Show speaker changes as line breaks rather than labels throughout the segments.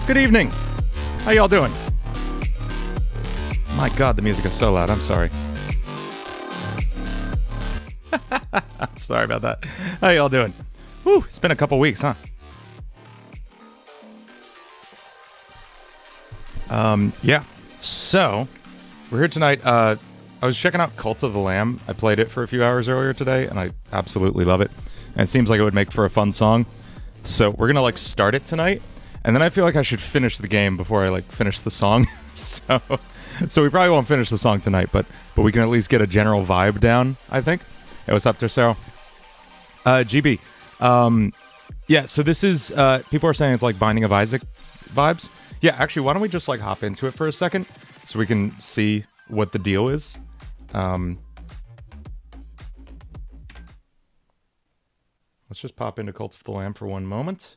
Good evening. How y'all doing? My God, the music is so loud. I'm sorry. I'm sorry about that. How y'all doing? Whew, it's been a couple weeks, huh? Yeah. So, we're here tonight. I was checking out Cult of the Lamb. I played it for a few hours earlier today, and I absolutely love it. And it seems like it would make for a fun song. So, we're gonna, start it tonight. And then I feel like I should finish the game before I, finish the song. So we probably won't finish the song tonight, but we can at least get a general vibe down, I think. Hey, what's up, Tercero? GB. Yeah, so this is, people are saying it's like Binding of Isaac vibes. Yeah, actually, why don't we just, hop into it for a second so we can see what the deal is. Let's just pop into Cult of the Lamb for one moment.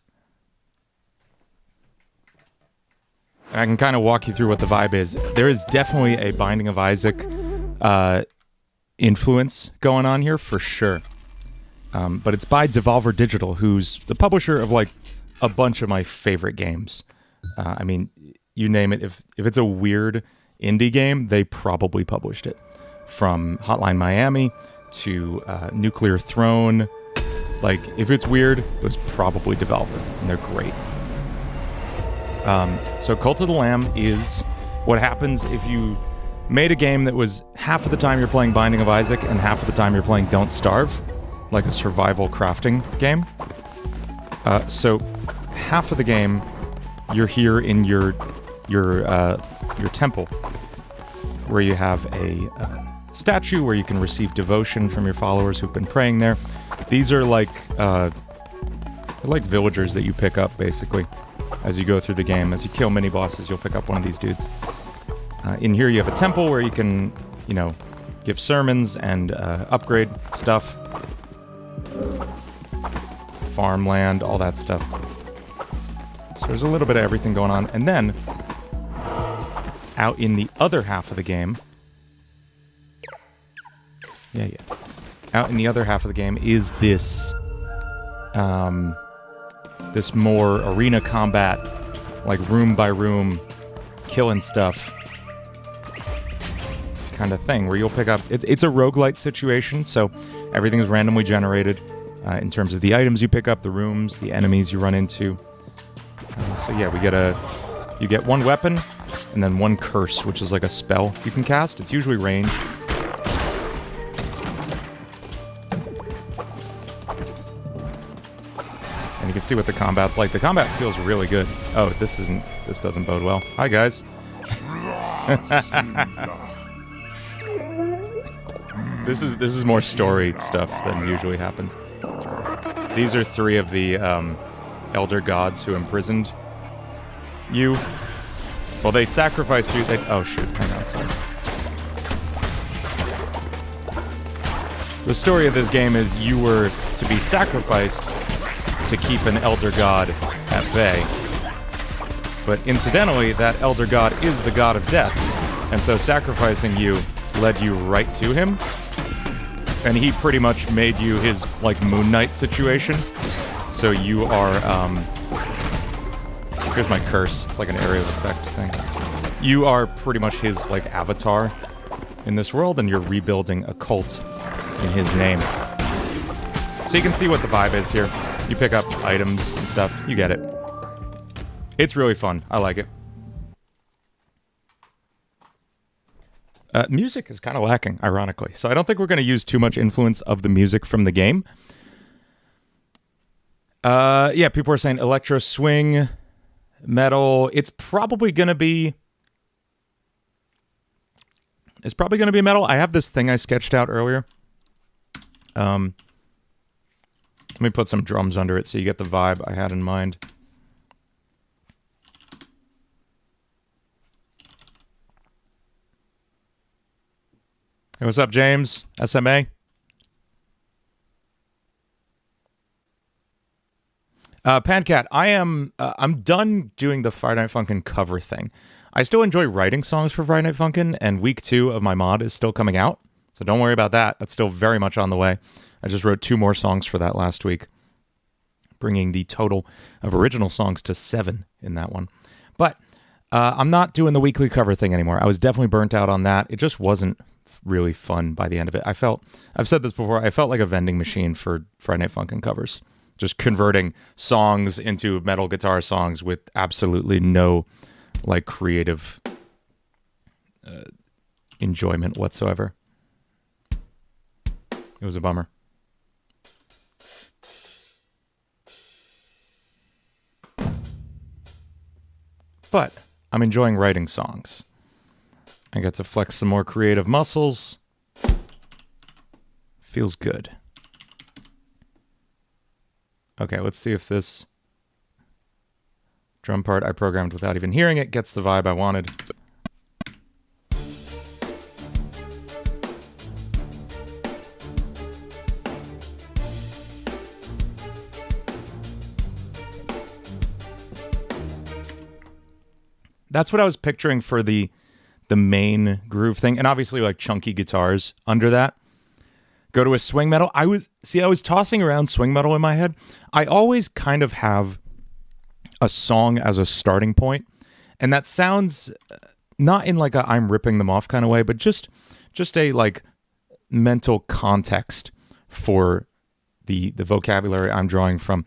And I can kind of walk you through what the vibe is. There is definitely a Binding of Isaac influence going on here, for sure. But it's by Devolver Digital, who's the publisher of, a bunch of my favorite games. I mean, you name it. If it's a weird indie game, they probably published it. From Hotline Miami to Nuclear Throne. If it's weird, it was probably Devolver, and they're great. So Cult of the Lamb is what happens if you made a game that was half of the time you're playing Binding of Isaac and half of the time you're playing Don't Starve, like a survival crafting game. So half of the game you're here in your temple, where you have a statue where you can receive devotion from your followers who've been praying there. These are like villagers that you pick up, basically, as you go through the game. As you kill mini bosses, you'll pick up one of these dudes. In here you have a temple where you can, give sermons and upgrade stuff. Farmland, all that stuff. So there's a little bit of everything going on. And then, out in the other half of the game... Yeah. Out in the other half of the game is this... this more arena combat, room by room, killing stuff kind of thing, where you'll pick up... It's a roguelite situation, so everything is randomly generated in terms of the items you pick up, the rooms, the enemies you run into. So yeah, you get one weapon, and then one curse, which is like a spell you can cast. It's usually ranged. And you can see what the combat's like. The combat feels really good. Oh, this doesn't bode well. Hi, guys. This is more story stuff than usually happens. These are three of the elder gods who imprisoned you. Well, they sacrificed you. Oh, shoot. Hang on, sorry. The story of this game is you were to be sacrificed to keep an elder god at bay. But incidentally, that elder god is the god of death, and so sacrificing you led you right to him, and he pretty much made you his, Moon Knight situation. So you are, here's my curse. It's like an area of effect thing. You are pretty much his, avatar in this world, and you're rebuilding a cult in his name. So you can see what the vibe is here. You pick up items and stuff. You get it. It's really fun. I like it. Music is kind of lacking, ironically. So I don't think we're going to use too much influence of the music from the game. Yeah, people are saying electro swing, metal. It's probably going to be metal. I have this thing I sketched out earlier. Let me put some drums under it so you get the vibe I had in mind. Hey, what's up, James? SMA? Pancat, I'm done doing the Friday Night Funkin' cover thing. I still enjoy writing songs for Friday Night Funkin', and week 2 of my mod is still coming out. So don't worry about that. That's still very much on the way. I just wrote 2 more songs for that last week, bringing the total of original songs to 7 in that one. But I'm not doing the weekly cover thing anymore. I was definitely burnt out on that. It just wasn't really fun by the end of it. I've said this before, I felt like a vending machine for Friday Night Funkin' covers. Just converting songs into metal guitar songs with absolutely no like creative enjoyment whatsoever. It was a bummer. But I'm enjoying writing songs. I get to flex some more creative muscles. Feels good. Okay, let's see if this drum part I programmed without even hearing it gets the vibe I wanted. That's what I was picturing for the main groove thing, and obviously like chunky guitars under that. Go to a swing metal. I was tossing around swing metal in my head. I always kind of have a song as a starting point, and that sounds not in like a I'm ripping them off kind of way, but just a like mental context for the vocabulary I'm drawing from.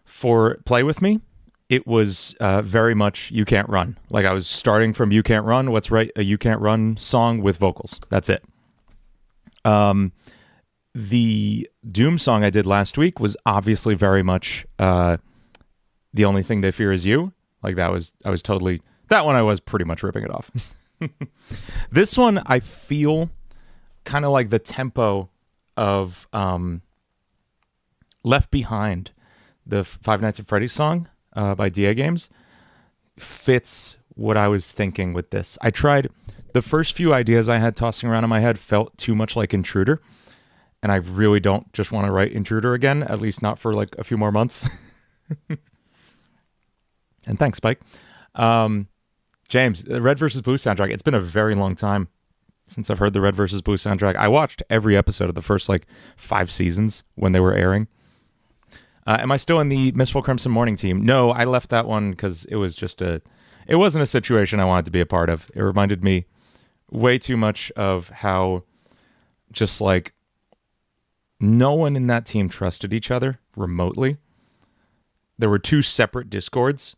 For Play With Me, it was very much You Can't Run. Like I was starting from You Can't Run. Let's write a You Can't Run song with vocals. That's it. The Doom song I did last week was obviously very much The Only Thing They Fear Is You. Like that was I was pretty much ripping it off. This one I feel kind of like the tempo of Left Behind, the Five Nights at Freddy's song by DA Games, fits what I was thinking with this. I tried the first few ideas I had tossing around in my head felt too much like Intruder, and I really don't just want to write Intruder again, at least not for like a few more months. And thanks, Spike. James, the Red vs. Blue soundtrack, it's been a very long time since I've heard the Red vs. Blue soundtrack. I watched every episode of the first like 5 seasons when they were airing. Am I still in the Mistful Crimson Morning team? No, I left that one because it was it wasn't a situation I wanted to be a part of. It reminded me way too much of how just like no one in that team trusted each other remotely. There were 2 separate Discords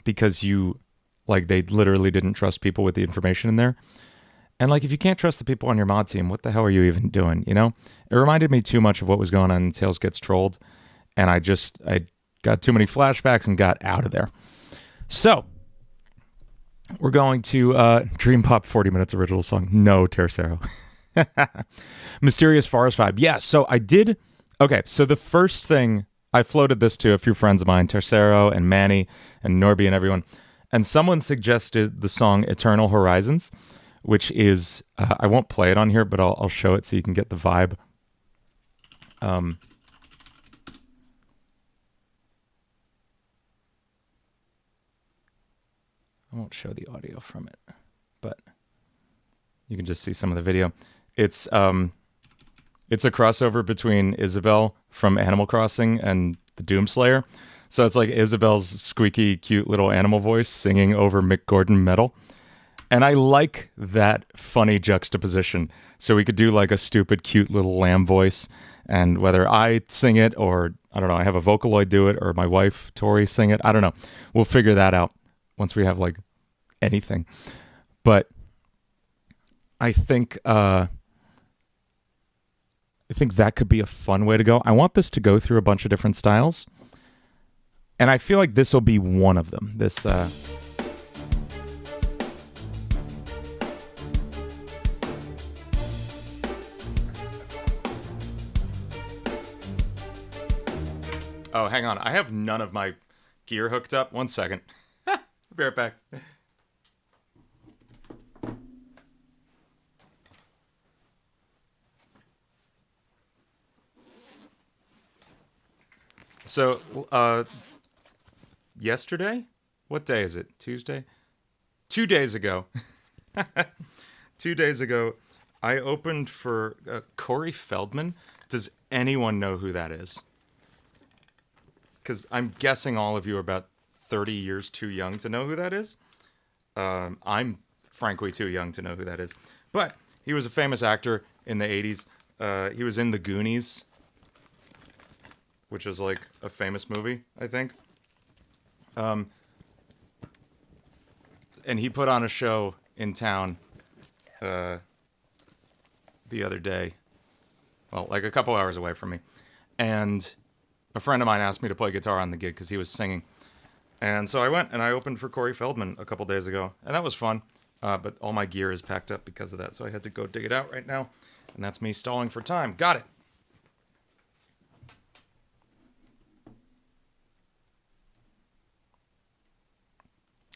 because they literally didn't trust people with the information in there. And like, if you can't trust the people on your mod team, what the hell are you even doing? You know, it reminded me too much of what was going on in Tails Gets Trolled. And I got too many flashbacks and got out of there. So we're going to Dream Pop 40 Minutes original song. No, Tercero. Mysterious Forest Vibe. Yeah, so I did. Okay, so the first thing, I floated this to a few friends of mine, Tercero and Manny and Norby and everyone. And someone suggested the song Eternal Horizons, which is, I won't play it on here, but I'll show it so you can get the vibe. I won't show the audio from it, but you can just see some of the video. It's a crossover between Isabelle from Animal Crossing and the Doomslayer. So it's like Isabelle's squeaky, cute little animal voice singing over Mick Gordon metal. And I like that funny juxtaposition. So we could do like a stupid, cute little lamb voice. And whether I sing it or, I don't know, I have a Vocaloid do it or my wife, Tori, sing it. I don't know. We'll figure that out once we have like anything. But I think that could be a fun way to go. I want this to go through a bunch of different styles. And I feel like this will be one of them. This Oh, hang on. I have none of my gear hooked up. 1 second. Be right back. So, yesterday? What day is it? Tuesday? 2 days ago. 2 days ago, I opened for Corey Feldman. Does anyone know who that is? Because I'm guessing all of you are about 30 years too young to know who that is. I'm frankly too young to know who that is. But he was a famous actor in the 80s. He was in The Goonies, which is like a famous movie, I think. And he put on a show in town the other day. Well, like a couple hours away from me. And a friend of mine asked me to play guitar on the gig because he was singing. And so I went and I opened for Corey Feldman a couple days ago. And that was fun. But all my gear is packed up because of that. So I had to go dig it out right now. And that's me stalling for time. Got it.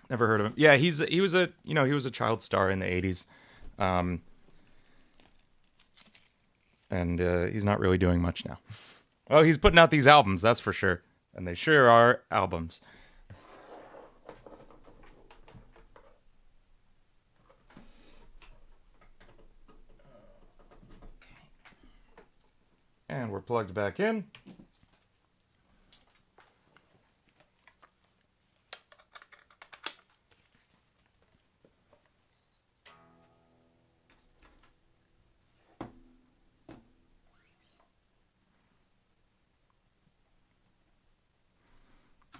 Never heard of him. Yeah, he was a child star in the 80s. And he's not really doing much now. Well, he's putting out these albums, that's for sure. And they sure are albums. And we're plugged back in.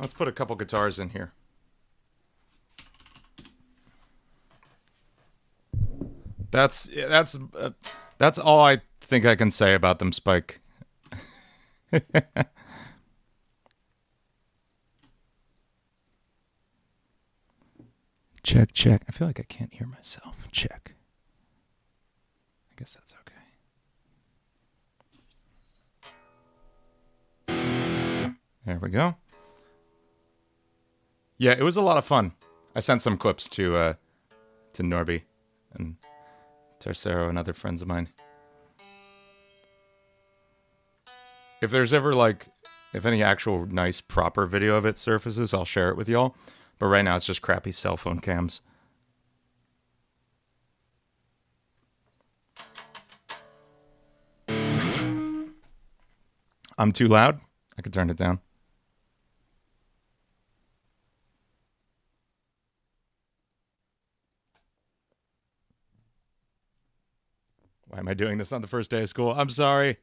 Let's put a couple guitars in here. That's all I think I can say about them, Spike. Check, check. I feel like I can't hear myself. Check. I guess that's okay. There we go. Yeah, it was a lot of fun. I sent some clips to Norby and Tercero and other friends of mine. If there's ever if any actual nice proper video of it surfaces, I'll share it with y'all. But right now it's just crappy cell phone cams. I'm too loud? I could turn it down. Why am I doing this on the first day of school? I'm sorry.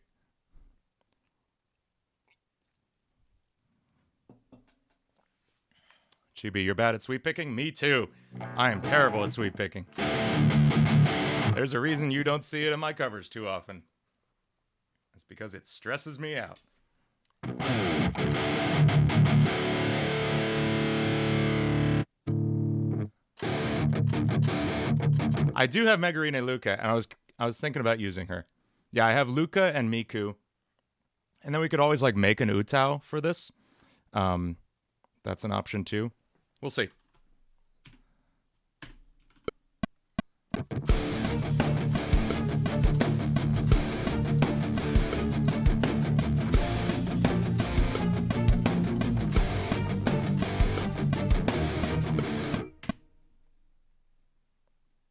Chibi, you're bad at sweep picking? Me too. I am terrible at sweep picking. There's a reason you don't see it in my covers too often. It's because it stresses me out. I do have Megarine Luca, and I was thinking about using her. Yeah, I have Luca and Miku. And then we could always make an Utao for this. That's an option too. We'll see.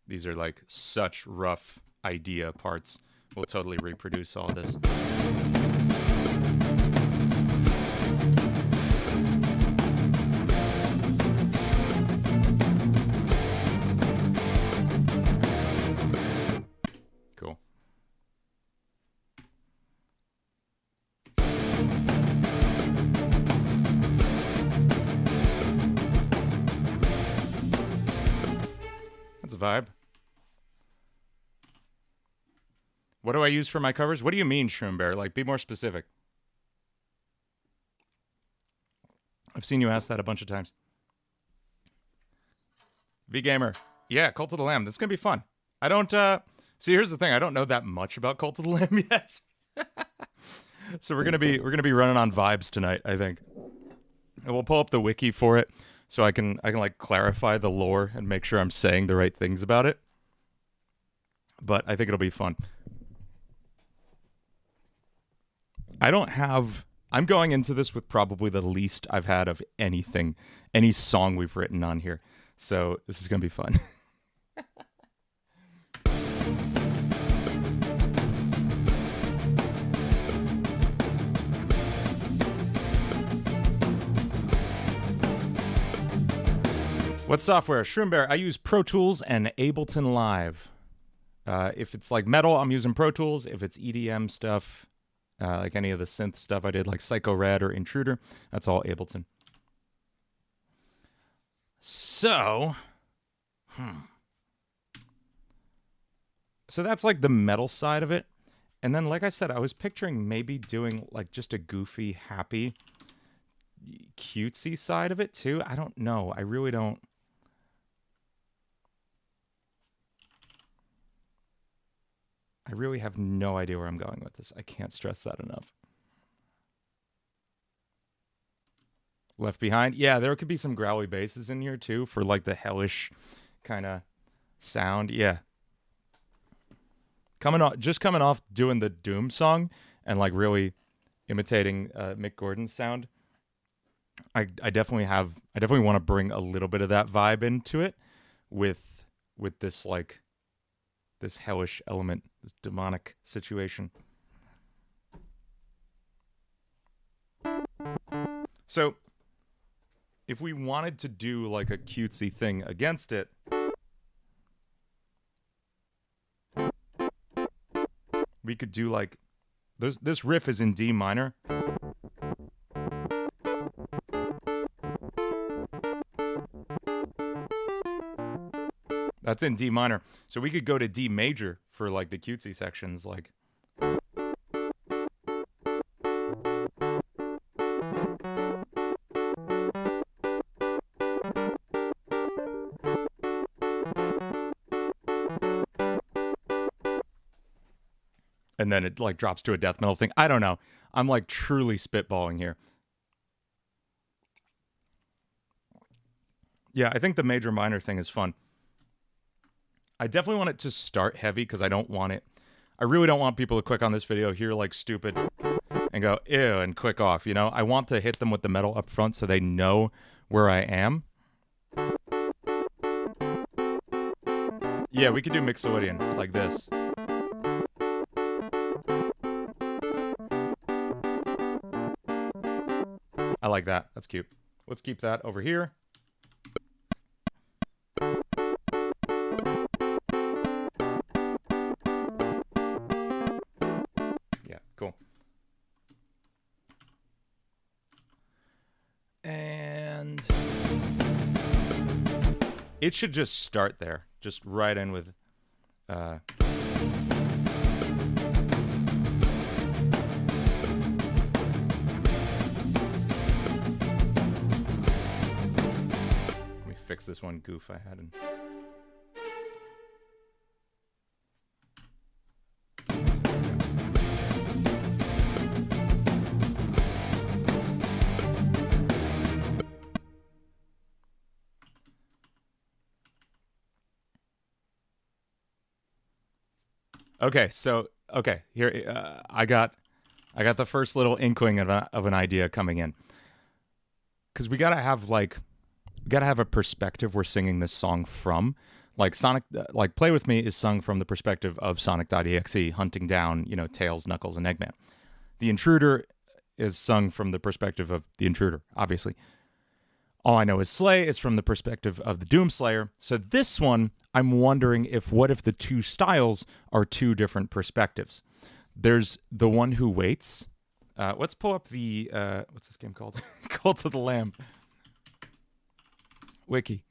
These are such rough idea parts. We'll totally reproduce all this. Cool. That's a vibe. What do I use for my covers? What do you mean, Shroombear? Be more specific. I've seen you ask that a bunch of times. V-Gamer. Yeah, Cult of the Lamb. This is going to be fun. I don't, see, here's the thing. I don't know that much about Cult of the Lamb yet. So we're going to be running on vibes tonight, I think. And we'll pull up the wiki for it so I can clarify the lore and make sure I'm saying the right things about it. But I think it'll be fun. I'm going into this with probably the least I've had of anything, any song we've written on here. So this is going to be fun. What software? Shroombear. I use Pro Tools and Ableton Live. If it's like metal, I'm using Pro Tools. If it's EDM stuff, like any of the synth stuff I did, like Psycho Red or Intruder, that's all Ableton. So, so that's like the metal side of it. And then, like I said, I was picturing maybe doing like just a goofy, happy, cutesy side of it too. I don't know. I really don't. I really have no idea where I'm going with this. I can't stress that enough. Left Behind. Yeah, there could be some growly basses in here too for like the hellish kind of sound. Yeah. Just coming off doing the Doom song and like really imitating Mick Gordon's sound. I definitely want to bring a little bit of that vibe into it with this like this hellish element, this demonic situation. So if we wanted to do like a cutesy thing against it, we could do like this riff is in D minor. That's in D minor. So we could go to D major for like the cutesy sections, like. And then it like drops to a death metal thing. I don't know. I'm like truly spitballing here. Yeah, I think the major minor thing is fun. I definitely want it to start heavy because I really don't want people to click on this video, hear like stupid and go, ew, and click off, you know? I want to hit them with the metal up front so they know where I am. Yeah, we could do Mixolydian like this. I like that. That's cute. Let's keep that over here. Yeah, cool. And it should just start there. Just right in with let me fix this one goof I had in. Okay, so here I got the first little inkling of an idea coming in, because we gotta have a perspective we're singing this song from. Like Sonic, like Play With Me is sung from the perspective of Sonic.exe hunting down, you know, Tails, Knuckles, and Eggman. The Intruder is sung from the perspective of the Intruder, obviously. All I Know Is Slay is from the perspective of the Doomslayer. So this one, I'm wondering what if the two styles are two different perspectives. There's The One Who Waits. Let's pull up the, what's this game called? Cult of the Lamb. Wiki.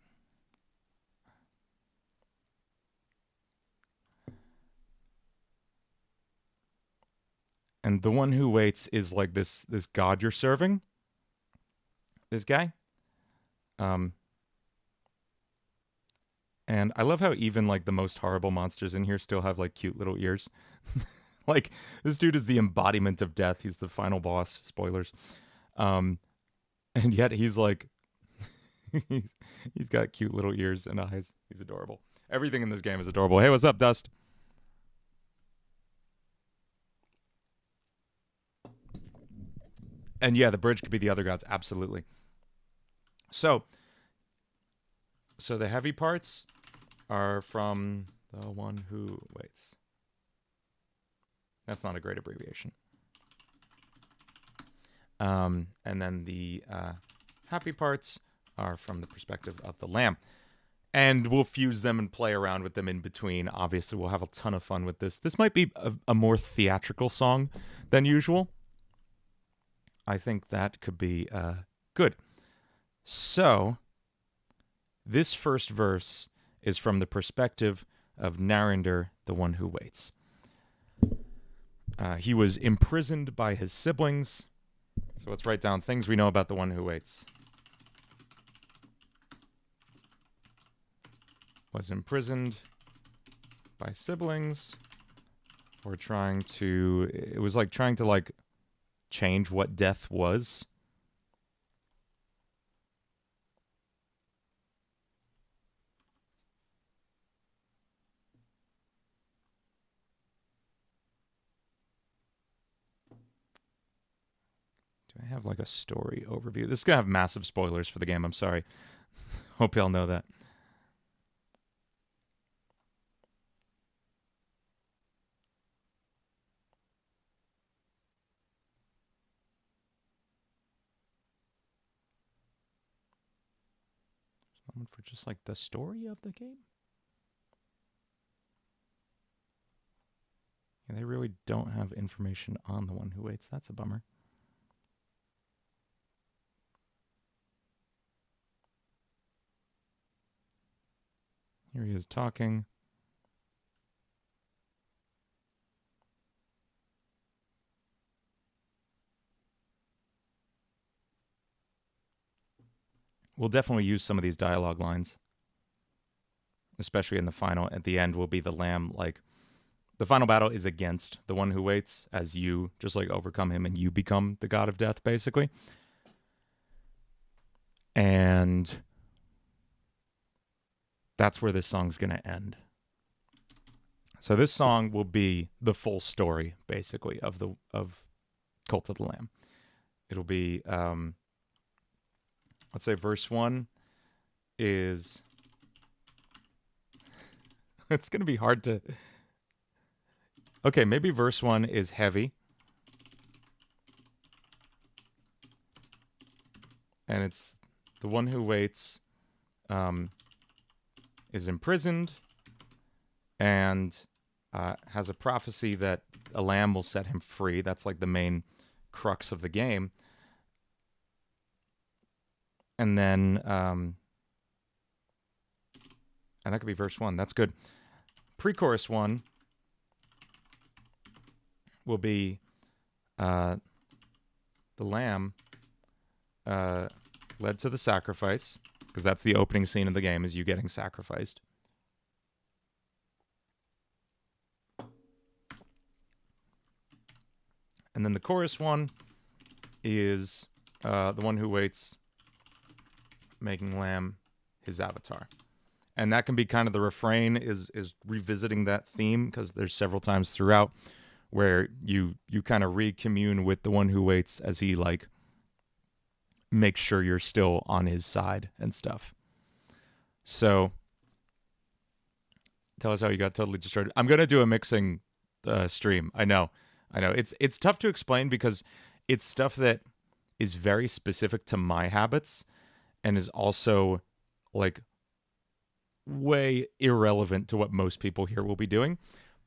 And The One Who Waits is like this god you're serving. This guy. And I love how even like the most horrible monsters in here still have like cute little ears. Like this dude is the embodiment of death. He's the final boss. Spoilers. And yet he's like, he's got cute little ears and eyes. He's adorable. Everything in this game is adorable. Hey, what's up, Dust? And yeah, the bridge could be the other gods. Absolutely. So the heavy parts are from The One Who Waits. That's not a great abbreviation. And then the happy parts are from the perspective of the lamb. And we'll fuse them and play around with them in between. Obviously, we'll have a ton of fun with this. This might be a more theatrical song than usual. I think that could be good. So, this first verse is from the perspective of Narinder, the one who waits. He was imprisoned by his siblings. So let's write down things we know about the one who waits. Was imprisoned by siblings for trying to... It was like trying to like change what death was. Do I have like a story overview? This is going to have massive spoilers for the game. I'm sorry. Hope y'all know that. Someone for just like the story of the game? Yeah, they really don't have information on the one who waits. That's a bummer. Here he is talking. We'll definitely use some of these dialogue lines, especially in the final. At the end will be the lamb, like, the final battle is against the one who waits, as you just like overcome him and you become the god of death, basically. And that's where this song's going to end. So this song will be the full story, basically, of Cult of the Lamb. It'll be, let's say verse 1 is... It's going to be hard to... Okay, maybe verse 1 is heavy. And it's the one who waits is imprisoned and has a prophecy that a lamb will set him free. That's like the main crux of the game. And then, and that could be verse 1. That's good. Pre-chorus 1 will be the lamb led to the sacrifice, because that's the opening scene of the game, is you getting sacrificed. And then the chorus 1 is the one who waits making lamb his avatar. And that can be kind of the refrain, is revisiting that theme, because there's several times throughout where you kind of recommune with the one who waits as he like makes sure you're still on his side and stuff. So tell us how you got totally destroyed. I'm gonna do a mixing stream. I know. It's tough to explain because it's stuff that is very specific to my habits and is also like way irrelevant to what most people here will be doing.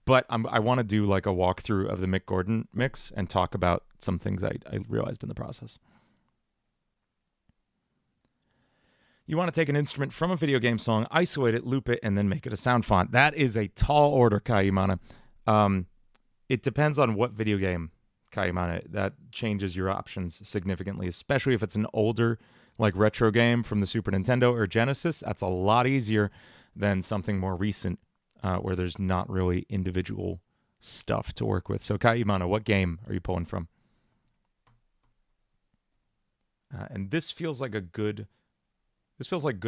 But I want to do like a walkthrough of the Mick Gordon mix and talk about some things I realized in the process. You want to take an instrument from a video game song, isolate it, loop it, and then make it a sound font. That is a tall order, Kayimana. It depends on what video game, Kayimana. That changes your options significantly, especially if it's an older, like retro game from the Super Nintendo or Genesis. That's a lot easier than something more recent, where there's not really individual stuff to work with. So, Kayimana, what game are you pulling from? And this feels like good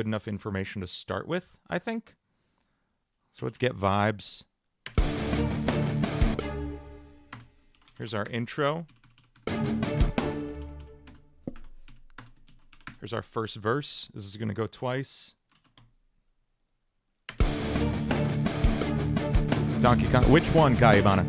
enough information to start with, I think. So let's get vibes. Here's our intro. Here's our first verse. This is going to go twice. Donkey Kong. Which one, Kayimana?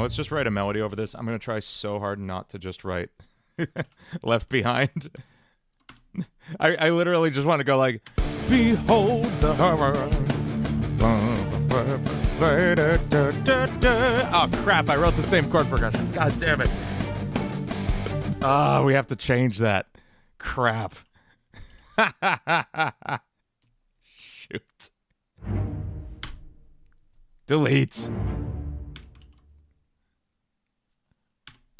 let's just write a melody over this. I'm going to try so hard not to just write Left Behind. I literally just want to go like, behold the horror. Oh, crap. I wrote the same chord progression. God damn it. Oh, we have to change that. Crap. Shoot. Delete.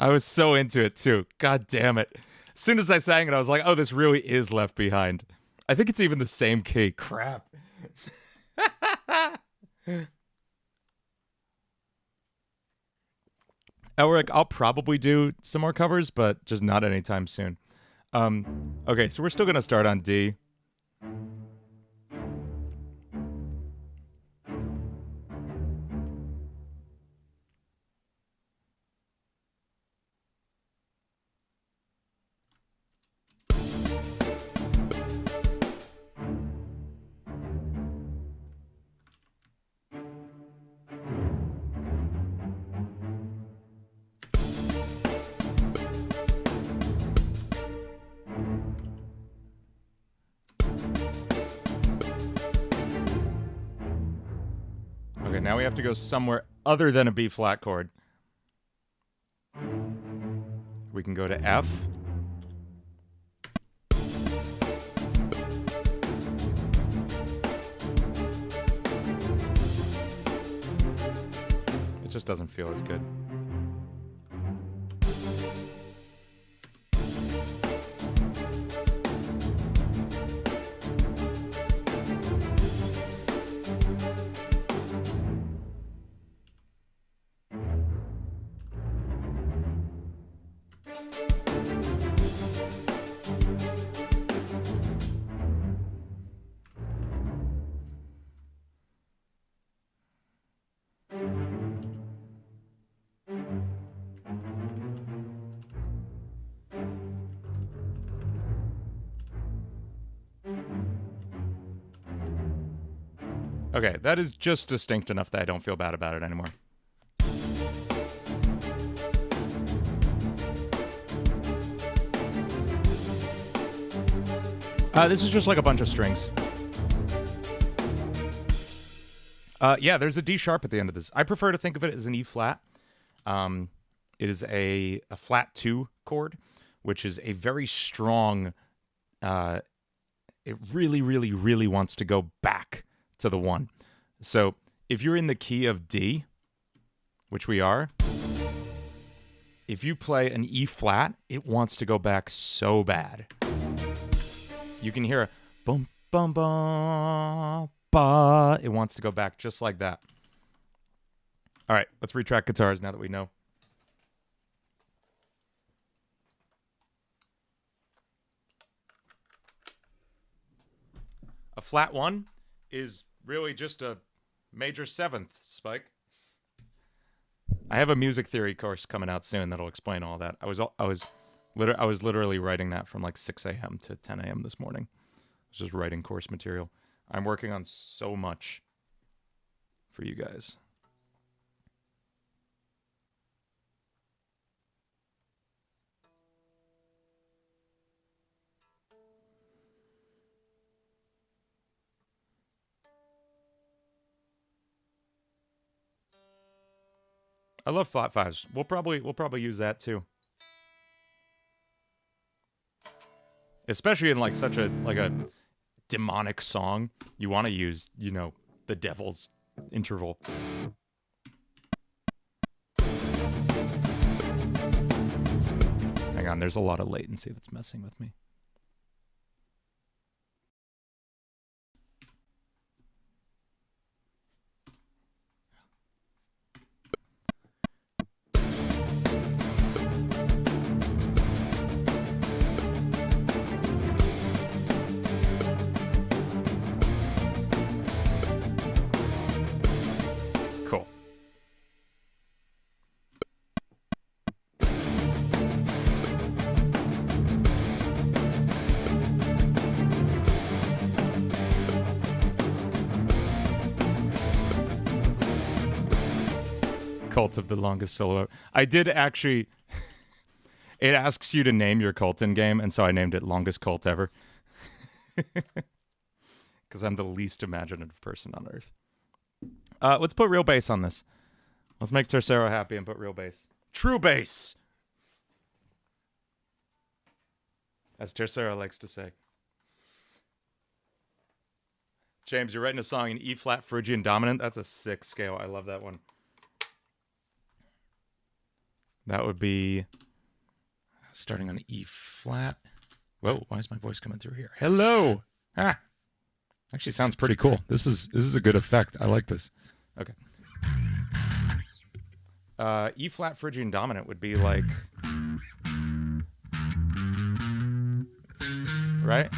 I was so into it, too. God damn it. As soon as I sang it, I was like, oh, this really is Left Behind. I think it's even the same key. Crap. Elric, I'll probably do some more covers, but just not anytime soon. Okay, so we're still going to start on D. Okay, now we have to go somewhere other than a B flat chord. We can go to F. It just doesn't feel as good. Okay, that is just distinct enough that I don't feel bad about it anymore. This is just like a bunch of strings. Yeah, there's a D sharp at the end of this. I prefer to think of it as an E flat. It is a flat 2 chord, which is a very strong... it really, really, really wants to go back to the 1. So if you're in the key of D, which we are, if you play an E flat, it wants to go back so bad. You can hear a boom, bum, bum, ba. It wants to go back just like that. All right, let's retrack guitars now that we know. A flat 1 is really just a major 7th, Spike. I have a music theory course coming out soon that'll explain all that. I was literally writing that from like 6 a.m. to 10 a.m. this morning. I was just writing course material. I'm working on so much for you guys. I love flat 5s. We'll probably use that too. Especially in like such a demonic song, you want to use, you know, the devil's interval. Hang on, there's a lot of latency that's messing with me. Cult of the longest solo. I did actually. It asks you to name your cult in game, and so I named it Longest Cult Ever. Because I'm the least imaginative person on earth. Let's put real bass on this. Let's make Tercero happy and put real bass. True bass! As Tercero likes to say. James, you're writing a song in E flat Phrygian dominant. That's a sick scale. I love that one. That would be starting on E flat. Whoa, why is my voice coming through here? Hello. Ah. Actually sounds pretty cool. This is a good effect. I like this. Okay. E flat Phrygian dominant would be like, right?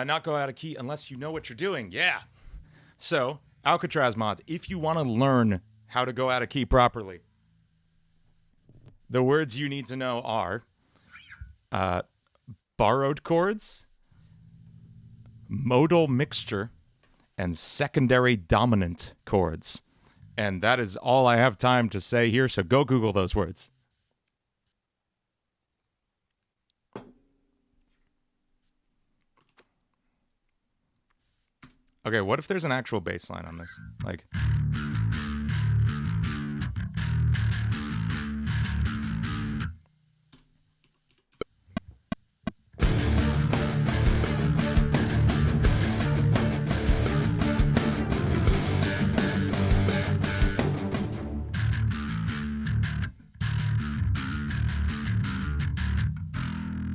Not go out of key unless you know what you're doing. Yeah. So, Alcatraz mods, if you want to learn how to go out of key properly, the words you need to know are borrowed chords, modal mixture, and secondary dominant chords. And that is all I have time to say here, so go Google those words. Okay, what if there's an actual bass line on this? Like...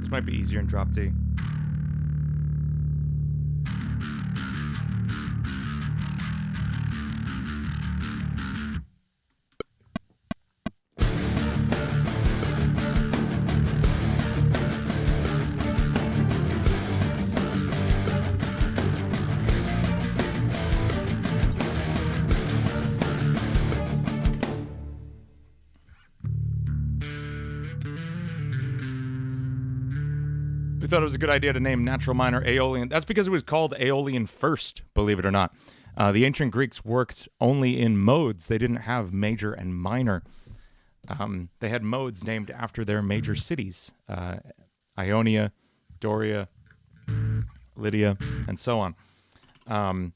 This might be easier in drop D. We thought it was a good idea to name natural minor Aeolian. That's because it was called Aeolian first, believe it or not. The ancient Greeks worked only in modes. They didn't have major and minor. They had modes named after their major cities. Ionia, Doria, Lydia, and so on. And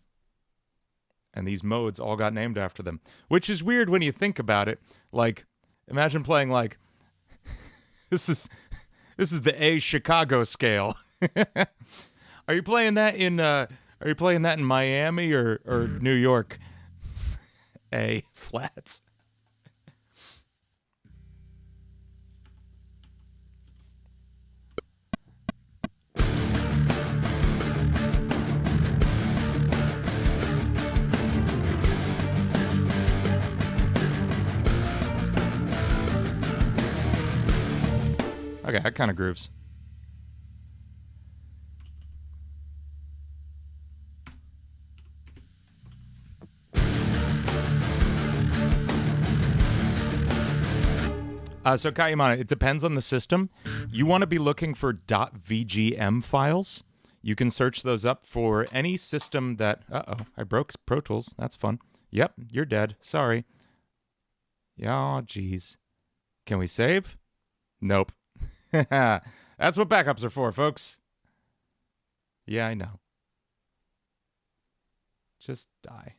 these modes all got named after them. Which is weird when you think about it. Like, imagine playing like... This is the A Chicago scale. Are you playing that in Miami or New York? A flats. Okay, that kind of grooves. So Kayamana, it depends on the system. You want to be looking for .vgm files. You can search those up for any system that... Uh-oh, I broke Pro Tools. That's fun. Yep, you're dead. Sorry. Yeah, geez. Can we save? Nope. That's what backups are for, folks. Yeah, I know. Just die.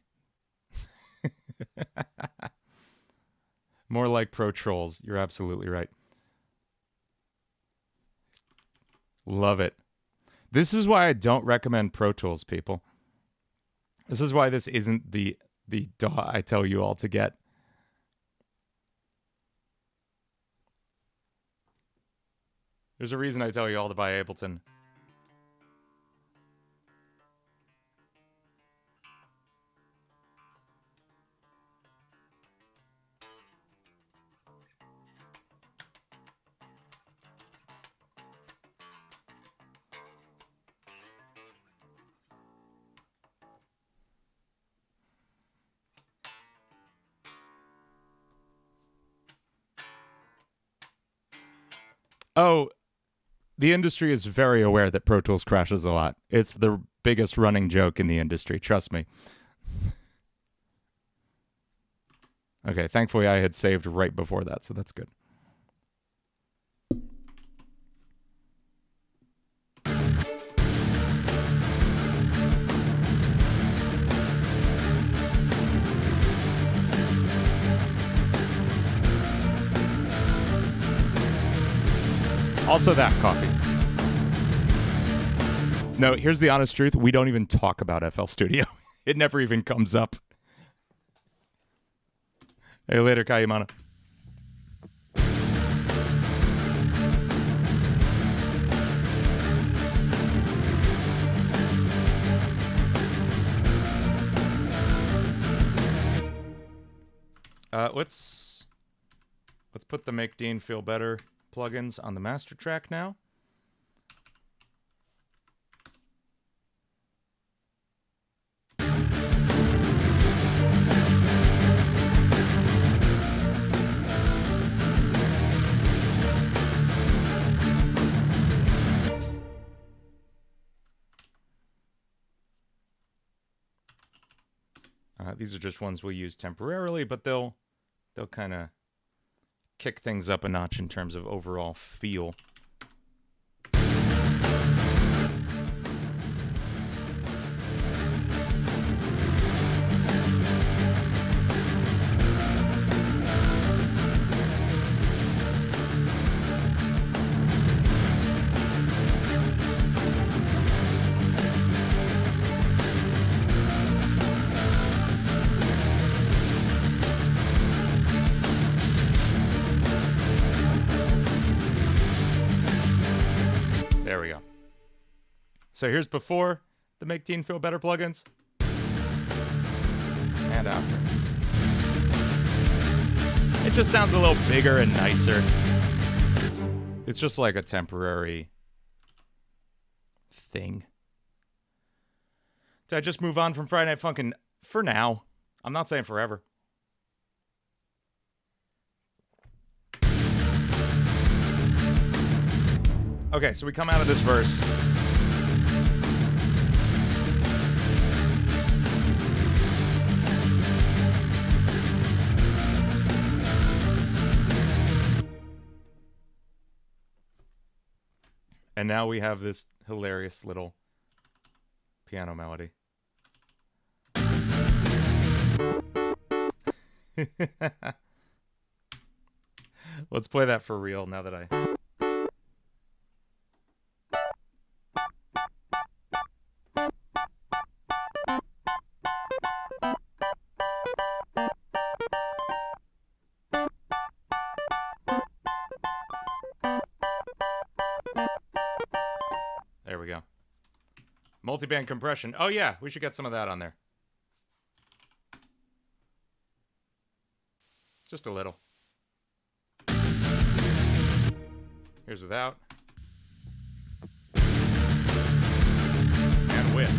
More like Pro Trolls. You're absolutely right. Love it. This is why I don't recommend Pro Tools, people. This is why this isn't the DAW I tell you all to get. There's a reason I tell you all to buy Ableton. Oh, the industry is very aware that Pro Tools crashes a lot. It's the biggest running joke in the industry. Trust me. Okay, thankfully I had saved right before that, so that's good. Also that coffee. No, here's the honest truth. We don't even talk about FL Studio. It never even comes up. Hey, later, Kayamana. Let's put the Make Dean Feel Better plugins on the master track now. These are just ones we'll use temporarily, but they'll kind of kick things up a notch in terms of overall feel. There we go. So here's before the Make Dean Feel Better plugins. And after. It just sounds a little bigger and nicer. It's just like a temporary thing. Did I just move on from Friday Night Funkin'? For now. I'm not saying forever. Okay, so we come out of this verse. And now we have this hilarious little piano melody. Let's play that for real now that I... There we go. Multiband compression. Oh yeah, we should get some of that on there. Just a little. Here's without. And with.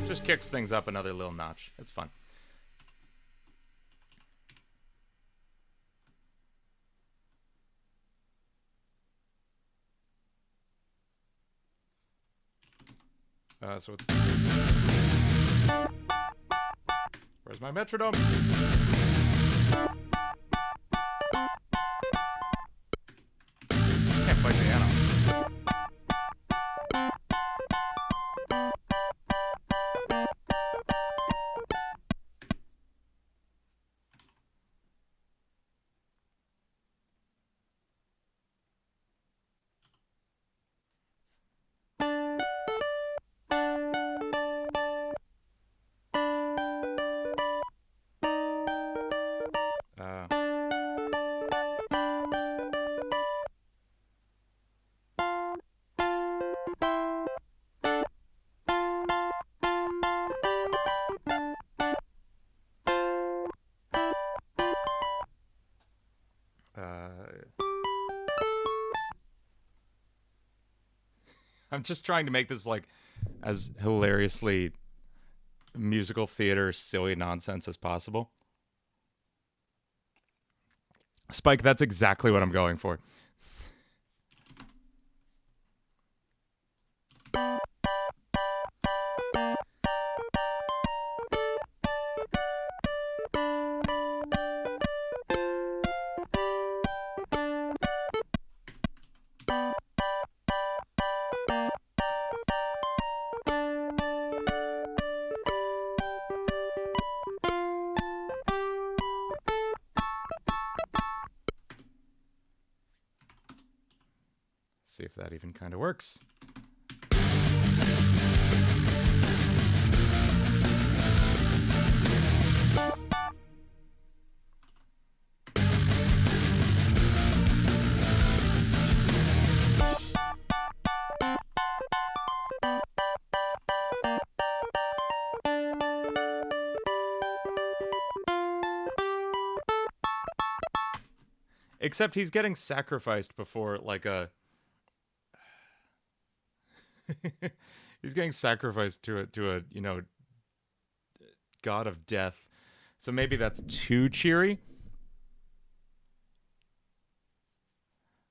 Just kicks things up another little notch. It's fun. So it's... Where's my metronome? Can't play piano. I'm just trying to make this like as hilariously musical theater silly nonsense as possible. Spike, that's exactly what I'm going for. See if that even kind of works. Except he's getting sacrificed before, like, a... he's getting sacrificed to a, you know, god of death. So maybe that's too cheery?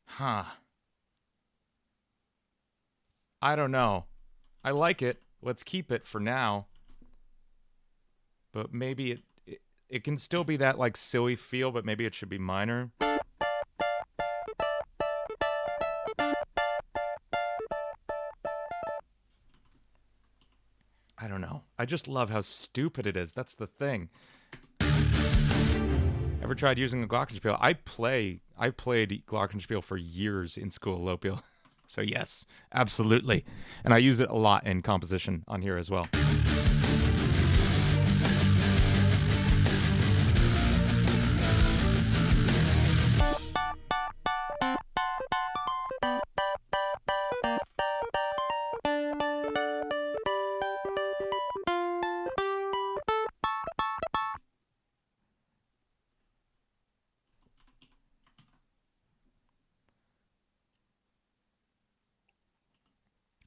Huh. I don't know. I like it. Let's keep it for now. But maybe it can still be that, like, silly feel, but maybe it should be minor. I don't know. I just love how stupid it is. That's the thing. Ever tried using a glockenspiel? I played glockenspiel for years in school, Lopiel. So yes, absolutely. And I use it a lot in composition on here as well.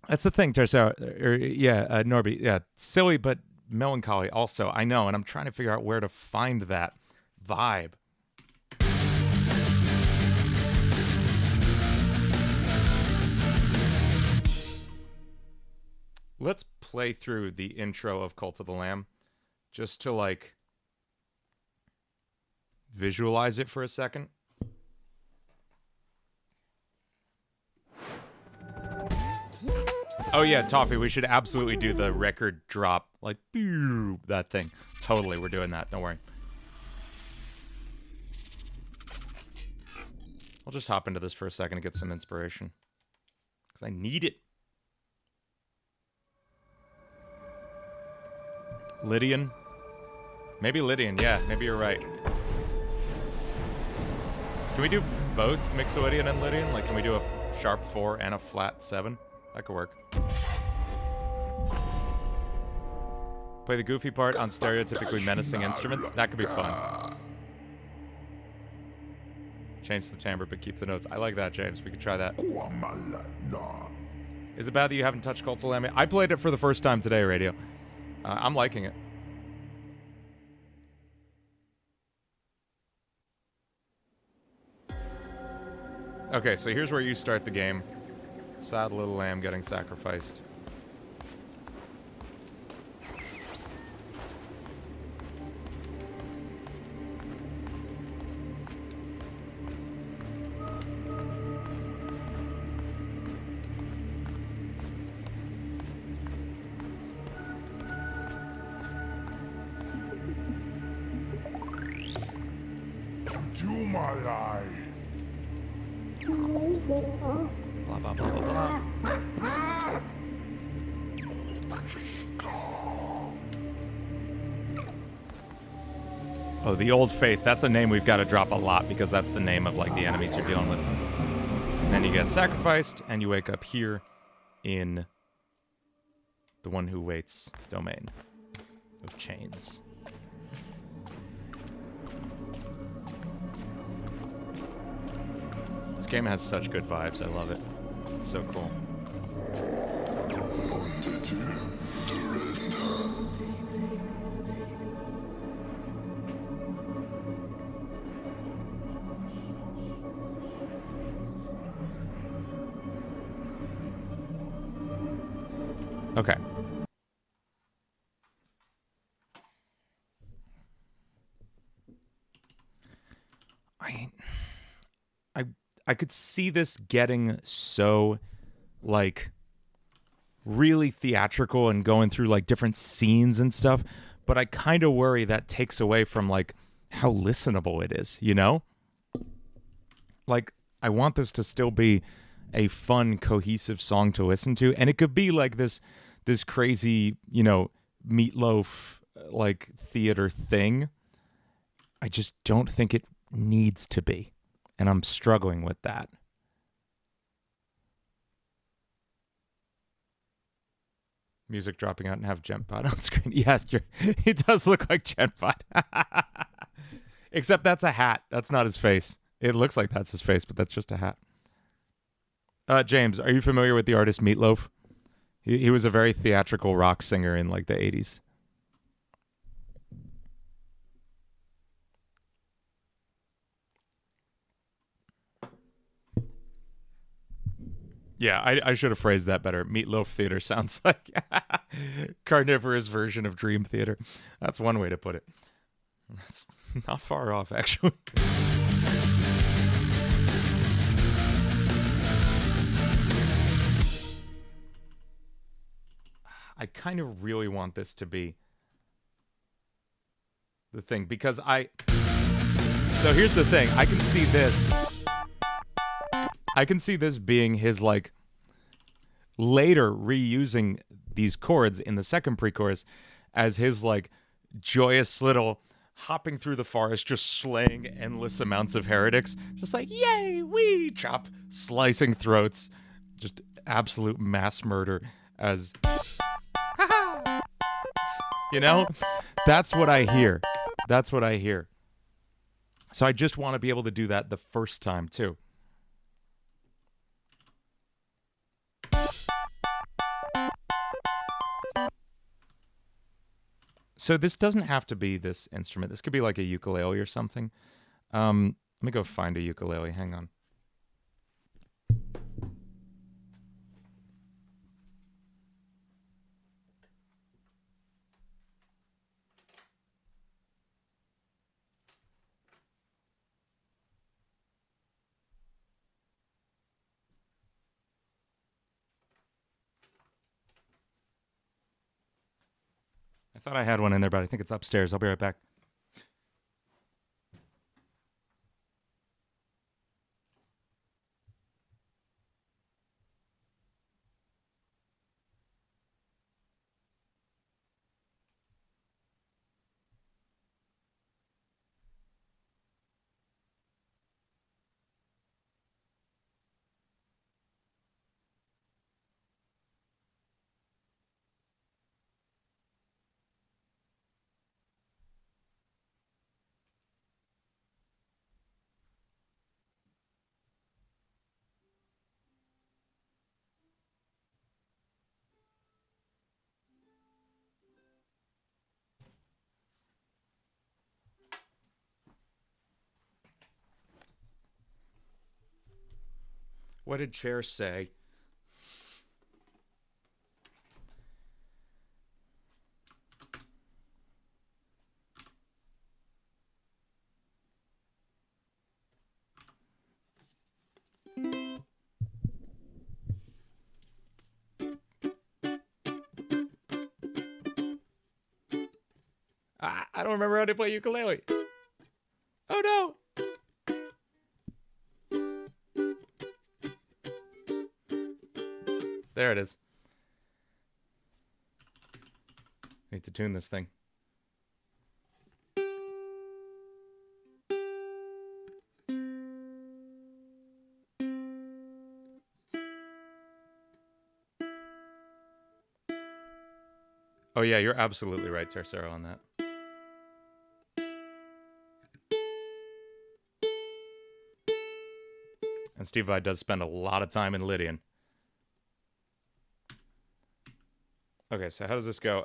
That's the thing, Tercero. Norby. Yeah, silly but melancholy also. I know, and I'm trying to figure out where to find that vibe. Let's play through the intro of Cult of the Lamb just to, like, visualize it for a second. Oh yeah, Toffee, we should absolutely do the record drop, like, that thing. Totally, we're doing that, don't worry. I'll just hop into this for a second to get some inspiration. Because I need it. Lydian? Maybe Lydian, yeah, maybe you're right. Can we do both Mixolydian and Lydian? Like, can we do a sharp 4 and a flat 7? That could work. Play the goofy part on stereotypically menacing instruments. That could be fun. Change the timbre, but keep the notes. I like that, James. We could try that. Is it bad that you haven't touched Cult of the Lamb? I played it for the first time today, Radio. I'm liking it. Okay, so here's where you start the game. Sad little lamb getting sacrificed.
To my eye.
Blah, blah, blah, blah, blah. Oh, the Old Faith. That's a name we've got to drop a lot because that's the name of, like, the enemies you're dealing with. And then you get sacrificed, and you wake up here in the One Who Waits domain of chains. This game has such good vibes. I love it. It's so cool. Okay. I I I could see this getting so like really theatrical and going through like different scenes and stuff, but I kind of worry that takes away from like how listenable it is, you know? Like I want this to still be a fun cohesive song to listen to, and it could be like this crazy, you know, meatloaf like theater thing. I just don't think it needs to be, and I'm struggling with that. Music dropping out and have Genpot on screen. Yes, it does look like Genpot. Except that's a hat. That's not his face. It looks like that's his face, but that's just a hat. James, are you familiar with the artist Meatloaf? He was a very theatrical rock singer in like the 80s. Yeah, I should have phrased that better. Meatloaf Theater sounds like carnivorous version of Dream Theater. That's one way to put it. That's not far off, actually. I kind of really want this to be the thing because So here's the thing. I can see this being his like later reusing these chords in the second pre-chorus as his like joyous little hopping through the forest, just slaying endless amounts of heretics, just like yay, we chop, slicing throats, just absolute mass murder as you know, that's what I hear. That's what I hear. So I just want to be able to do that the first time too. So this doesn't have to be this instrument. This could be like a ukulele or something. Let me go find a ukulele. Hang on. I thought I had one in there, but I think it's upstairs. I'll be right back. What did Chair say? I don't remember how to play ukulele. Oh no! There it is. Need to tune this thing. Oh yeah, you're absolutely right, Tercero, on that. And Steve Vai does spend a lot of time in Lydian. Okay, so how does this go?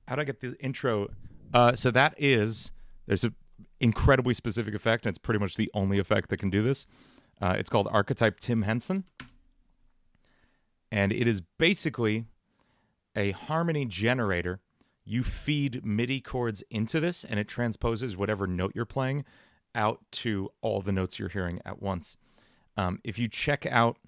How do I get the intro? So there's an incredibly specific effect, and it's pretty much the only effect that can do this. It's called Archetype Tim Henson. And it is basically a harmony generator. You feed MIDI chords into this, and it transposes whatever note you're playing out to all the notes you're hearing at once. If you check out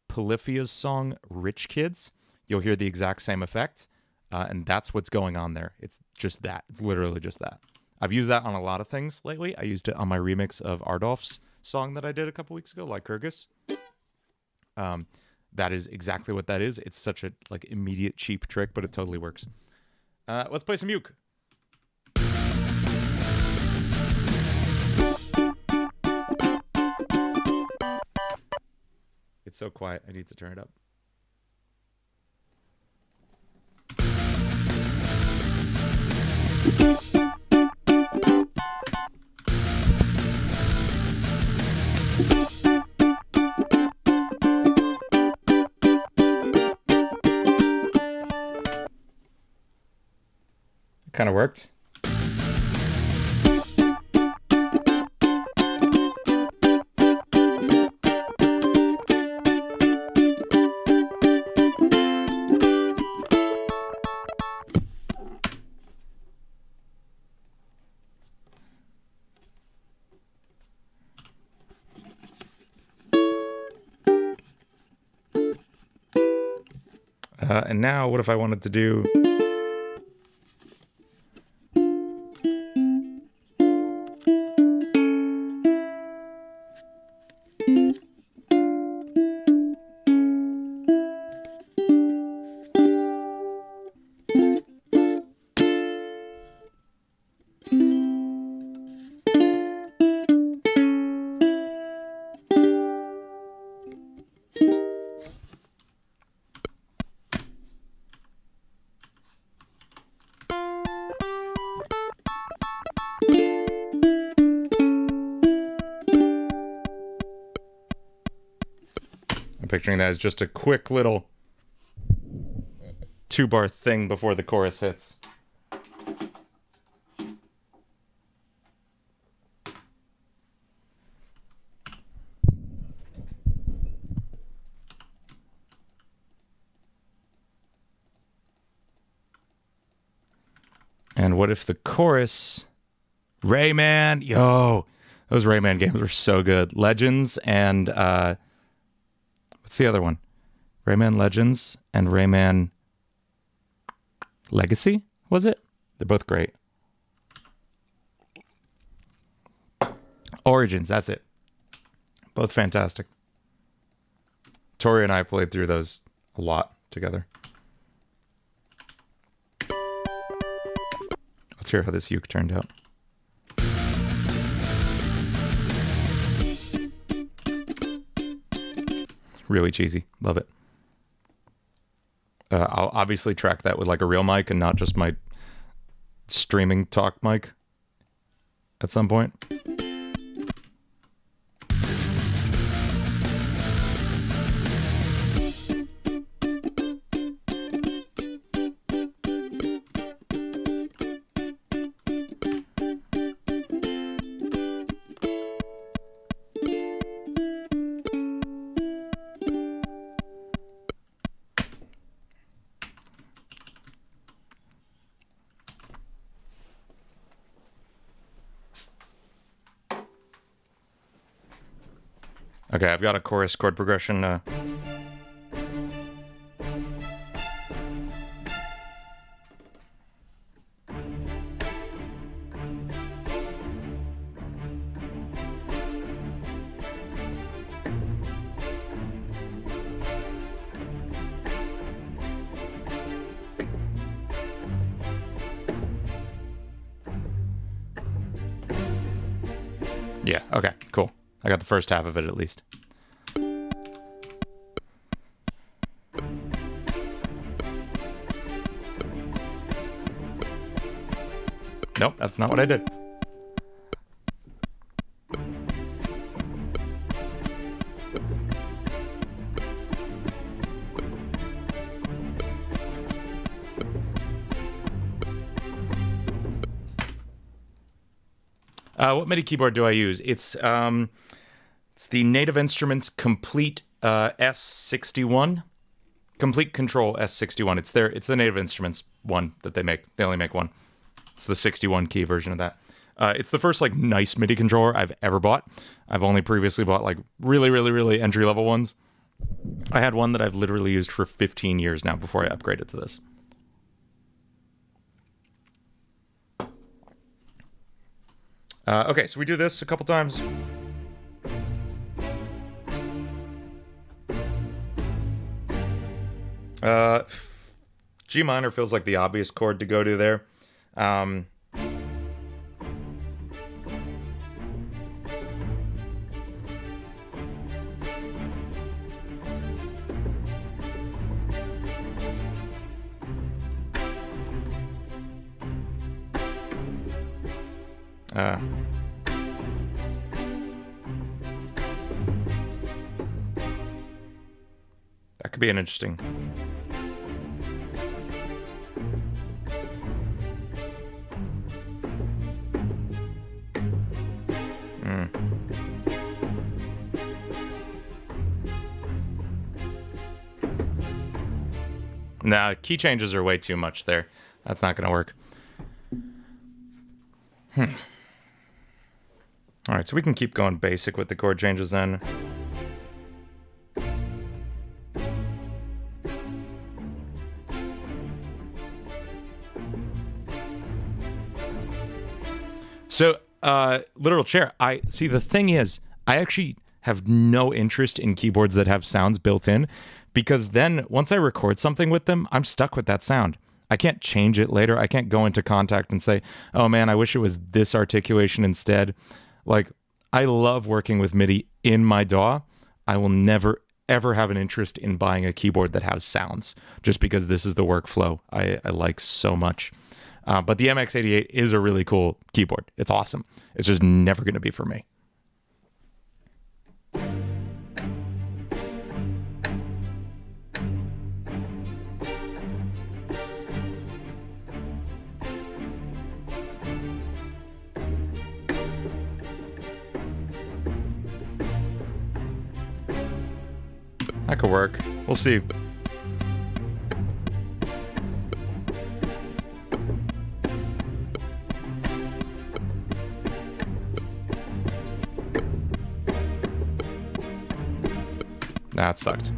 Polyphia's song Rich Kids, you'll hear the exact same effect. And that's what's going on there. It's just that. It's literally just that. I've used that on a lot of things lately. I used it on my remix of Ardolph's song that I did a couple weeks ago, Lycurgus. That is exactly what that is. It's such a immediate cheap trick, but it totally works. Let's play some uke. It's so quiet. I need to turn it up. Kind of worked. And now what if I wanted to do... Picturing that as just a quick little 2-bar thing before the chorus hits. And what if the chorus... Rayman! Yo! Those Rayman games were so good. Legends and... what's the other one? Rayman Legends and Rayman Legacy, was it? They're both great. Origins, that's it. Both fantastic. Tori and I played through those a lot together. Let's hear how this uke turned out. Really cheesy. Love it. I'll obviously track that with a real mic and not just my streaming talk mic at some point. Okay, I've got a chorus chord progression. Yeah, okay, cool. I got the first half of it at least. Nope, that's not what I did. What MIDI keyboard do I use? It's the Native Instruments Complete S61. Complete Control S61. It's the Native Instruments one that they make. They only make one. It's the 61 key version of that. It's the first like nice MIDI controller I've ever bought. I've only previously bought like really entry level ones. I had one that I've literally used for 15 years now before I upgraded to this. Okay, so we do this a couple times. G minor feels like the obvious chord to go to there. That could be an interesting. Nah, key changes are way too much there. That's not going to work. All right, so we can keep going basic with the chord changes then. So, literal chair, I see the thing is, I actually have no interest in keyboards that have sounds built in, because then once I record something with them, I'm stuck with that sound. I can't change it later. I can't go into Contact and say, oh man, I wish it was this articulation instead. Like, I love working with MIDI in my DAW. I will never, ever have an interest in buying a keyboard that has sounds, just because this is the workflow I like so much. But the MX88 is a really cool keyboard. It's awesome. It's just never going to be for me. That could work. We'll see. That sucked.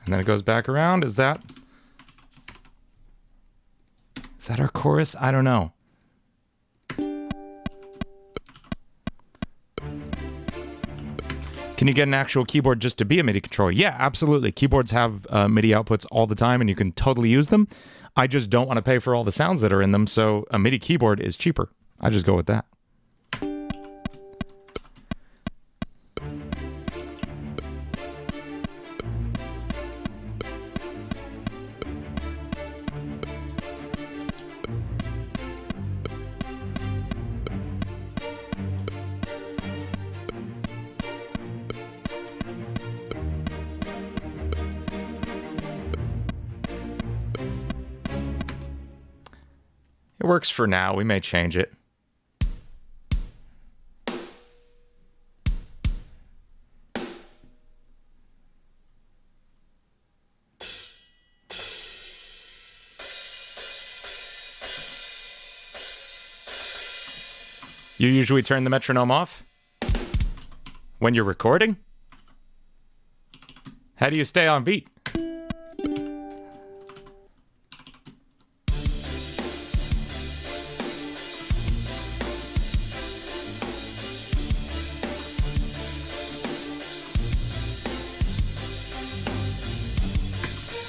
And then it goes back around. Is that our chorus? I don't know. Can you get an actual keyboard just to be a MIDI controller? Yeah, absolutely. Keyboards have MIDI outputs all the time, and you can totally use them. I just don't want to pay for all the sounds that are in them, so a MIDI keyboard is cheaper. I just go with that. It works for now. We may change it. You usually turn the metronome off when you're recording? How do you stay on beat?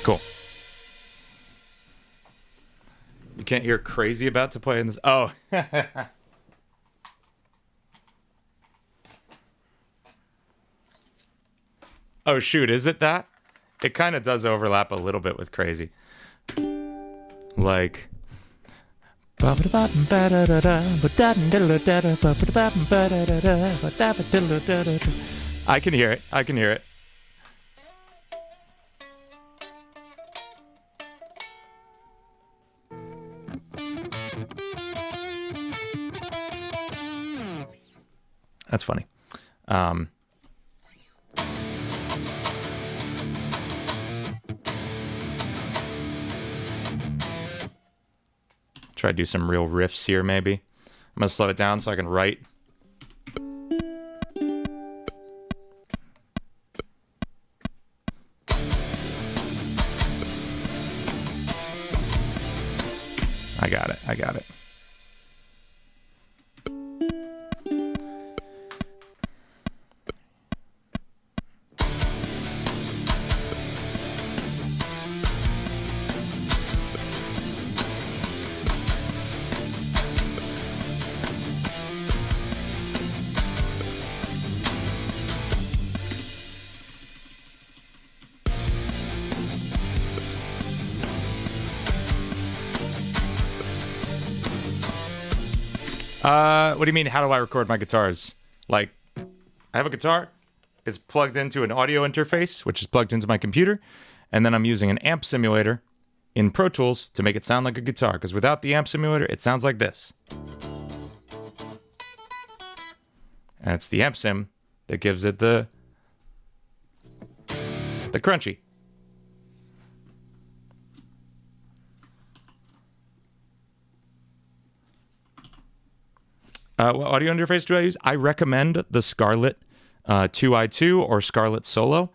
Cool. You can't hear crazy about to play in this. Oh. Oh, shoot. Is it that? It kind of does overlap a little bit with crazy. Like, I can hear it. I can hear it. That's funny. Try to do some real riffs here, maybe. I'm going to slow it down so I can write. I got it. I got it. What do you mean, how do I record my guitars? Like, I have a guitar, it's plugged into an audio interface, which is plugged into my computer, and then I'm using an amp simulator in Pro Tools to make it sound like a guitar, because without the amp simulator, it sounds like this. And it's the amp sim that gives it the crunchy. What audio interface do I use? I recommend the Scarlett 2i2 or Scarlett Solo,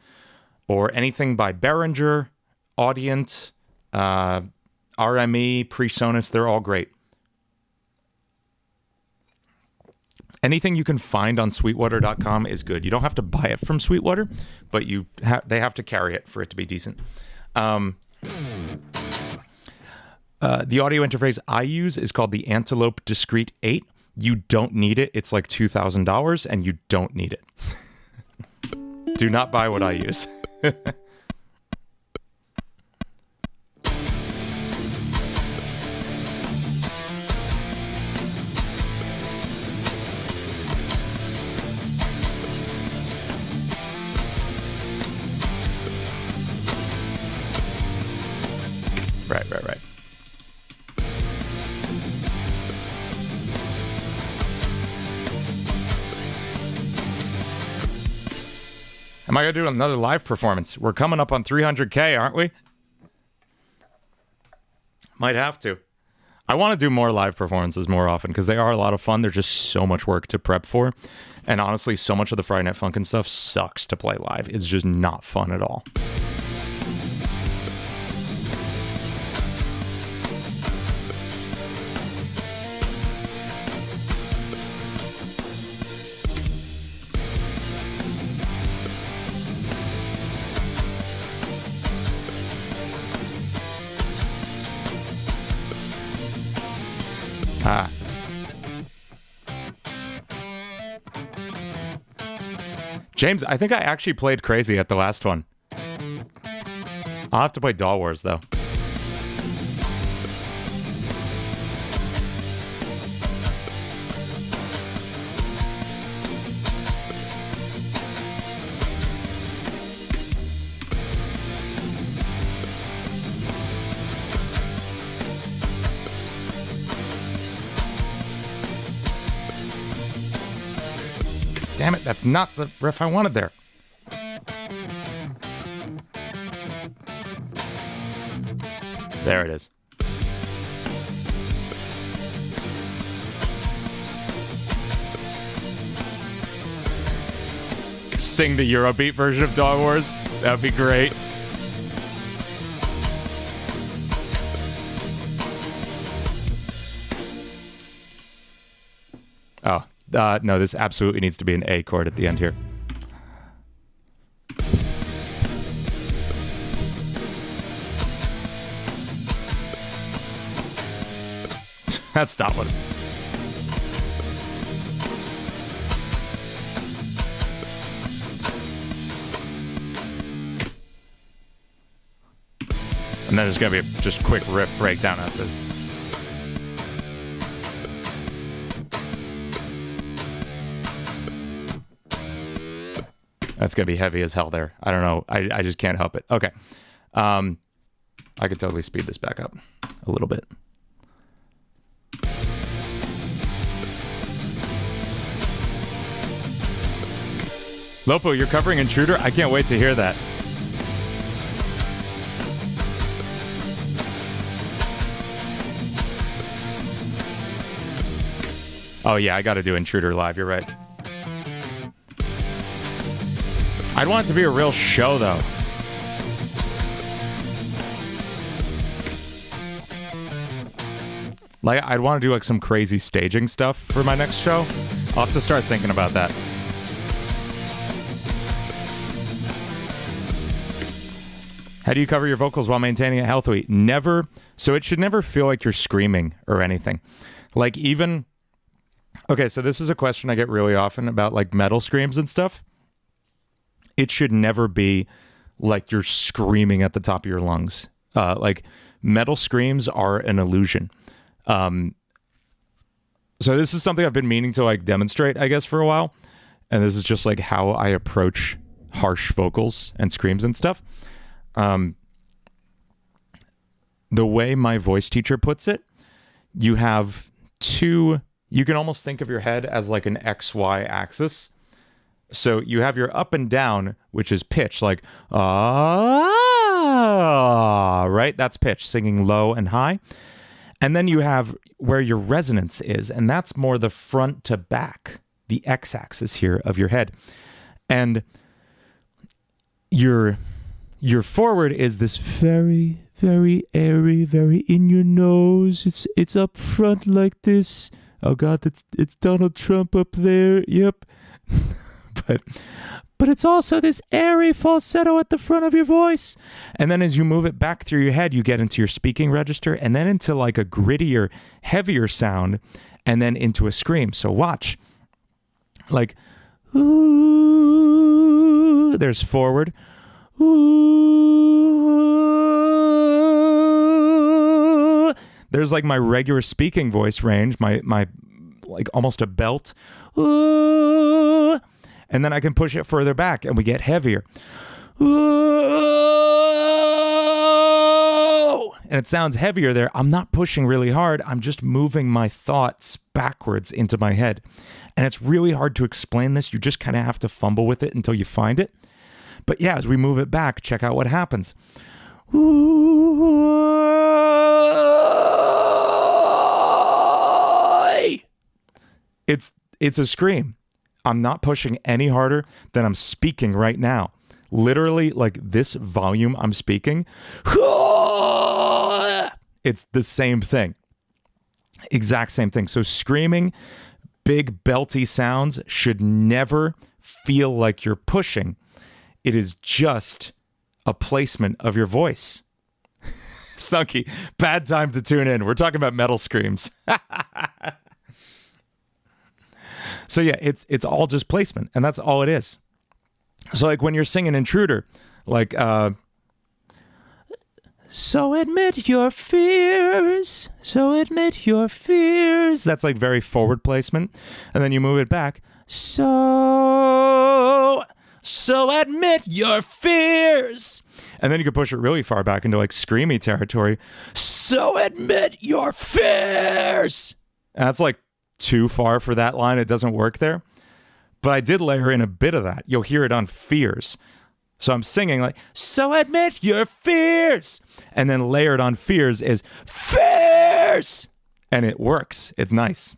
or anything by Behringer, Audient, RME, PreSonus. They're all great. Anything you can find on Sweetwater.com is good. You don't have to buy it from Sweetwater, but they have to carry it for it to be decent. The audio interface I use is called the Antelope Discrete 8. You don't need it. It's like $2,000, and you don't need it. Do not buy what I use. Right. Am I going to do another live performance? We're coming up on 300K, aren't we? Might have to. I want to do more live performances more often because they are a lot of fun. They're just so much work to prep for. And honestly, so much of the Friday Night Funkin' stuff sucks to play live. It's just not fun at all. James, I think I actually played crazy at the last one. I'll have to play Doll Wars, though. Damn it, that's not the riff I wanted there. There it is. Sing the Eurobeat version of Dog Wars. That would be great. Oh. No, this absolutely needs to be an A chord at the end here. That's not what... And then there's going to be a just quick riff breakdown after this. That's going to be heavy as hell there. I don't know. I just can't help it. Okay. I could totally speed this back up a little bit. Lopo, you're covering Intruder? I can't wait to hear that. Oh yeah, I got to do Intruder live. You're right. I'd want it to be a real show, though. Like, I'd want to do like some crazy staging stuff for my next show. I'll have to start thinking about that. How do you cover your vocals while maintaining it healthily? Never. So it should never feel like you're screaming or anything. Like even... Okay, so this is a question I get really often about like metal screams and stuff. It should never be like you're screaming at the top of your lungs. Like metal screams are an illusion. So this is something I've been meaning to like demonstrate, I guess, for a while. And this is just like how I approach harsh vocals and screams and stuff. The way my voice teacher puts it, you have two... You can almost think of your head as like an XY axis. So you have your up and down, which is pitch, like, ah, right? That's pitch, singing low and high. And then you have where your resonance is, and that's more the front to back, the X-axis here of your head. And your forward is this very, very airy, very in your nose. It's up front like this. Oh God, it's Donald Trump up there. Yep. but it's also this airy falsetto at the front of your voice. And then as you move it back through your head, you get into your speaking register and then into like a grittier, heavier sound and then into a scream. So watch. Like, ooh, there's forward. Ooh. There's like my regular speaking voice range, my like almost a belt. Ooh. And then I can push it further back and we get heavier. Ooh. And it sounds heavier there. I'm not pushing really hard. I'm just moving my thoughts backwards into my head. And it's really hard to explain this. You just kind of have to fumble with it until you find it. But yeah, as we move it back, check out what happens. Ooh. It's a scream. I'm not pushing any harder than I'm speaking right now. Literally, like this volume I'm speaking. It's the same thing. Exact same thing. So screaming, big belty sounds should never feel like you're pushing. It is just a placement of your voice. Sunky, bad time to tune in. We're talking about metal screams. So yeah, it's all just placement, and that's all it is. So like when you're singing Intruder, like so admit your fears, so admit your fears. That's like very forward placement, and then you move it back. So admit your fears. And then you can push it really far back into like screamy territory. So admit your fears. And that's like too far for that line. It doesn't work there. But I did layer in a bit of that. You'll hear it on fears. So I'm singing like, so admit your fears. And then layered on fears is fears. And it works. It's nice.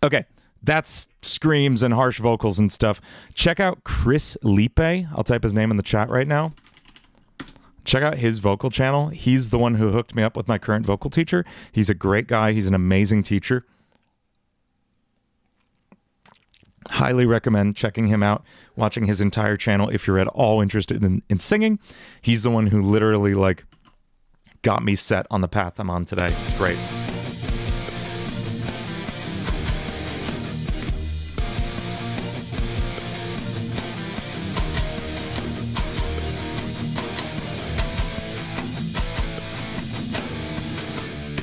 Okay. That's screams and harsh vocals and stuff. Check out Chris Lipe. I'll type his name in the chat right now. Check out his vocal channel. He's the one who hooked me up with my current vocal teacher. He's a great guy. He's an amazing teacher. Highly recommend checking him out, watching his entire channel if you're at all interested in singing. He's the one who literally like got me set on the path I'm on today. It's great.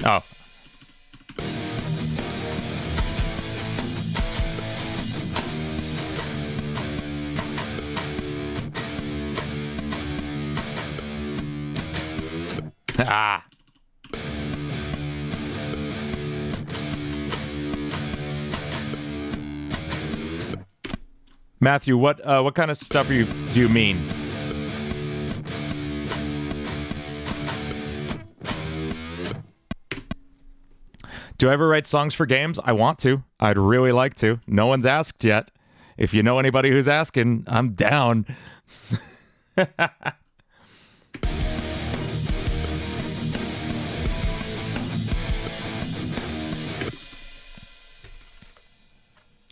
Oh. Ah. Matthew, what kind of stuff do you mean? Do I ever write songs for games? I want to. I'd really like to. No one's asked yet. If you know anybody who's asking, I'm down.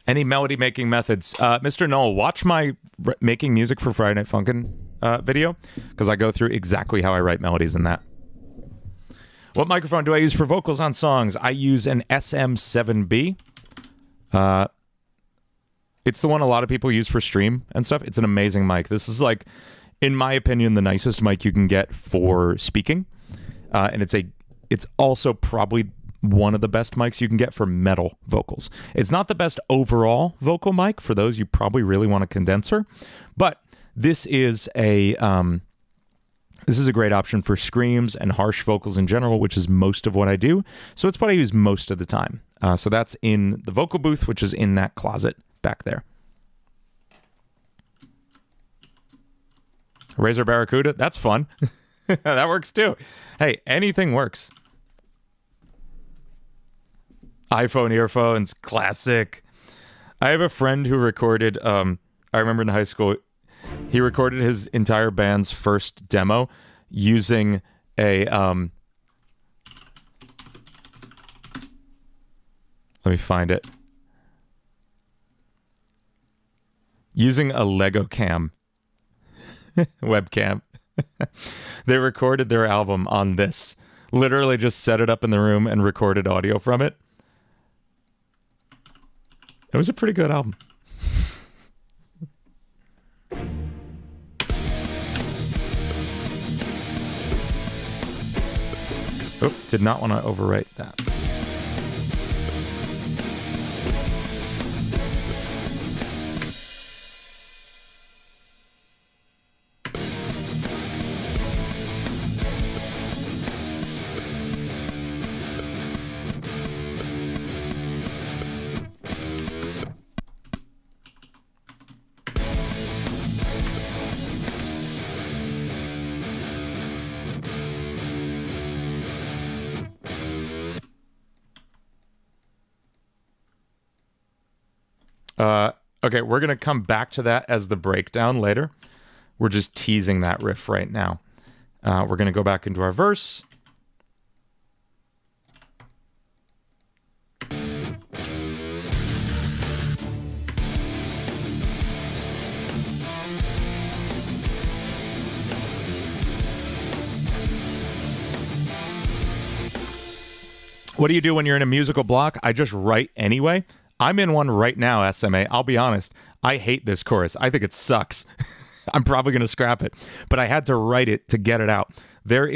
Any melody making methods? Mr. Noel, watch my making music for Friday Night Funkin' video, because I go through exactly how I write melodies in that. What microphone do I use for vocals on songs? I use an SM7B. It's the one a lot of people use for stream and stuff. It's an amazing mic. This is like, in my opinion, the nicest mic you can get for speaking. And it's also probably one of the best mics you can get for metal vocals. It's not the best overall vocal mic. For those, you probably really want a condenser. But this is a great option for screams and harsh vocals in general, which is most of what I do. So it's what I use most of the time. So that's in the vocal booth, which is in that closet back there. Razer Barracuda, that's fun. That works too. Hey, anything works. iPhone earphones, classic. I have a friend who recorded, I remember in high school, he recorded his entire band's first demo using a, let me find it. Using a Lego cam. Webcam. They recorded their album on this. Literally just set it up in the room and recorded audio from it. It was a pretty good album. Oh, did not want to overwrite that. Okay, we're going to come back to that as the breakdown later. We're just teasing that riff right now. We're going to go back into our verse. What do you do when you're in a musical block? I just write anyway. I'm in one right now, SMA. I'll be honest. I hate this chorus. I think it sucks. I'm probably going to scrap it. But I had to write it to get it out. There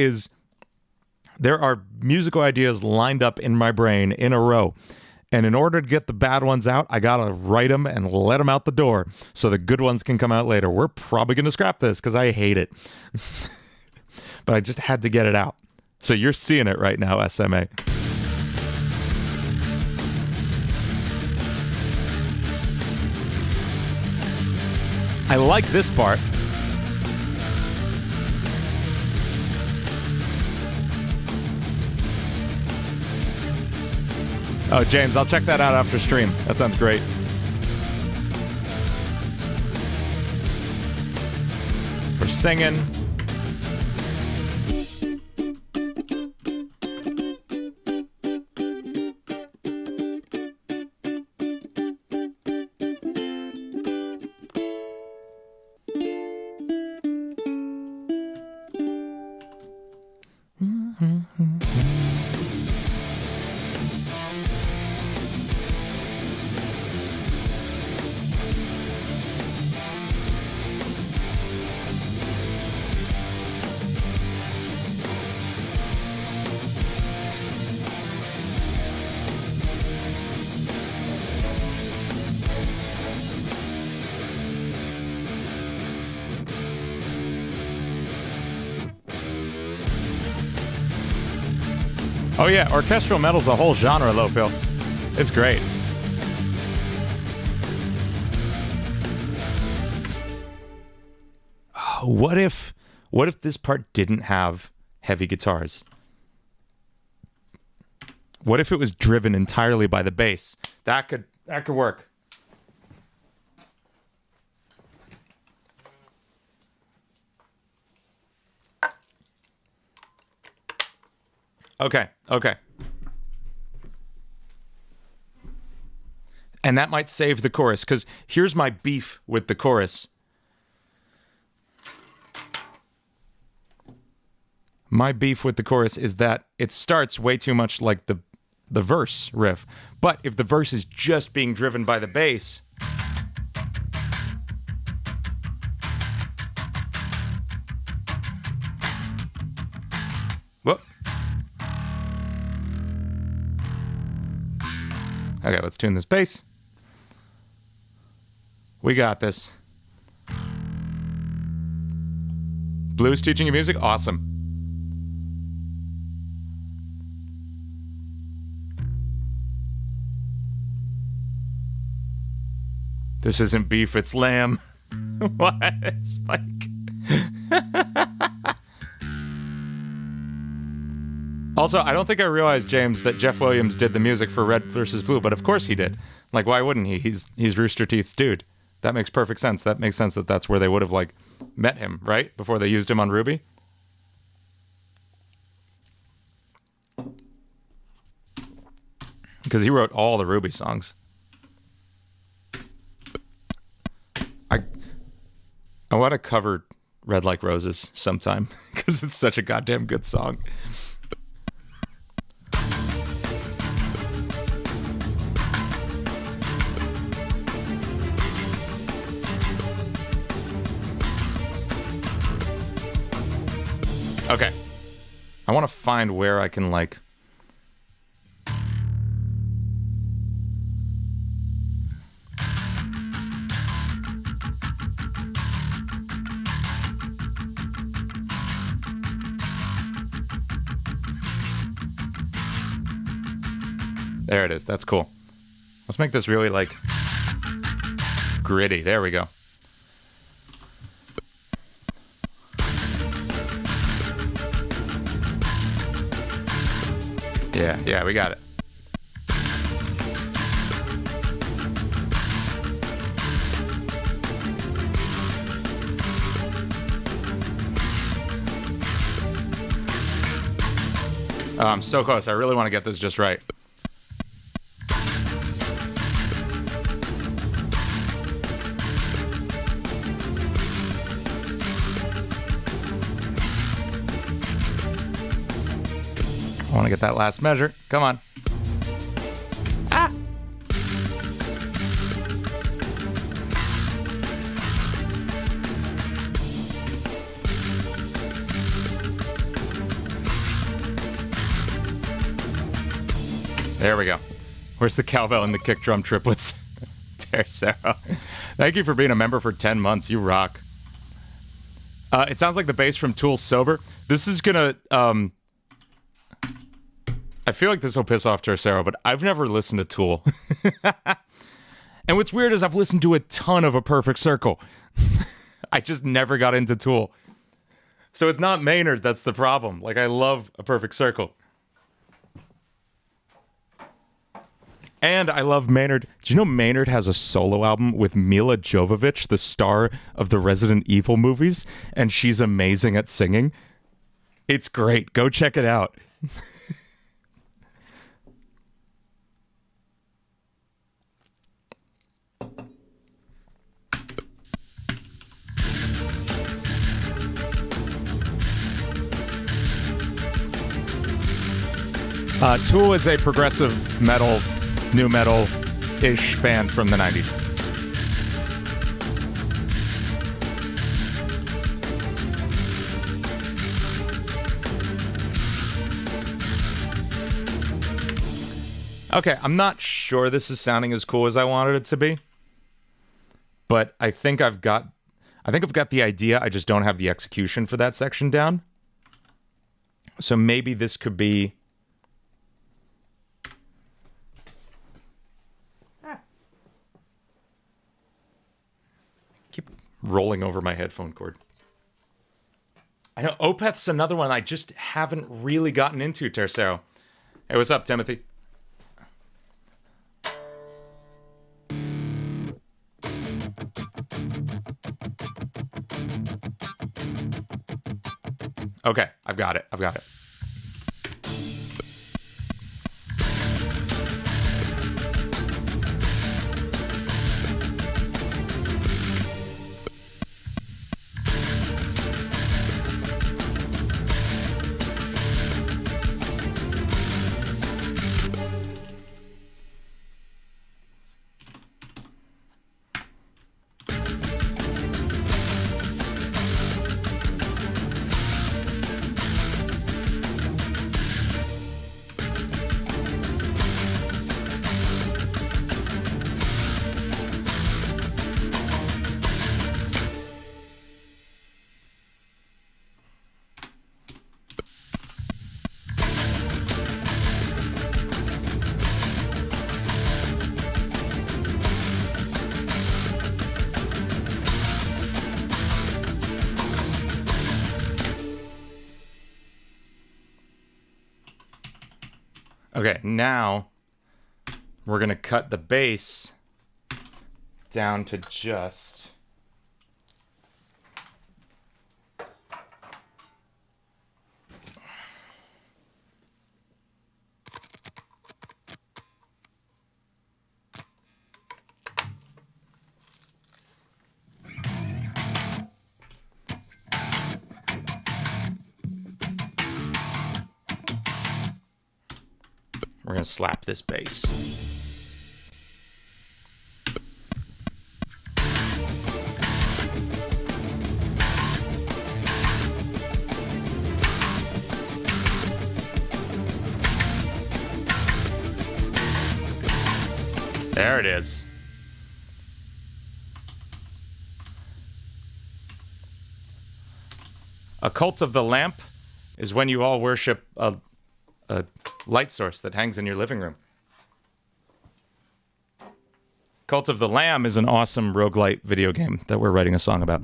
are musical ideas lined up in my brain in a row. And in order to get the bad ones out, I got to write them and let them out the door so the good ones can come out later. We're probably going to scrap this because I hate it. But I just had to get it out. So you're seeing it right now, SMA. I like this part. Oh, James, I'll check that out after stream. That sounds great. We're singing. Oh yeah, orchestral metal's a whole genre, Lopil. It's great. Oh, what if this part didn't have heavy guitars? What if it was driven entirely by the bass? That could work. Okay. And that might save the chorus, because here's my beef with the chorus. My beef with the chorus is that it starts way too much like the verse riff. But if the verse is just being driven by the bass... Whoop. Okay, let's tune this bass. We got this. Blues teaching you music? Awesome. This isn't beef, it's lamb. What? Spike. Also, I don't think I realized, James, that Jeff Williams did the music for Red vs. Blue, but of course he did. Like, why wouldn't he? He's Rooster Teeth's dude. That makes perfect sense. That makes sense that that's where they would have, like, met him, right? Before they used him on Ruby. Because he wrote all the Ruby songs. I want to cover Red Like Roses sometime, because it's such a goddamn good song. Okay. I want to find where I can, like... There it is. That's cool. Let's make this really, like, gritty. There we go. Yeah, we got it. Oh, I'm so close. I really want to get this just right. I want to get that last measure. Come on. Ah! There we go. Where's the cowbell and the kick drum triplets? There's Sarah. Thank you for being a member for 10 months. You rock. It sounds like the bass from Tool's Sober. This is gonna... I feel like this will piss off Tercero, but I've never listened to Tool. And what's weird is I've listened to a ton of A Perfect Circle. I just never got into Tool. So it's not Maynard that's the problem. Like, I love A Perfect Circle. And I love Maynard. Do you know Maynard has a solo album with Mila Jovovich, the star of the Resident Evil movies? And she's amazing at singing. It's great. Go check it out. Tool is a progressive metal, new metal-ish band from the 90s. Okay, I'm not sure this is sounding as cool as I wanted it to be, but I think I've got the idea. I just don't have the execution for that section down. So maybe this could be rolling over my headphone cord. I know Opeth's another one I just haven't really gotten into, Tercero. Hey, what's up, Timothy? Okay, I've got it. Okay, now we're going to cut the bass down to just... We're going to slap this bass. There it is. A cult of the lamp is when you all worship a light source that hangs in your living room. Cult of the Lamb is an awesome roguelite video game that we're writing a song about.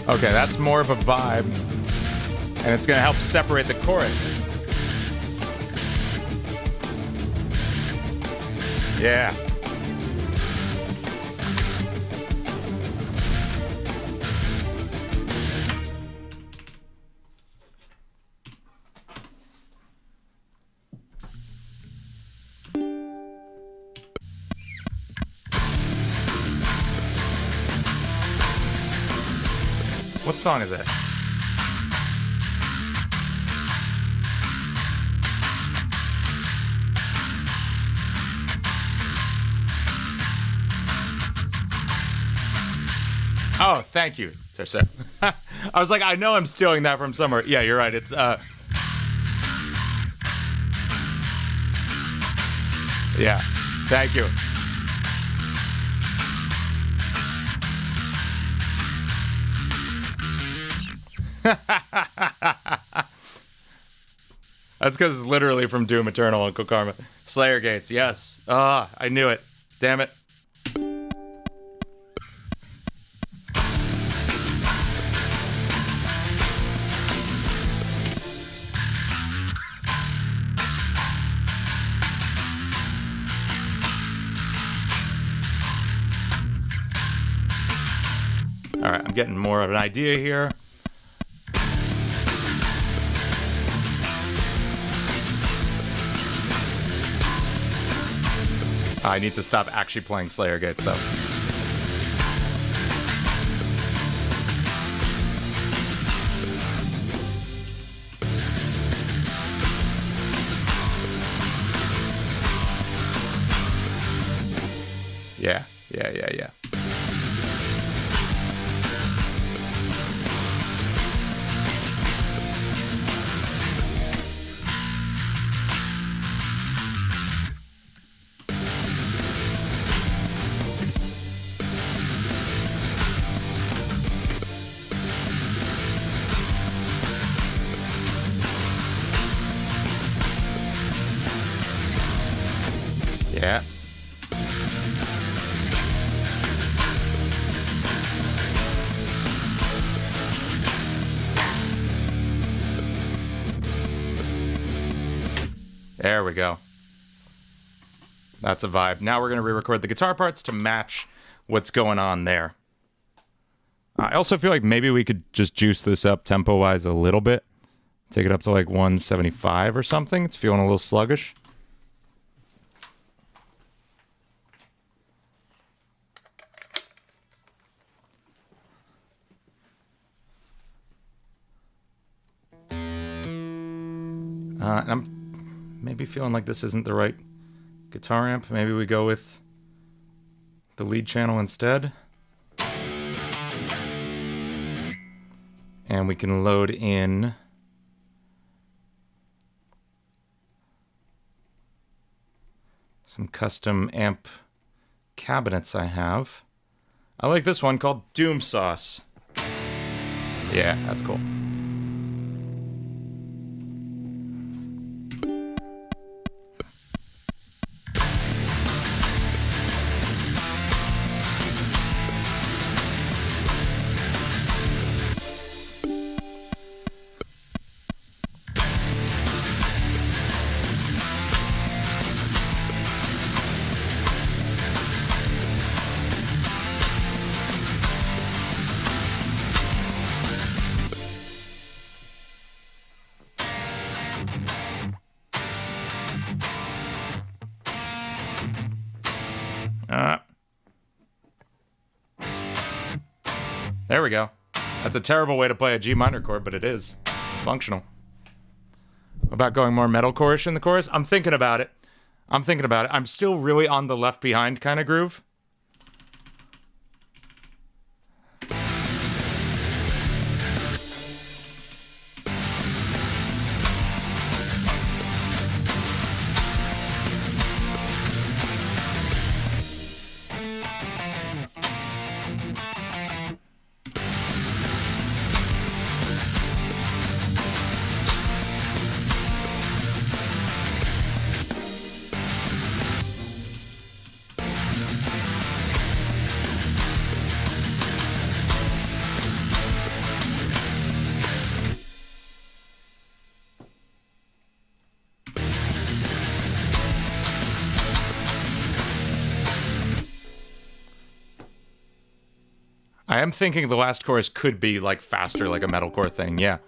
Okay, that's more of a vibe, and it's going to help separate the chorus. Yeah. What song is it? Oh, thank you, Tercero. I was like, I know I'm stealing that from somewhere. Yeah, you're right. It's yeah, thank you. That's because it's literally from Doom Eternal, Uncle Karma. Slayer Gates, yes. Ah, I knew it. Damn it. All right, I'm getting more of an idea here. I need to stop actually playing Slayer Gates, though. Yeah. Yeah. There we go. That's a vibe. Now we're going to re-record the guitar parts to match what's going on there. I also feel like maybe we could just juice this up tempo-wise a little bit. Take it up to like 175 or something. It's feeling a little sluggish. And I'm maybe feeling like this isn't the right guitar amp. Maybe we go with the lead channel instead. And we can load in some custom amp cabinets I have. I like this one called Doom Sauce. Yeah, that's cool. There we go. That's a terrible way to play a G minor chord, but it is functional. What about going more metalcore-ish in the chorus? I'm thinking about it. I'm still really on the Left Behind kind of groove. I am thinking the last chorus could be like faster, like a metalcore thing, yeah.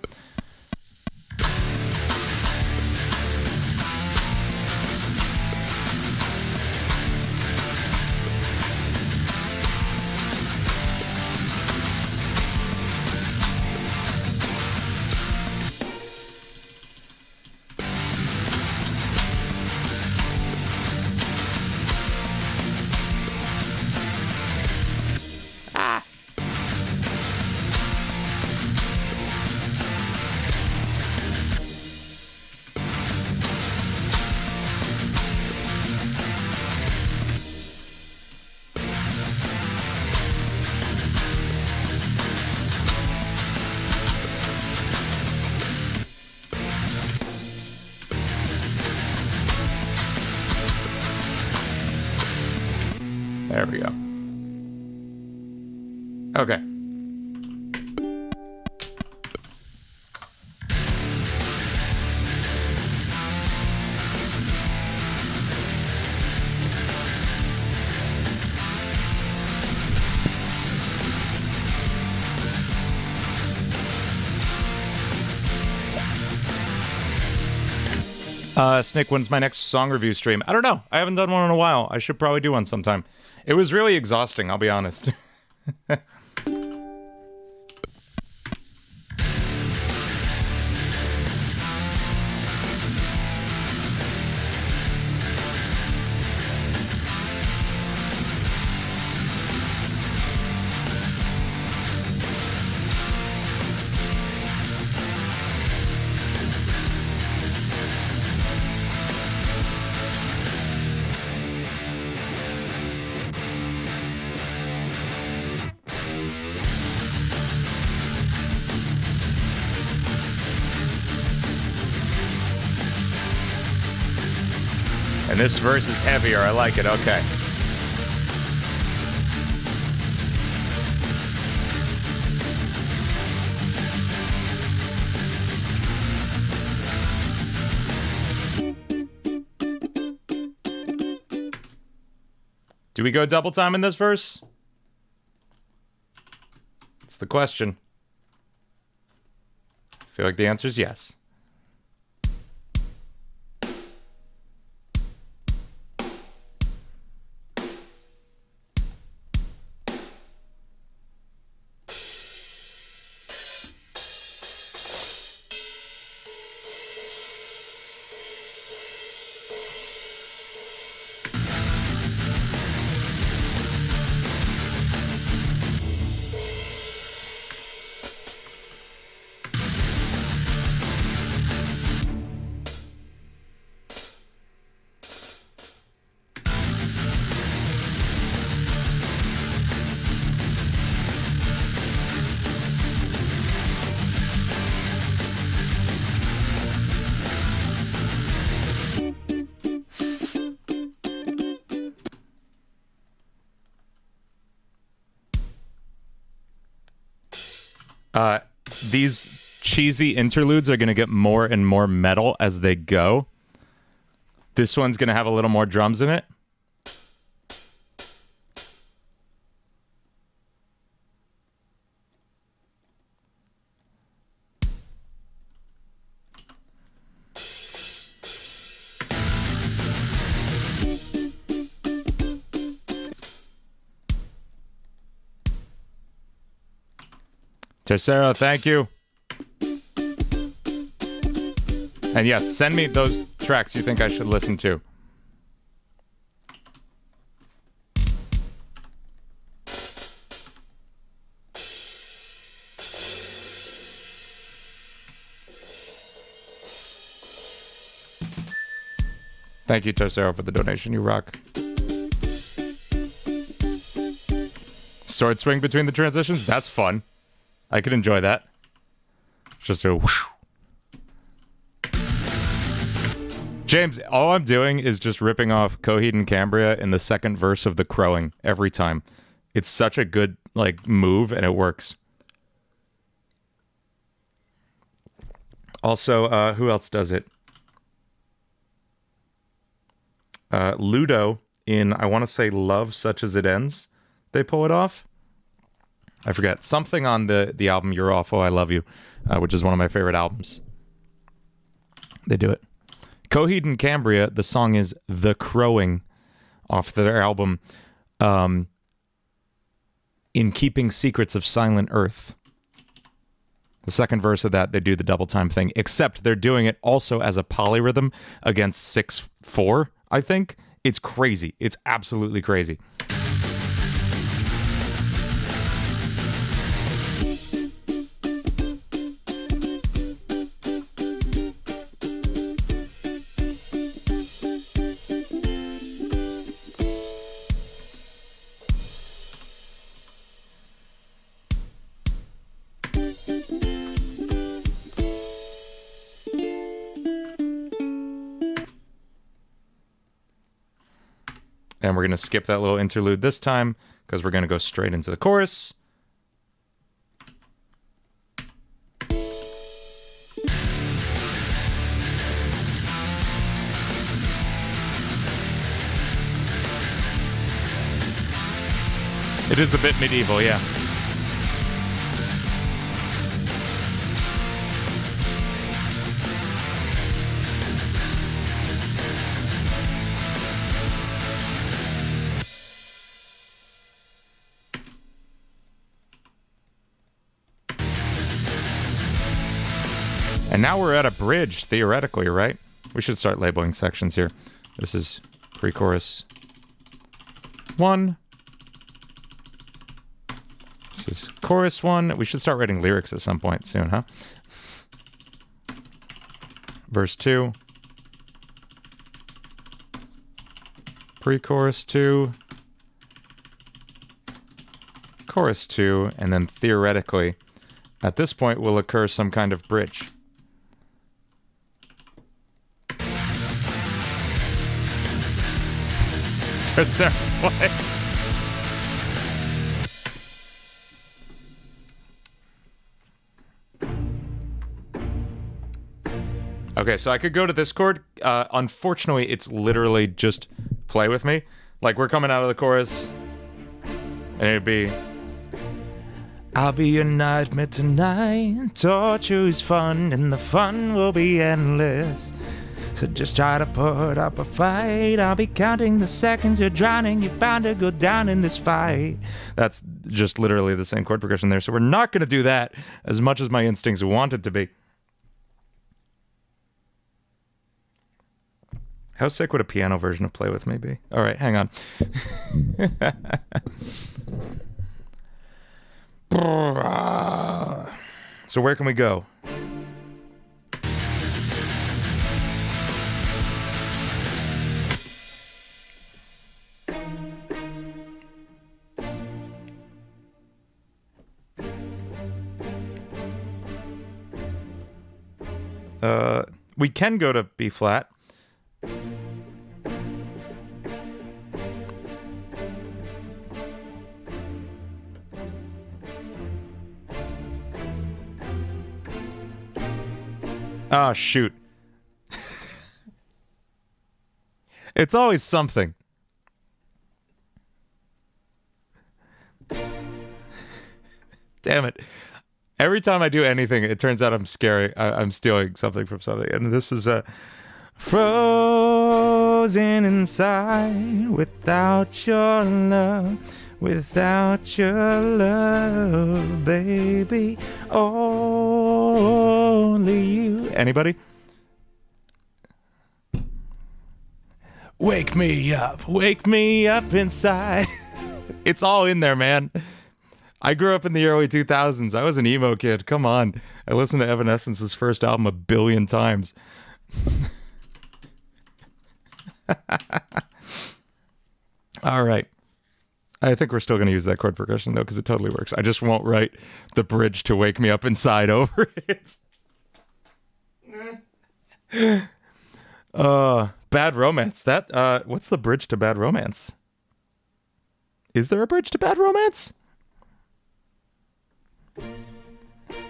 There we go. Okay. Snick, when's my next song review stream? I don't know. I haven't done one in a while. I should probably do one sometime. It was really exhausting, I'll be honest. And this verse is heavier. I like it. Okay. Do we go double time in this verse? It's the question. I feel like the answer is yes. These cheesy interludes are going to get more and more metal as they go. This one's going to have a little more drums in it. Tercero, thank you. And yes, send me those tracks you think I should listen to. Thank you, Tercero, for the donation. You rock. Sword swing between the transitions? That's fun. I could enjoy that. Just a whoosh. James, all I'm doing is just ripping off Coheed and Cambria in the second verse of the crowing every time. It's such a good like move and it works. Also, who else does it? Ludo in, I want to say, Love Such As It Ends. They pull it off. I forget. Something on the album You're Awful, I Love You, which is one of my favorite albums. They do it. Coheed and Cambria, the song is The Crowing off their album In Keeping Secrets of Silent Earth. The second verse of that, they do the double time thing, except they're doing it also as a polyrhythm against 6/4, I think. It's crazy. It's absolutely crazy. And we're going to skip that little interlude this time because we're going to go straight into the chorus. It is a bit medieval, yeah. And now we're at a bridge, theoretically, right? We should start labeling sections here. This is pre-chorus 1. This is chorus 1. We should start writing lyrics at some point soon, huh? Verse 2. Pre-chorus 2. Chorus 2. And then theoretically, at this point will occur some kind of bridge. to a certain point. Okay, so I could go to this chord. Unfortunately, it's literally just play with me. Like, we're coming out of the chorus, and it'd be, I'll be your nightmare tonight. Torture is fun, and the fun will be endless. So just try to put up a fight. I'll be counting the seconds you're drowning. You're bound to go down in this fight. That's just literally the same chord progression there. So we're not going to do that as much as my instincts want it to be. How sick would a piano version of Play With Me be? All right, hang on. So where can we go? We can go to B flat. Ah, shoot. It's always something. Damn it. Every time I do anything, it turns out I'm stealing something from something. And this is frozen inside without your love. Without your love, baby, only you. Anybody? Wake me up inside. It's all in there, man. I grew up in the early 2000s. I was an emo kid. Come on. I listened to Evanescence's first album a billion times. All right. I think we're still going to use that chord progression, though, because it totally works. I just won't write the bridge to Wake Me Up Inside over it. Bad Romance. What's the bridge to Bad Romance? Is there a bridge to Bad Romance?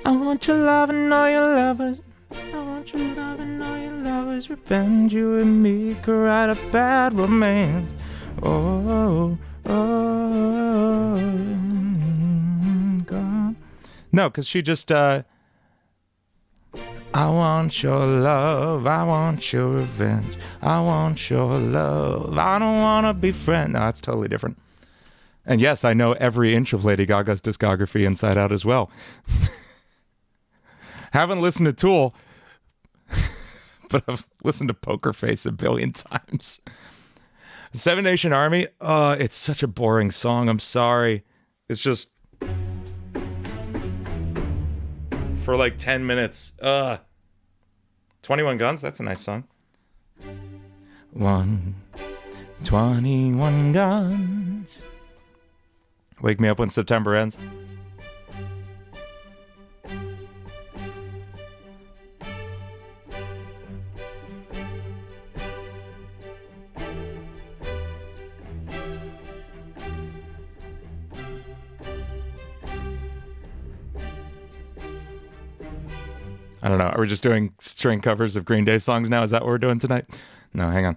I want your love and all your lovers. I want your love and all your lovers. Revenge, you and me could write a bad romance. Oh, God. No, because she just, I want your love, I want your revenge, I want your love, I don't want to be friends. No, that's totally different. And yes, I know every inch of Lady Gaga's discography inside out as well. Haven't listened to Tool, but I've listened to Poker Face a billion times. Seven Nation Army, it's such a boring song. I'm sorry. It's just for like 10 minutes. 21 Guns, that's a nice song. 21 Guns. Wake Me Up When September Ends. I don't know. Are we just doing string covers of Green Day songs now? Is that what we're doing tonight? No, hang on.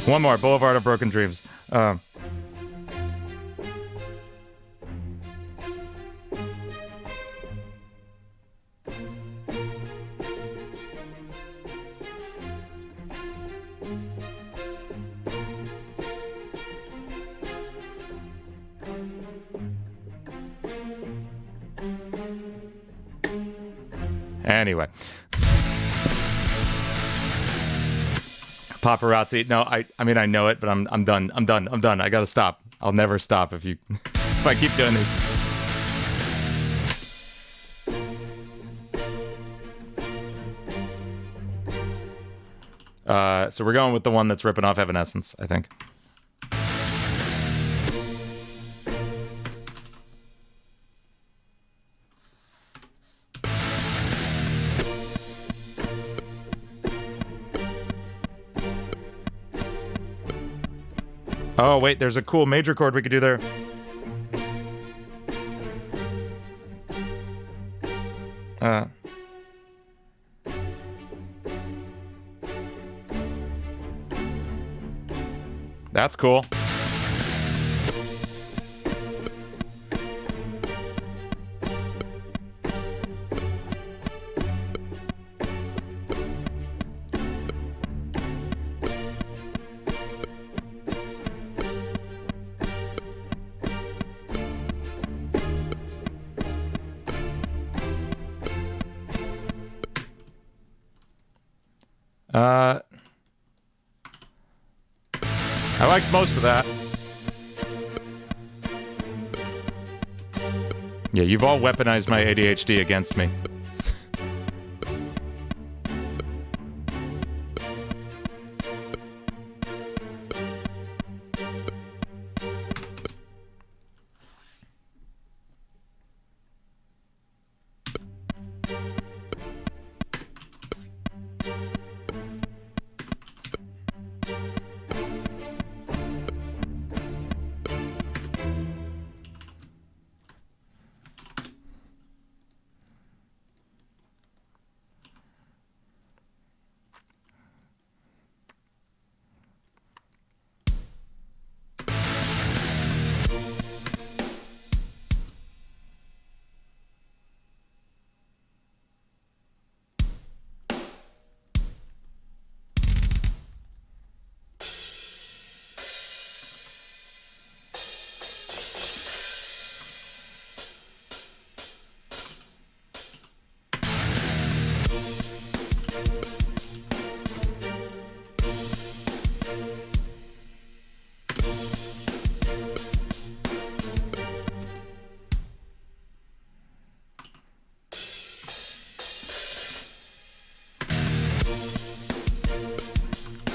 One more. Boulevard of Broken Dreams. Anyway. Paparazzi. No, I mean, I know it, but I'm done. I'm done. I gotta stop. I'll never stop if I keep doing these. So we're going with the one that's ripping off Evanescence, I think. Oh, wait, there's a cool major chord we could do there. That's cool. I liked most of that. Yeah, you've all weaponized my ADHD against me.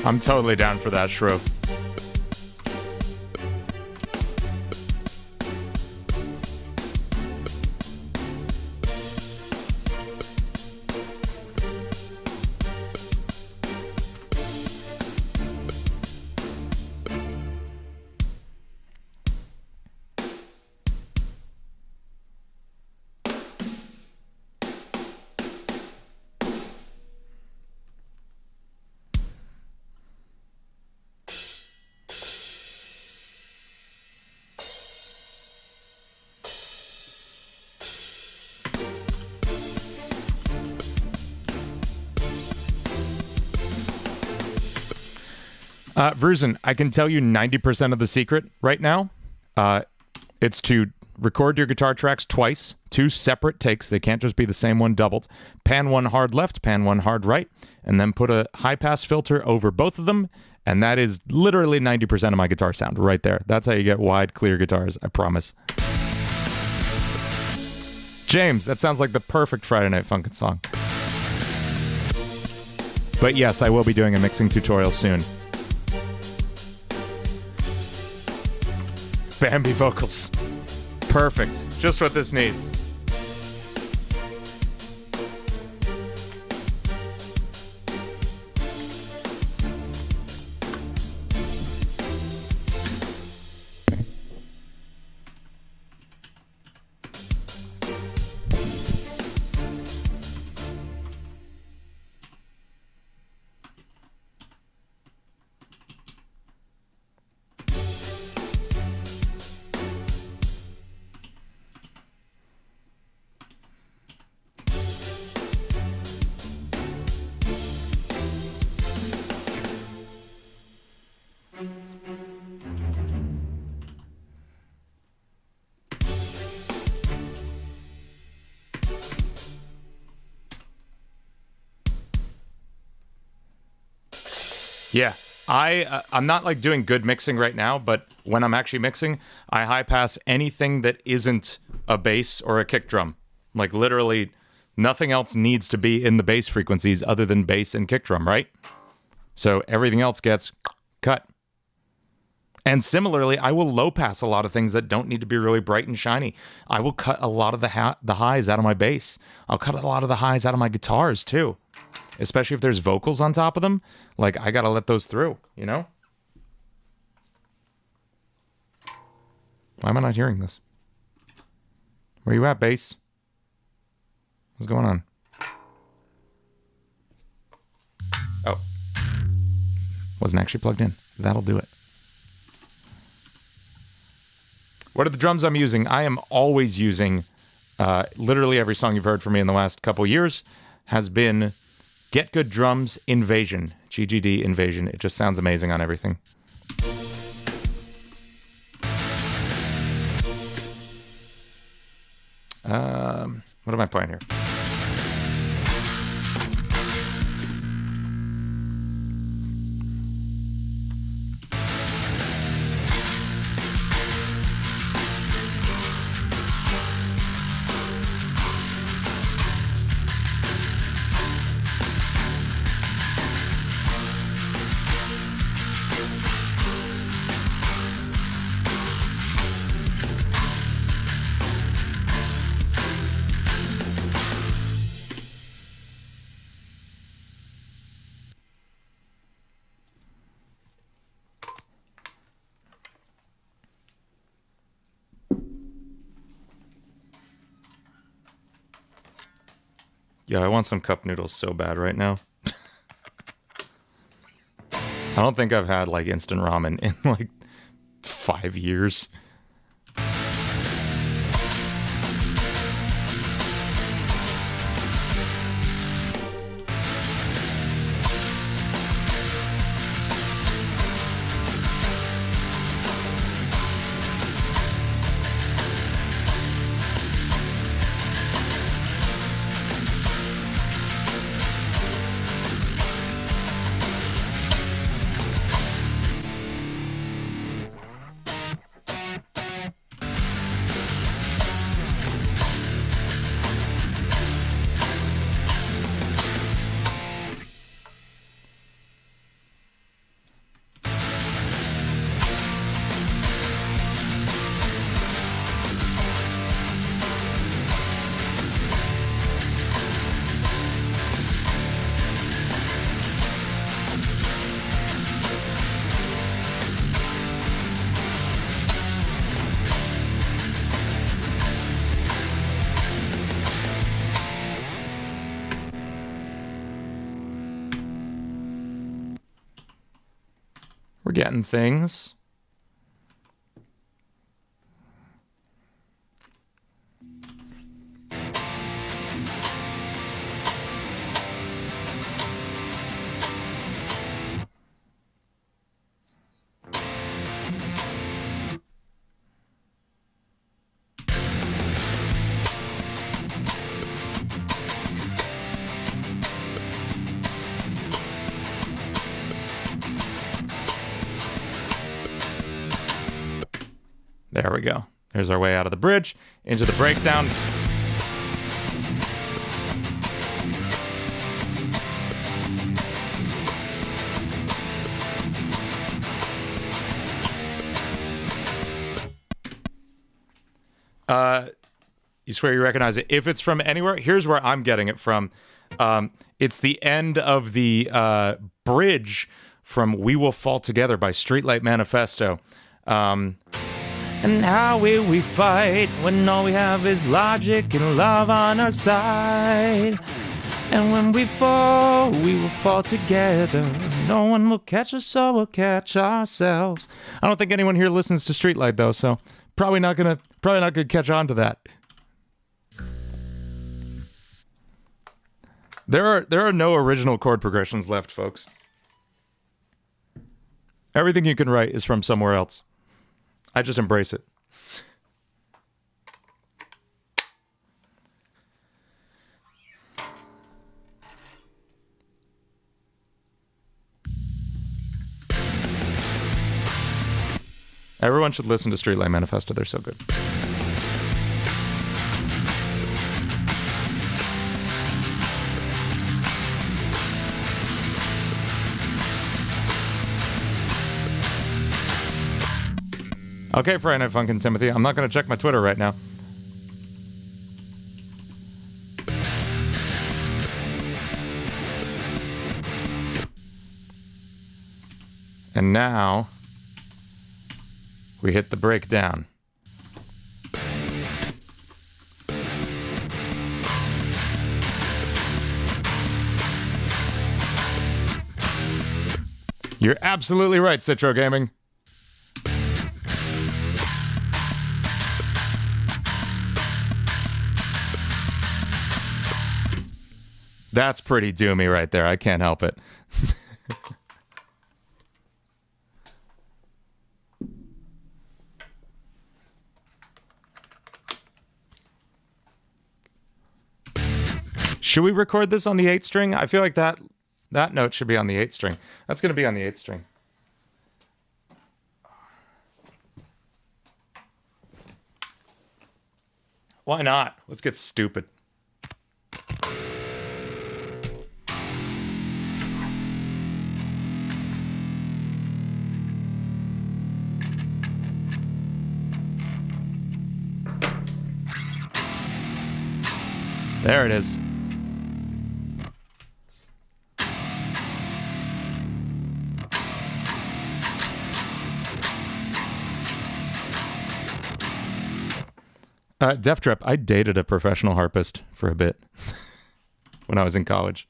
I'm totally down for that, Shrew. Verzen, I can tell you 90% of the secret right now. It's to record your guitar tracks twice, 2 separate takes. They can't just be the same one doubled. Pan one hard left, pan one hard right, and then put a high-pass filter over both of them, and that is literally 90% of my guitar sound right there. That's how you get wide, clear guitars, I promise. James, that sounds like the perfect Friday Night Funkin' song. But yes, I will be doing a mixing tutorial soon. Bambi vocals. Perfect. Just what this needs. Yeah, I'm not like doing good mixing right now, but when I'm actually mixing, I high pass anything that isn't a bass or a kick drum. Like literally nothing else needs to be in the bass frequencies other than bass and kick drum, right? So everything else gets cut. And similarly, I will low pass a lot of things that don't need to be really bright and shiny. I will cut a lot of the highs out of my bass. I'll cut a lot of the highs out of my guitars too. Especially if there's vocals on top of them. Like, I gotta let those through, you know? Why am I not hearing this? Where you at, bass? What's going on? Oh. Wasn't actually plugged in. That'll do it. What are the drums I'm using? I am always using, literally every song you've heard from me in the last couple years has been Get Good Drums Invasion. GGD Invasion. It just sounds amazing on everything. What am I playing here? Yeah, I want some cup noodles so bad right now. I don't think I've had, like, instant ramen in, like, 5 years. We're getting things. There we go. There's our way out of the bridge, into the breakdown. You swear you recognize it. If it's from anywhere, here's where I'm getting it from. It's the end of the bridge from We Will Fall Together by Streetlight Manifesto. And how will we fight when all we have is logic and love on our side? And when we will fall together. No one will catch us, so we'll catch ourselves. I don't think anyone here listens to Streetlight though, so probably not gonna catch on to that. There are no original chord progressions left, folks. Everything you can write is from somewhere else. I just embrace it. Everyone should listen to Streetlight Manifesto. They're so good. Okay, Friday Night Funk and Timothy. I'm not going to check my Twitter right now. And now we hit the breakdown. You're absolutely right, Citro Gaming. That's pretty doomy right there. I can't help it. Should we record this on the 8 string? I feel like that note should be on the 8 string. That's going to be on the 8 string. Why not? Let's get stupid. There it is. Death Trip, I dated a professional harpist for a bit when I was in college.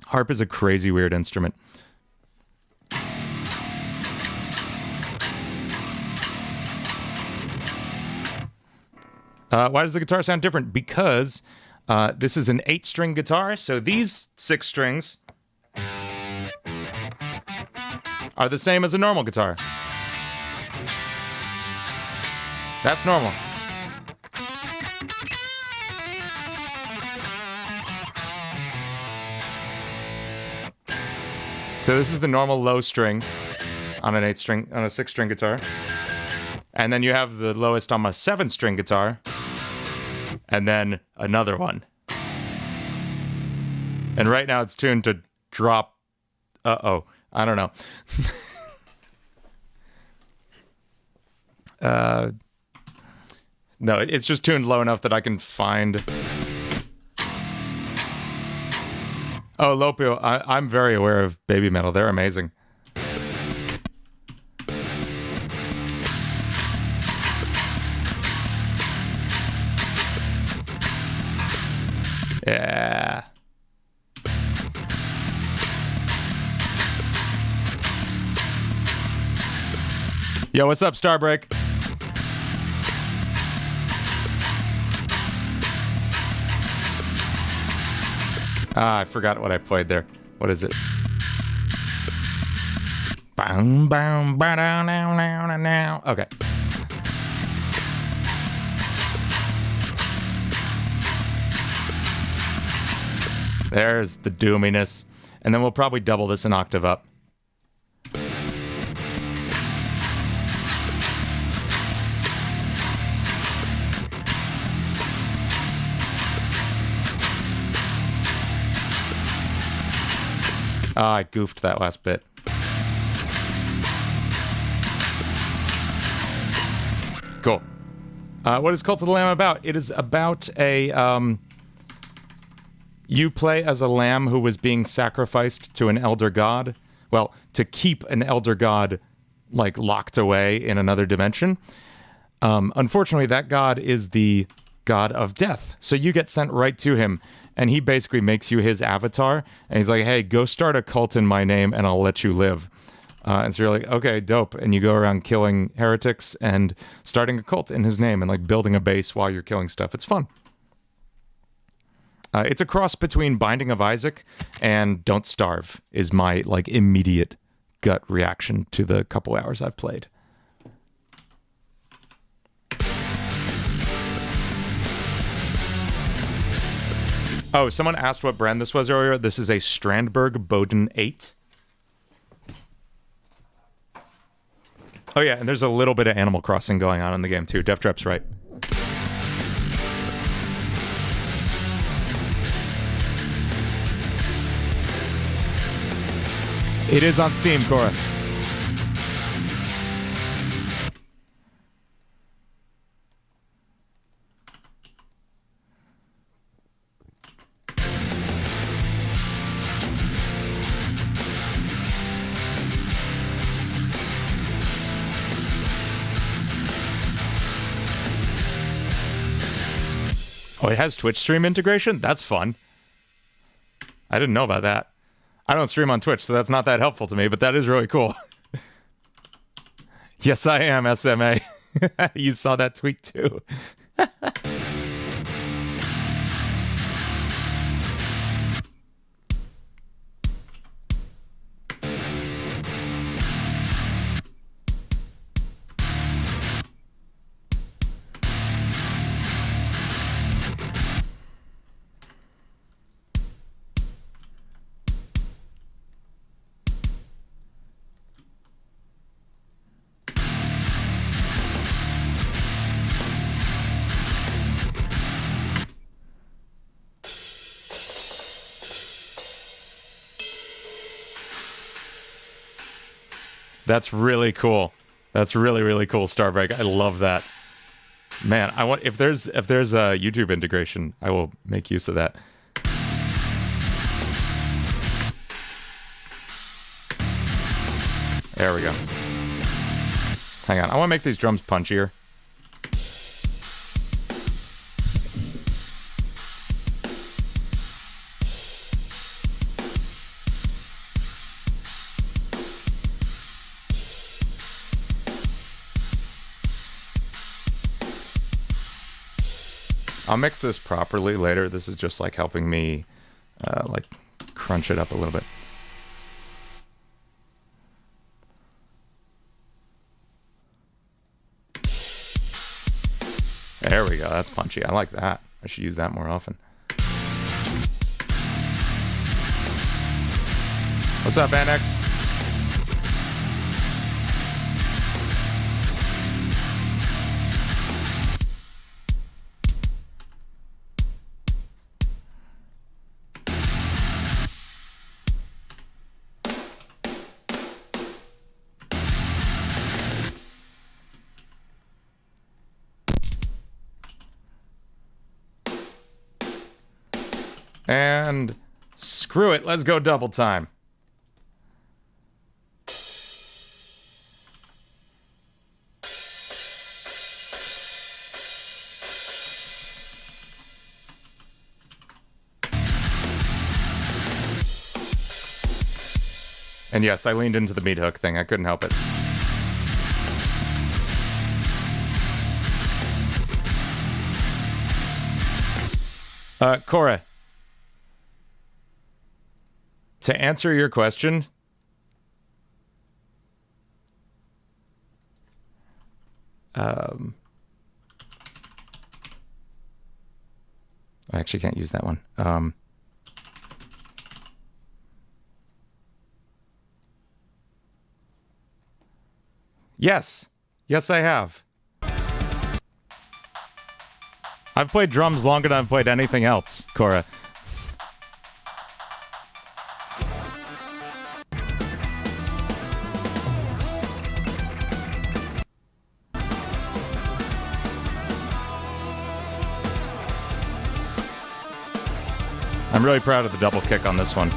Harp is a crazy, weird instrument. Why does the guitar sound different? Because this is an 8-string guitar, so these 6 strings are the same as a normal guitar. That's normal. So this is the normal low string on an 6-string guitar. And then you have the lowest on a 7-string guitar. And then another one. And right now it's tuned to drop. I don't know. No, it's just tuned low enough that I can find. Oh, Lopio, I'm very aware of Baby Metal. They're amazing. Yeah. Yo, what's up, Starbreak? I forgot what I played there. What is it? Okay. There's the doominess. And then we'll probably double this an octave up. I goofed that last bit. Cool. What is Cult of the Lamb about? It is about a... you play as a lamb who was being sacrificed to an elder god. Well, to keep an elder god, like, locked away in another dimension. Unfortunately, that god is the god of death. So you get sent right to him. And he basically makes you his avatar. And he's like, hey, go start a cult in my name and I'll let you live. And so you're like, okay, dope. And you go around killing heretics and starting a cult in his name and like building a base while you're killing stuff. It's fun. It's a cross between Binding of Isaac and Don't Starve is my like immediate gut reaction to the couple hours I've played. Oh, someone asked what brand this was earlier. This is a Strandberg Bowden 8. Oh yeah, and there's a little bit of Animal Crossing going on in the game too. Death Trap's right. It is on Steam, Cora. Oh, it has Twitch stream integration? That's fun. I didn't know about that. I don't stream on Twitch, so that's not that helpful to me, but that is really cool. Yes, I am, SMA. You saw that tweet too. That's really cool. That's really, really cool, Starbreak. I love that. Man, I want if there's a YouTube integration, I will make use of that. There we go. Hang on, I want to make these drums punchier. I'll mix this properly later. This is just like helping me like crunch it up a little bit. There we go. That's punchy. I like that. I should use that more often. What's up, Annex? And screw it, let's go double time. And yes, I leaned into the meat hook thing. I couldn't help it. Cora, to answer your question, I actually can't use that one. Yes, I have. I've played drums longer than I've played anything else, Cora. I'm really proud of the double kick on this one.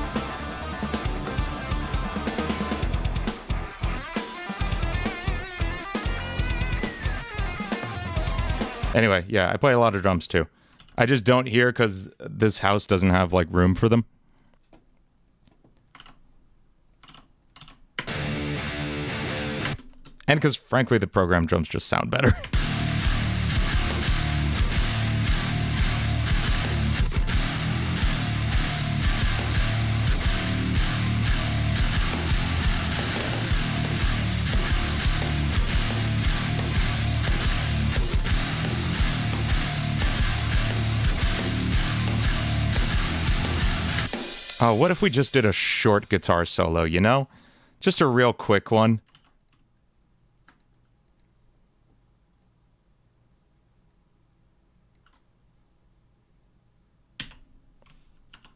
Anyway, yeah, I play a lot of drums too. I just don't hear because this house doesn't have like room for them. And because frankly the program drums just sound better. Oh, what if we just did a short guitar solo, you know? Just a real quick one.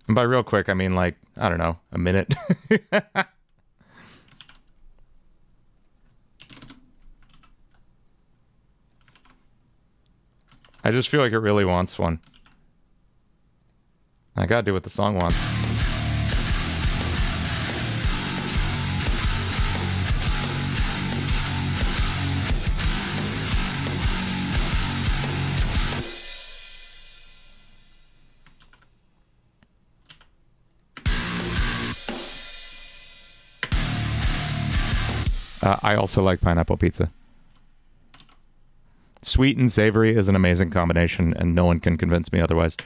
And by real quick, I mean like, I don't know, a minute. I just feel like it really wants one. I gotta do what the song wants. I also like pineapple pizza. Sweet and savory is an amazing combination, and no one can convince me otherwise.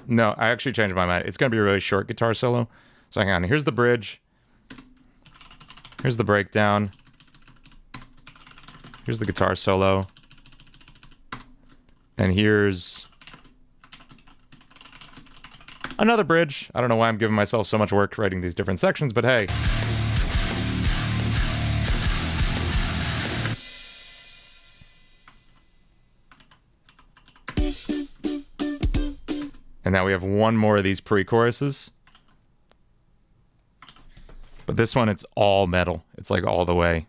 No, I actually changed my mind. It's going to be a really short guitar solo. So hang on. Here's the bridge. Here's the breakdown. Here's the guitar solo. And here's another bridge. I don't know why I'm giving myself so much work writing these different sections, but hey. And now we have one more of these pre-choruses. But this one, it's all metal. It's like all the way.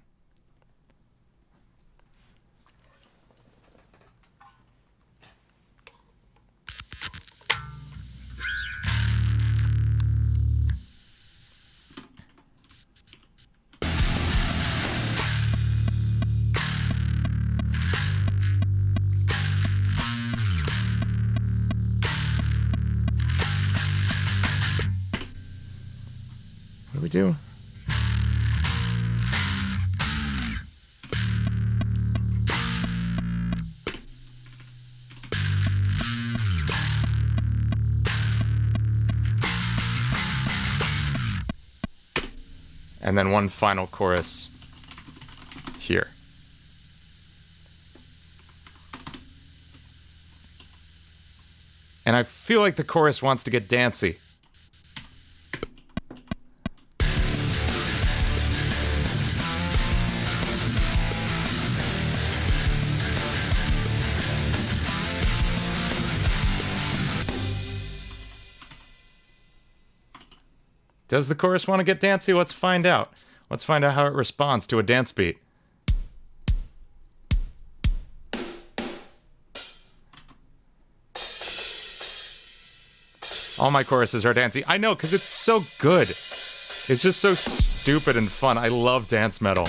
What do we do? And then one final chorus here. And I feel like the chorus wants to get dancey. Does the chorus want to get dancey? Let's find out. Let's find out how it responds to a dance beat. All my choruses are dancey. I know, because it's so good. It's just so stupid and fun. I love dance metal.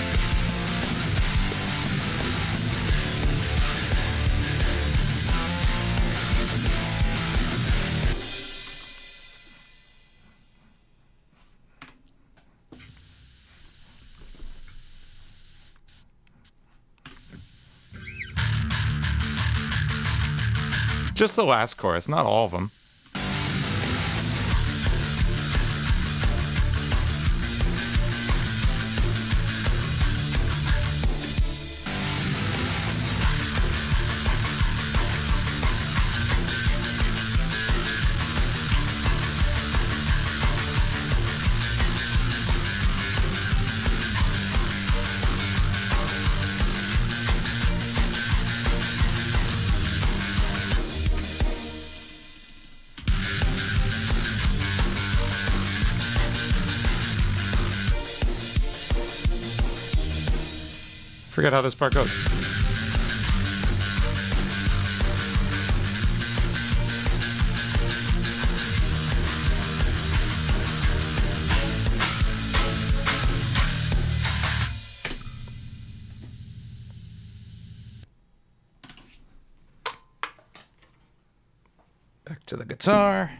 Just the last chorus, not all of them. Forget how this part goes. Back to the guitar.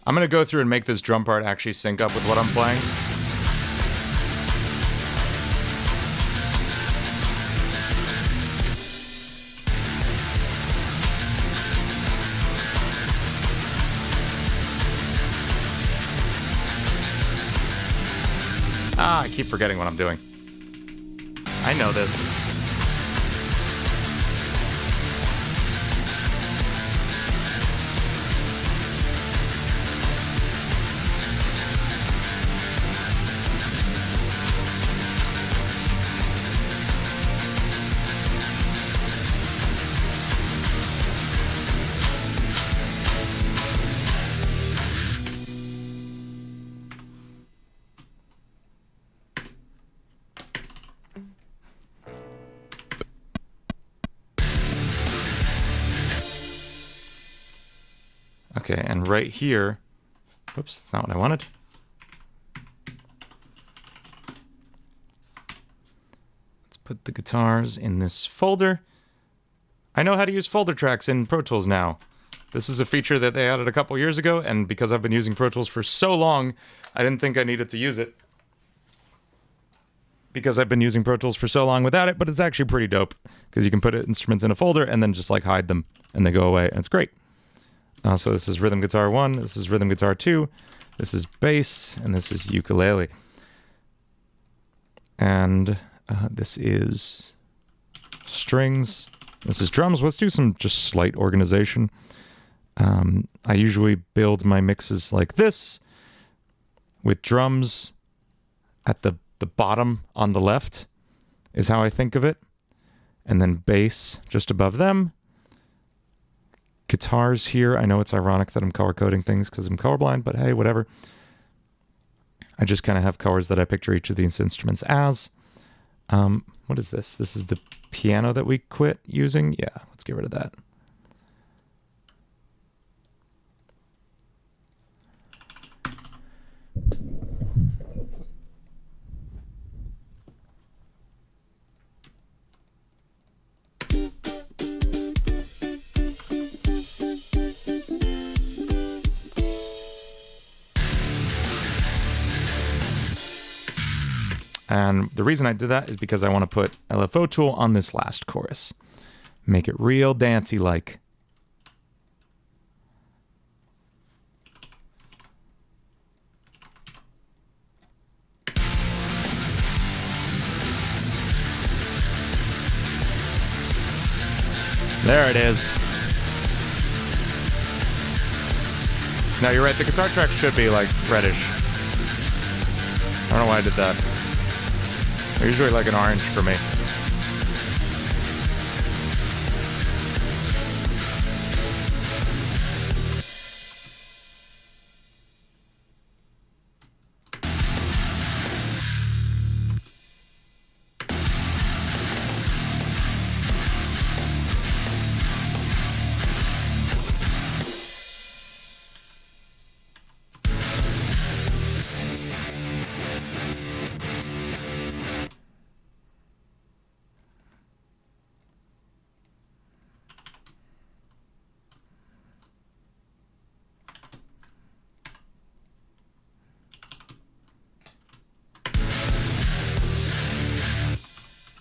I'm going to go through and make this drum part actually sync up with what I'm playing. I keep forgetting what I'm doing. I know this. Okay, and right here, whoops, that's not what I wanted. Let's put the guitars in this folder. I know how to use folder tracks in Pro Tools now. This is a feature that they added a couple years ago, and because I've been using Pro Tools for so long, I didn't think I needed to use it. Because I've been using Pro Tools for so long without it, but it's actually pretty dope, because you can put instruments in a folder and then just like hide them, and they go away, and it's great. So this is rhythm guitar 1, this is rhythm guitar 2, this is bass, and this is ukulele. And this is strings, this is drums. Let's do some just slight organization. I usually build my mixes like this, with drums at the bottom on the left, is how I think of it. And then bass just above them. Guitars here. I know it's ironic that I'm color coding things because I'm colorblind, but hey, whatever. I just kind of have colors that I picture each of these instruments as. What is this? This is the piano that we quit using. Yeah, let's get rid of that. And the reason I did that is because I want to put LFO tool on this last chorus. Make it real dancey-like. There it is. Now you're right, the guitar track should be like reddish. I don't know why I did that. They're usually like an orange for me.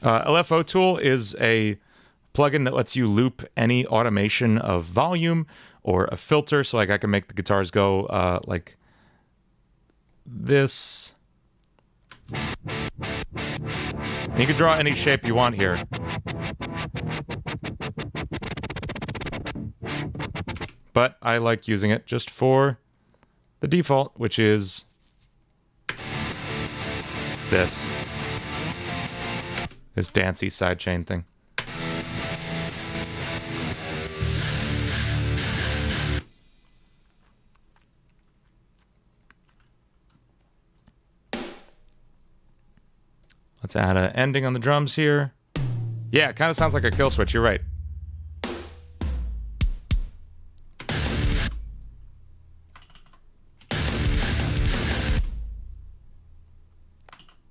LFO tool is a plugin that lets you loop any automation of volume or a filter. So like I can make the guitars go like this. And you can draw any shape you want here. But I like using it just for the default, which is this dancey sidechain thing. Let's add an ending on the drums here. Yeah, it kind of sounds like a kill switch, you're right.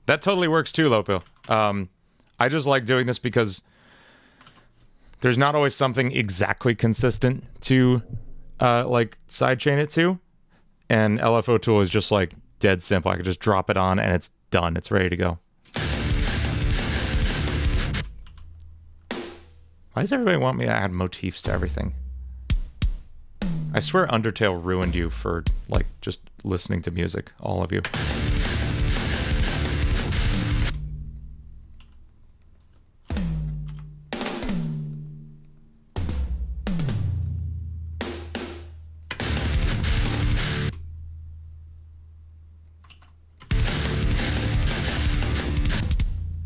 That totally works too, Lopo. I just like doing this because there's not always something exactly consistent to like sidechain it to. And LFO tool is just like dead simple. I can just drop it on and it's done. It's ready to go. Why does everybody want me to add motifs to everything? I swear Undertale ruined you for like just listening to music, all of you.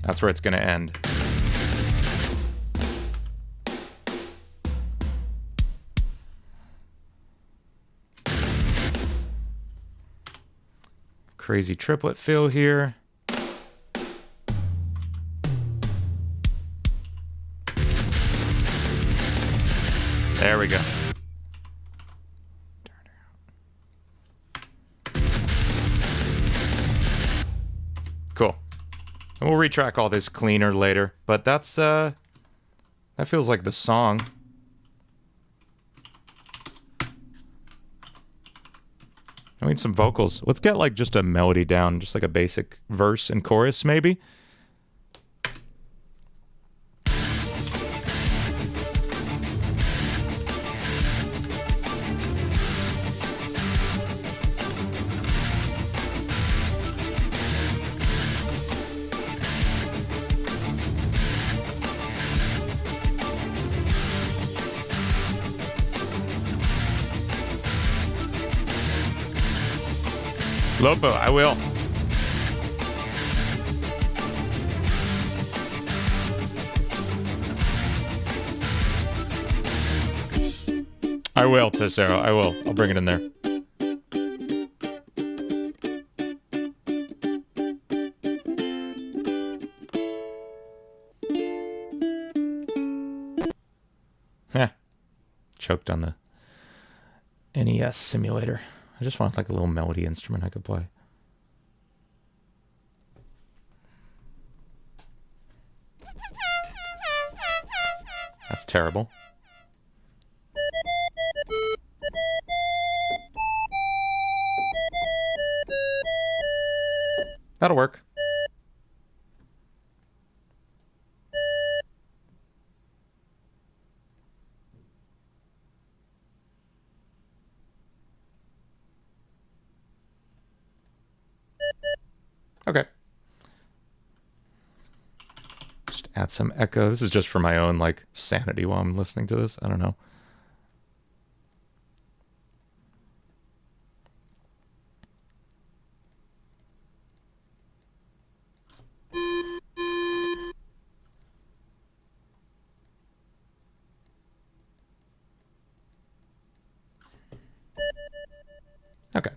That's where it's going to end. Crazy triplet fill here. There we go. Cool. And we'll retrack all this cleaner later, but that's that feels like the song. I need some vocals. Let's get like just a melody down, just like a basic verse and chorus maybe. Lopo, I will. I will, Tessero. I will. I'll bring it in there. Heh. Choked on the NES simulator. I just want like a little melody instrument I could play. That's terrible. That'll work. Okay. Just add some echo. This is just for my own, like, sanity while I'm listening to this. I don't know. Okay.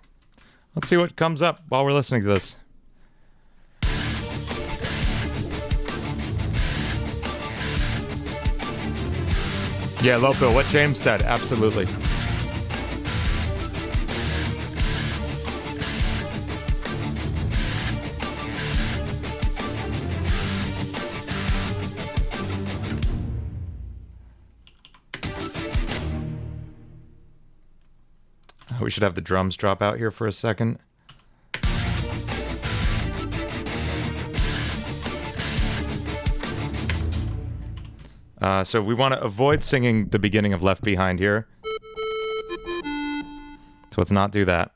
Let's see what comes up while we're listening to this. Yeah, Lopo, what James said, absolutely. We should have the drums drop out here for a second. So we want to avoid singing the beginning of Left Behind here. So let's not do that.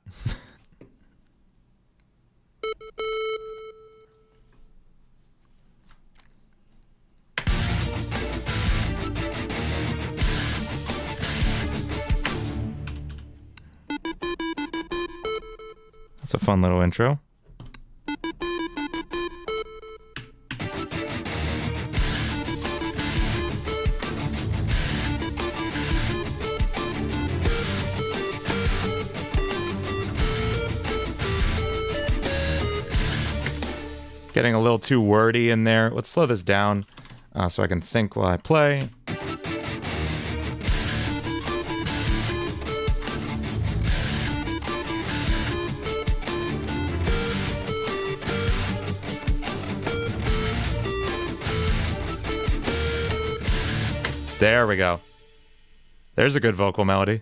That's a fun little intro. Getting a little too wordy in there. Let's slow this down so I can think while I play. There we go. There's a good vocal melody.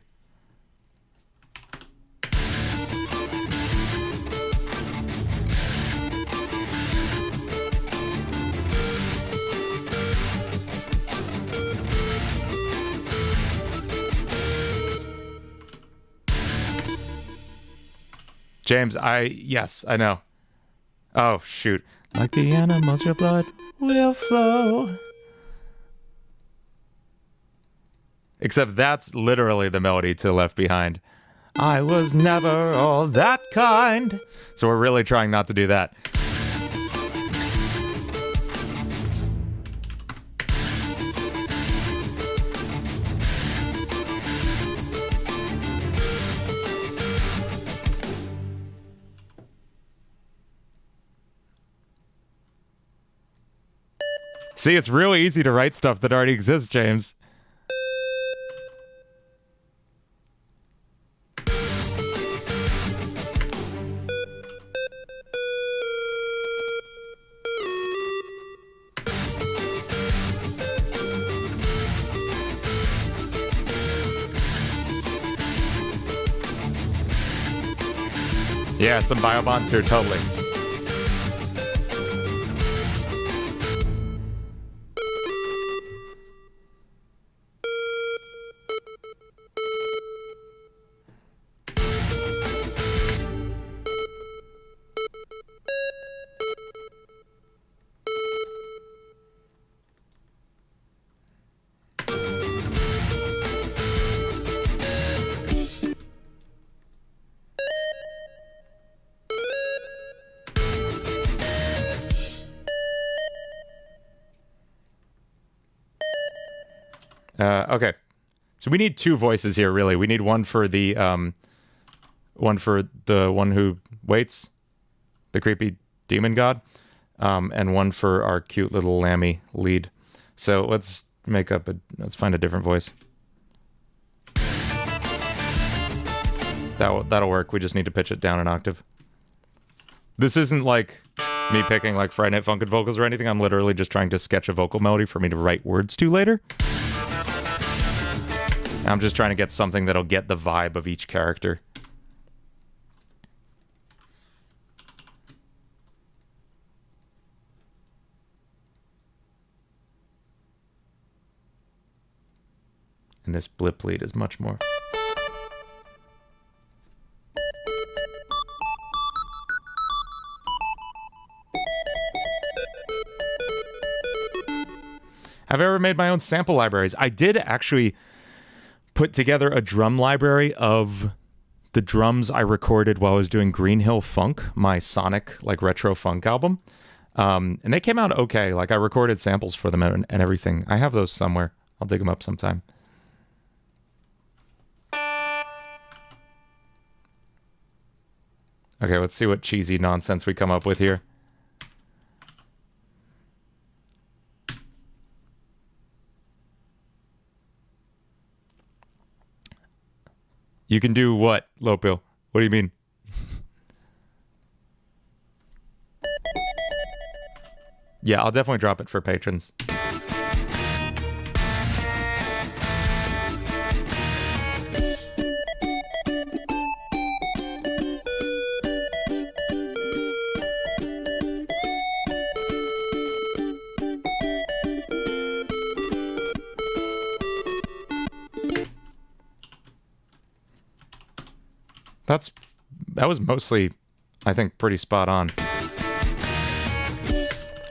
James, yes, I know. Oh, shoot. Like the animals, your blood will flow. Except that's literally the melody to Left Behind. I was never all that kind. So we're really trying not to do that. See, it's really easy to write stuff that already exists, James. Yeah, some biobonds here, totally. Okay, so we need two voices here. Really, we need one for the one who waits, the creepy demon god, and one for our cute little Lammy lead. So let's find a different voice. That'll work. We just need to pitch it down an octave. This isn't like me picking like Friday Night Funkin' vocals or anything. I'm literally just trying to sketch a vocal melody for me to write words to later. I'm just trying to get something that'll get the vibe of each character. And this blip lead is much more. Have I ever made my own sample libraries? I did actually put together a drum library of the drums I recorded while I was doing Green Hill Funk, my sonic like retro funk album. And they came out okay. Like I recorded samples for them and everything. I have those somewhere. I'll dig them up sometime. Okay, let's see what cheesy nonsense we come up with here. You can do what, Lopil? What do you mean? Yeah, I'll definitely drop it for patrons. That was mostly, I think, pretty spot on.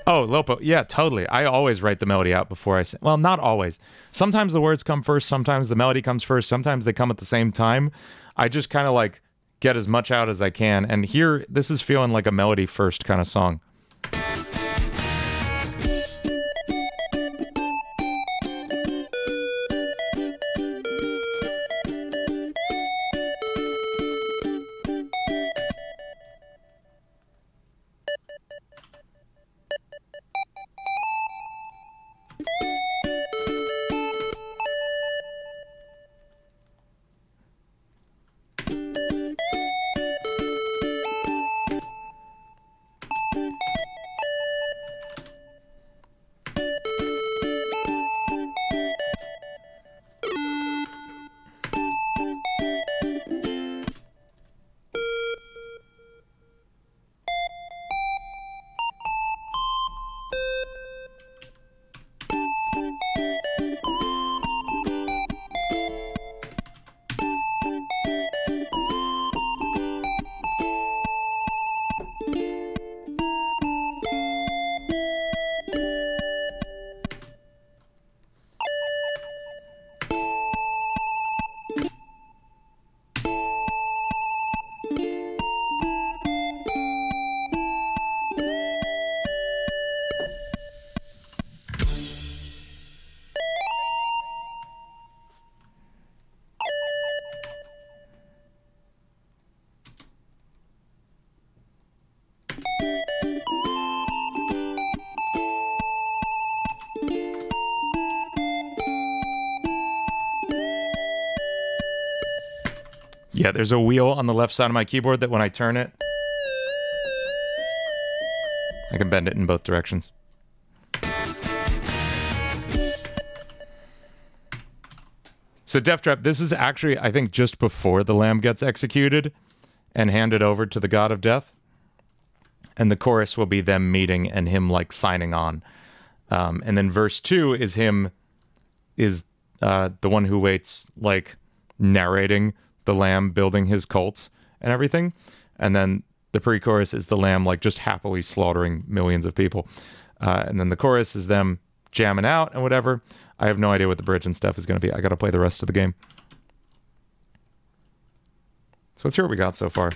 Oh, Lopo. Yeah, totally. I always write the melody out before I sing. Well, not always. Sometimes the words come first. Sometimes the melody comes first. Sometimes they come at the same time. I just kind of like get as much out as I can. And here, this is feeling like a melody first kind of song. Yeah, there's a wheel on the left side of my keyboard that when I turn it, I can bend it in both directions. So Death Trap, this is actually, I think, just before the lamb gets executed and handed over to the god of death. And the chorus will be them meeting and him, like, signing on. And then verse 2 is him, the one who waits, like, narrating the lamb building his cult and everything. And then the pre-chorus is the lamb, like, just happily slaughtering millions of people. And then the chorus is them jamming out and whatever. I have no idea what the bridge and stuff is going to be. I got to play the rest of the game. So let's hear what we got so far.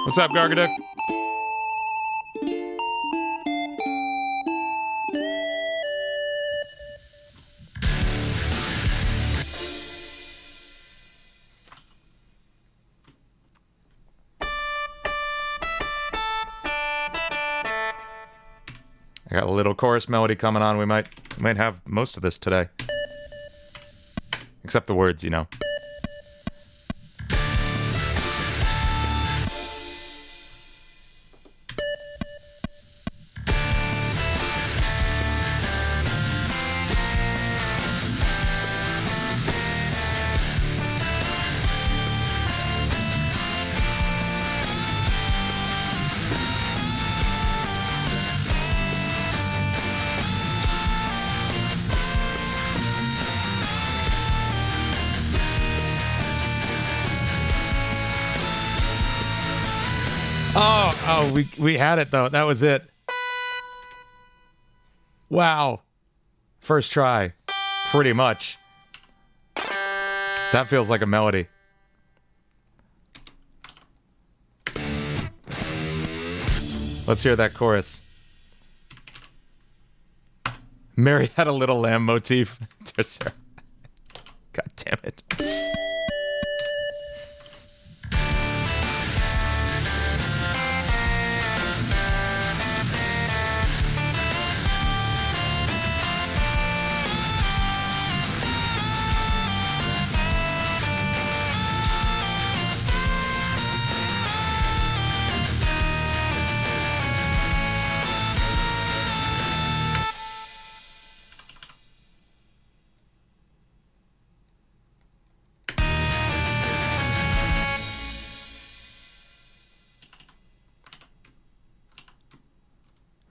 What's up, Gargaduck? I got a little chorus melody coming on. We might have most of this today. Except the words, you know. Oh, we had it, though. That was it. Wow. First try. Pretty much. That feels like a melody. Let's hear that chorus. Mary had a little lamb motif. God damn it.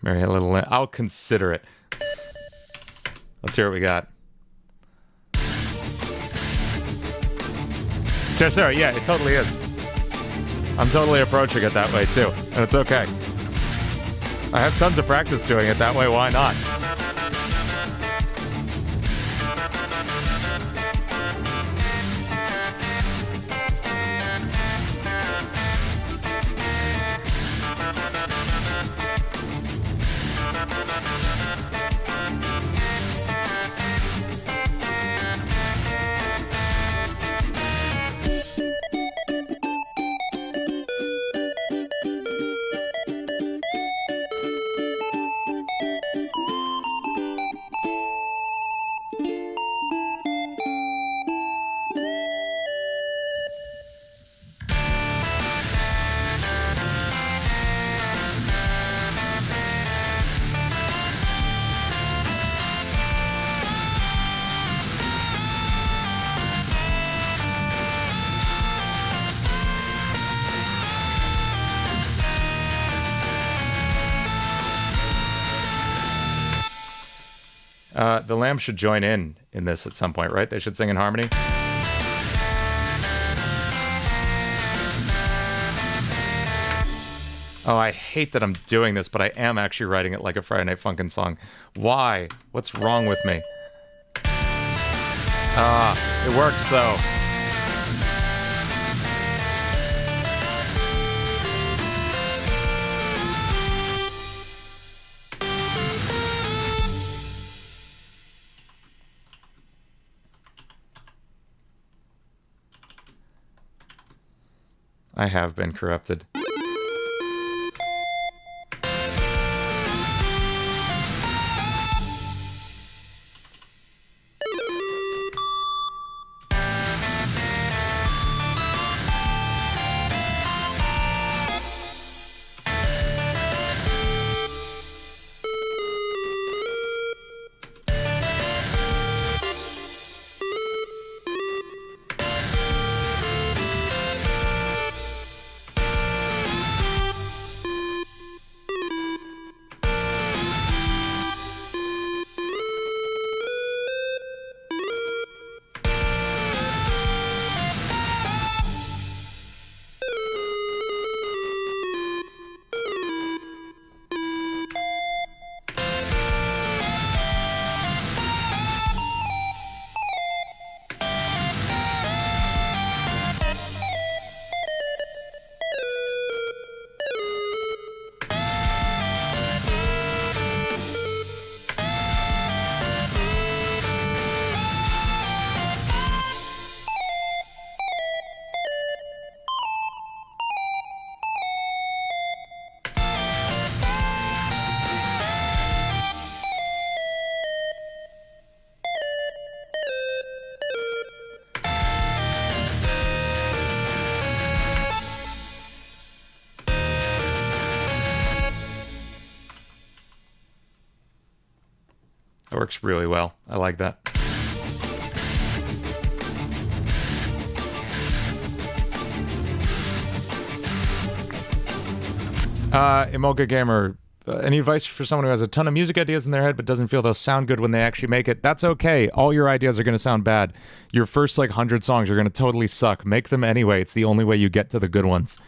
Mary had a little lamb. I'll consider it. Let's hear what we got. Sorry, yeah, it totally is. I'm totally approaching it that way, too. And it's okay. I have tons of practice doing it that way. Why not? The lamb should join in this at some point, right? They should sing in harmony. Oh, I hate that I'm doing this, but I am actually writing it like a Friday Night Funkin' song. Why? What's wrong with me? It works though. I have been corrupted. That works really well. I like that. Imoga Gamer, any advice for someone who has a ton of music ideas in their head but doesn't feel they'll sound good when they actually make it? That's okay. All your ideas are going to sound bad. Your first, 100 songs are going to totally suck. Make them anyway. It's the only way you get to the good ones.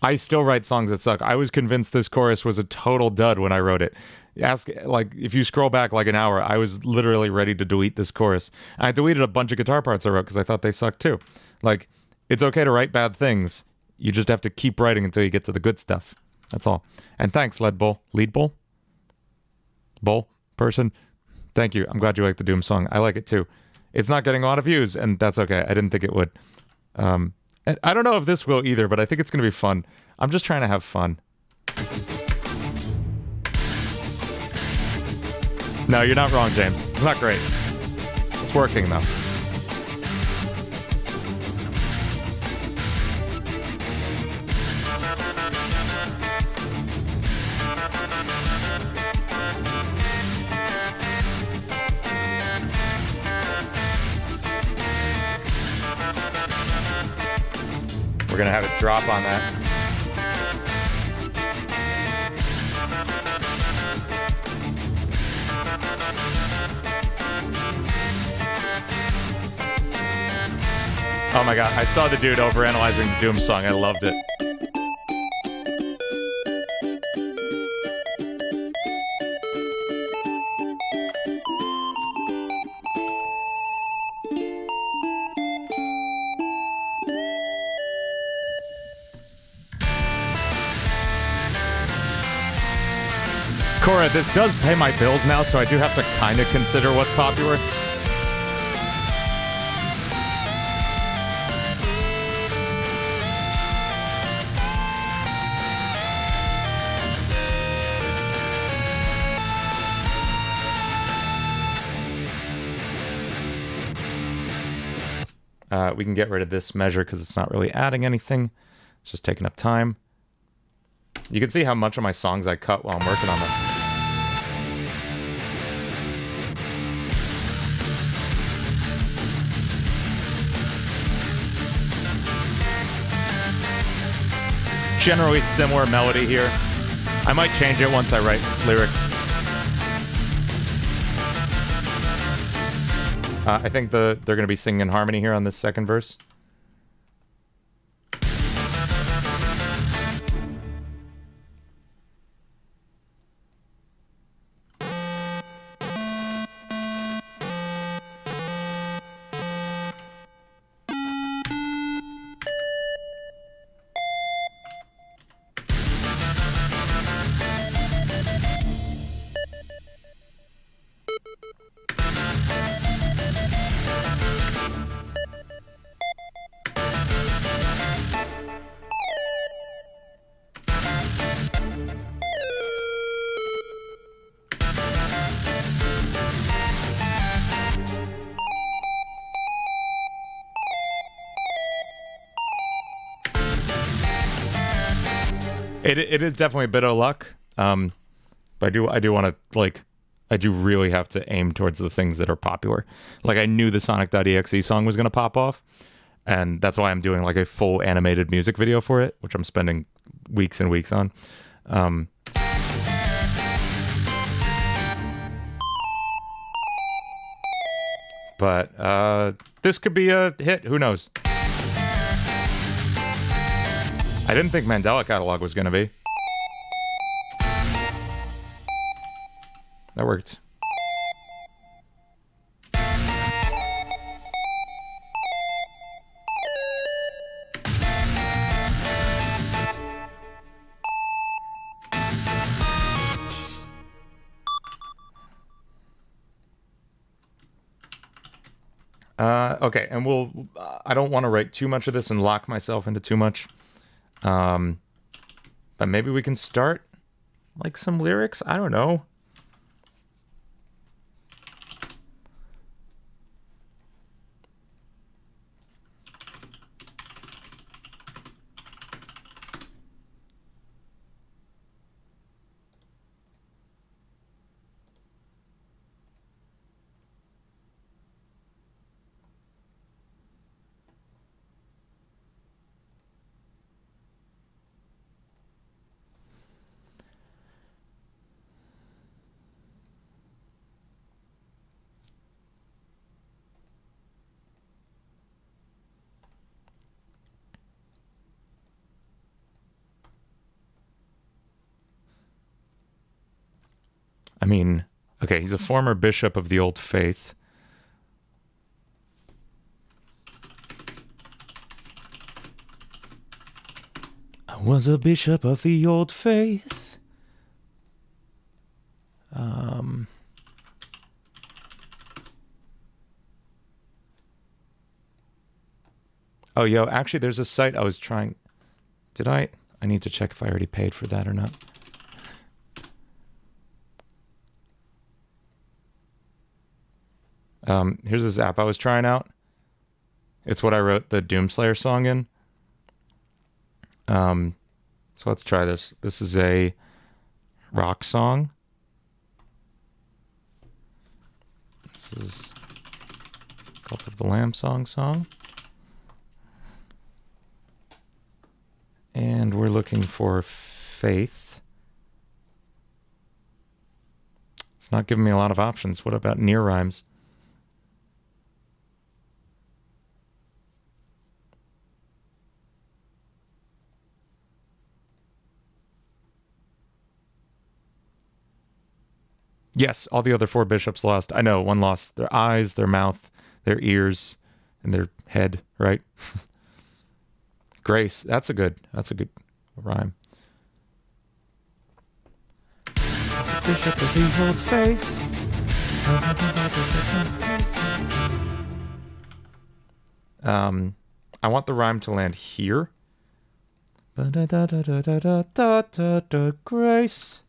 I still write songs that suck. I was convinced this chorus was a total dud when I wrote it. If you scroll back an hour, I was literally ready to delete this chorus. And I deleted a bunch of guitar parts I wrote because I thought they sucked too. It's okay to write bad things. You just have to keep writing until you get to the good stuff. That's all. And thanks, Lead Bull. Lead Bull? Bull? Person? Thank you. I'm glad you like the Doom song. I like it too. It's not getting a lot of views, and that's okay. I didn't think it would. And I don't know if this will either, but I think it's going to be fun. I'm just trying to have fun. No, you're not wrong, James. It's not great. It's working, though. We're going to have it drop on that. Oh my god, I saw the dude overanalyzing the Doom song. I loved it. Cora, this does pay my bills now, so I do have to kind of consider what's popular. We can get rid of this measure because it's not really adding anything. It's just taking up time. You can see how much of my songs I cut while I'm working on them. Generally similar melody here. I might change it once I write lyrics. I think they're going to be singing in harmony here on this second verse. It is definitely a bit of luck. But I do want to, like, I do really have to aim towards the things that are popular. Like, I knew the Sonic.exe song was going to pop off, and that's why I'm doing like a full animated music video for it, which I'm spending weeks and weeks on. But this could be a hit. Who knows? I didn't think Mandela Catalog was going to be. That worked. Okay, and I don't want to write too much of this and lock myself into too much. But maybe we can start like some lyrics. I don't know. I mean, okay, he's a former bishop of the old faith. I was a bishop of the old faith. Oh, yo, actually, there's a site I was trying. Did I? I need to check if I already paid for that or not. Here's this app I was trying out. It's what I wrote the Doomslayer song in. So let's try this. This is a rock song. This is Cult of the Lamb song. And we're looking for faith. It's not giving me a lot of options. What about near rhymes? Yes, all the other four bishops lost. I know, one lost their eyes, their mouth, their ears, and their head, right? Grace, that's a good rhyme. As a bishop of the old faith. I want the rhyme to land here. Grace.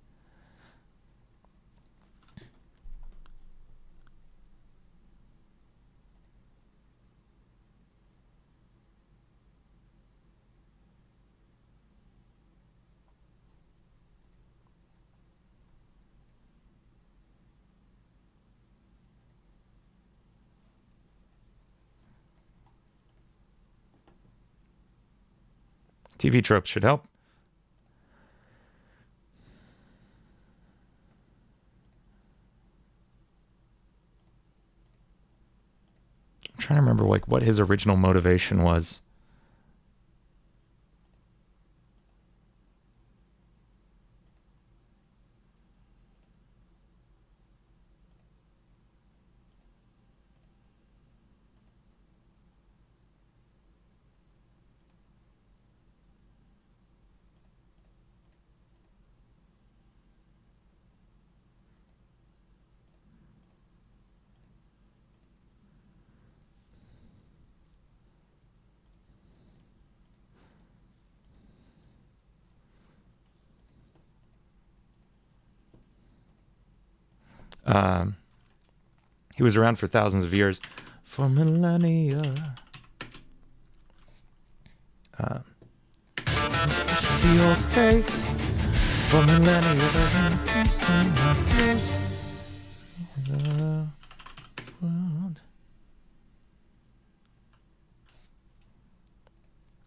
TV tropes should help. I'm trying to remember like what his original motivation was. He was around for thousands of years, for millennia. the old faith. For millennia, the world.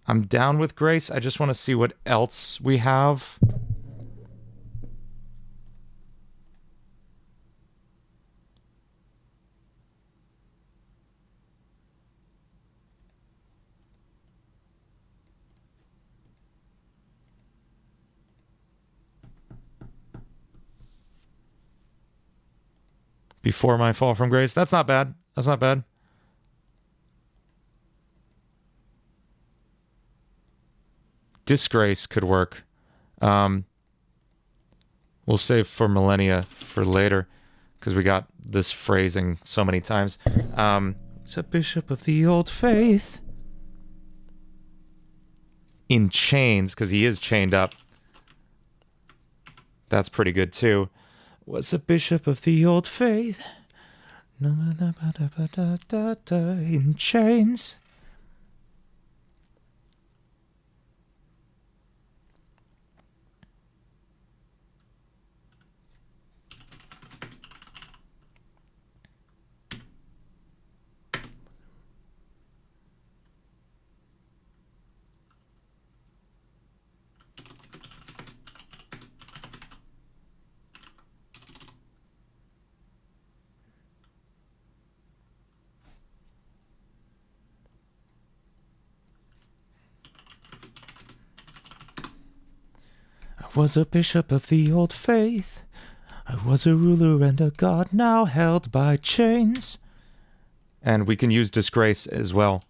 I'm down with Grace. I just want to see what else we have. Before my fall from grace. That's not bad. That's not bad. Disgrace could work. We'll save for millennia for later because we got this phrasing so many times. It's a bishop of the old faith. In chains, because he is chained up. That's pretty good too. Was a bishop of the old faith. In chains. I was a bishop of the old faith. I was a ruler and a god now held by chains. And we can use disgrace as well.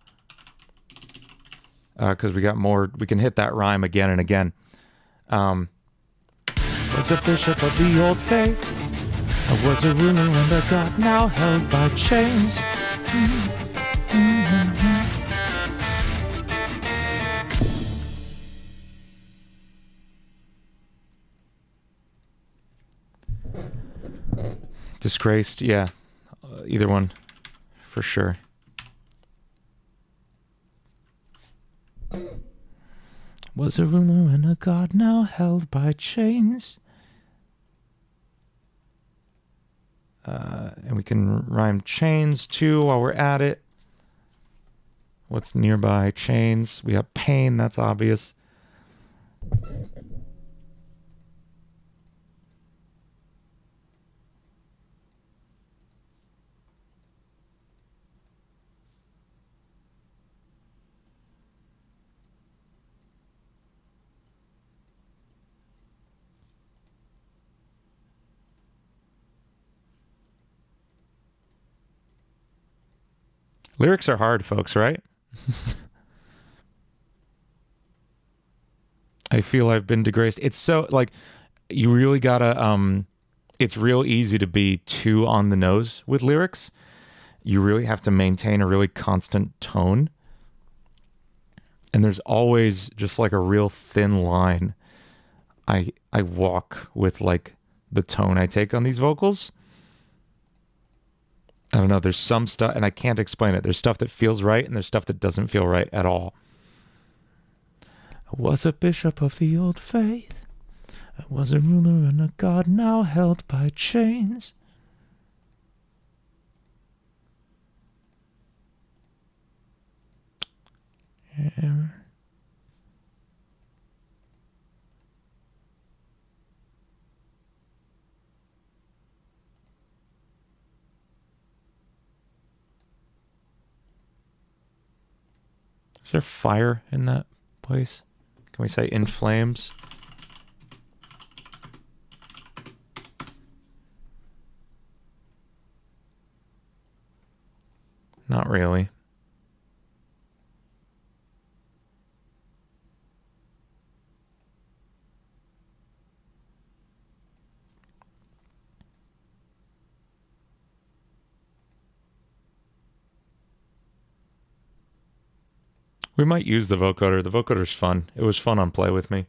Because we got more. We can hit that rhyme again and again. Was a bishop of the old faith. I was a ruler and a god now held by chains. Disgraced, yeah. Either one, for sure. Was a ruler and a god now held by chains. And we can rhyme chains too while we're at it. What's nearby? Chains. We have pain, that's obvious. Lyrics are hard, folks, right? I feel I've been disgraced. It's so, like, you really gotta, it's real easy to be too on the nose with lyrics. You really have to maintain a really constant tone. And there's always just like a real thin line I walk with, like, the tone I take on these vocals. I don't know, there's some stuff, and I can't explain it. There's stuff that feels right, and there's stuff that doesn't feel right at all. I was a bishop of the old faith. I was a ruler and a god now held by chains. Yeah. Is there fire in that place? Can we say in flames? Not really. We might use the vocoder. The vocoder's fun. It was fun on Play With Me.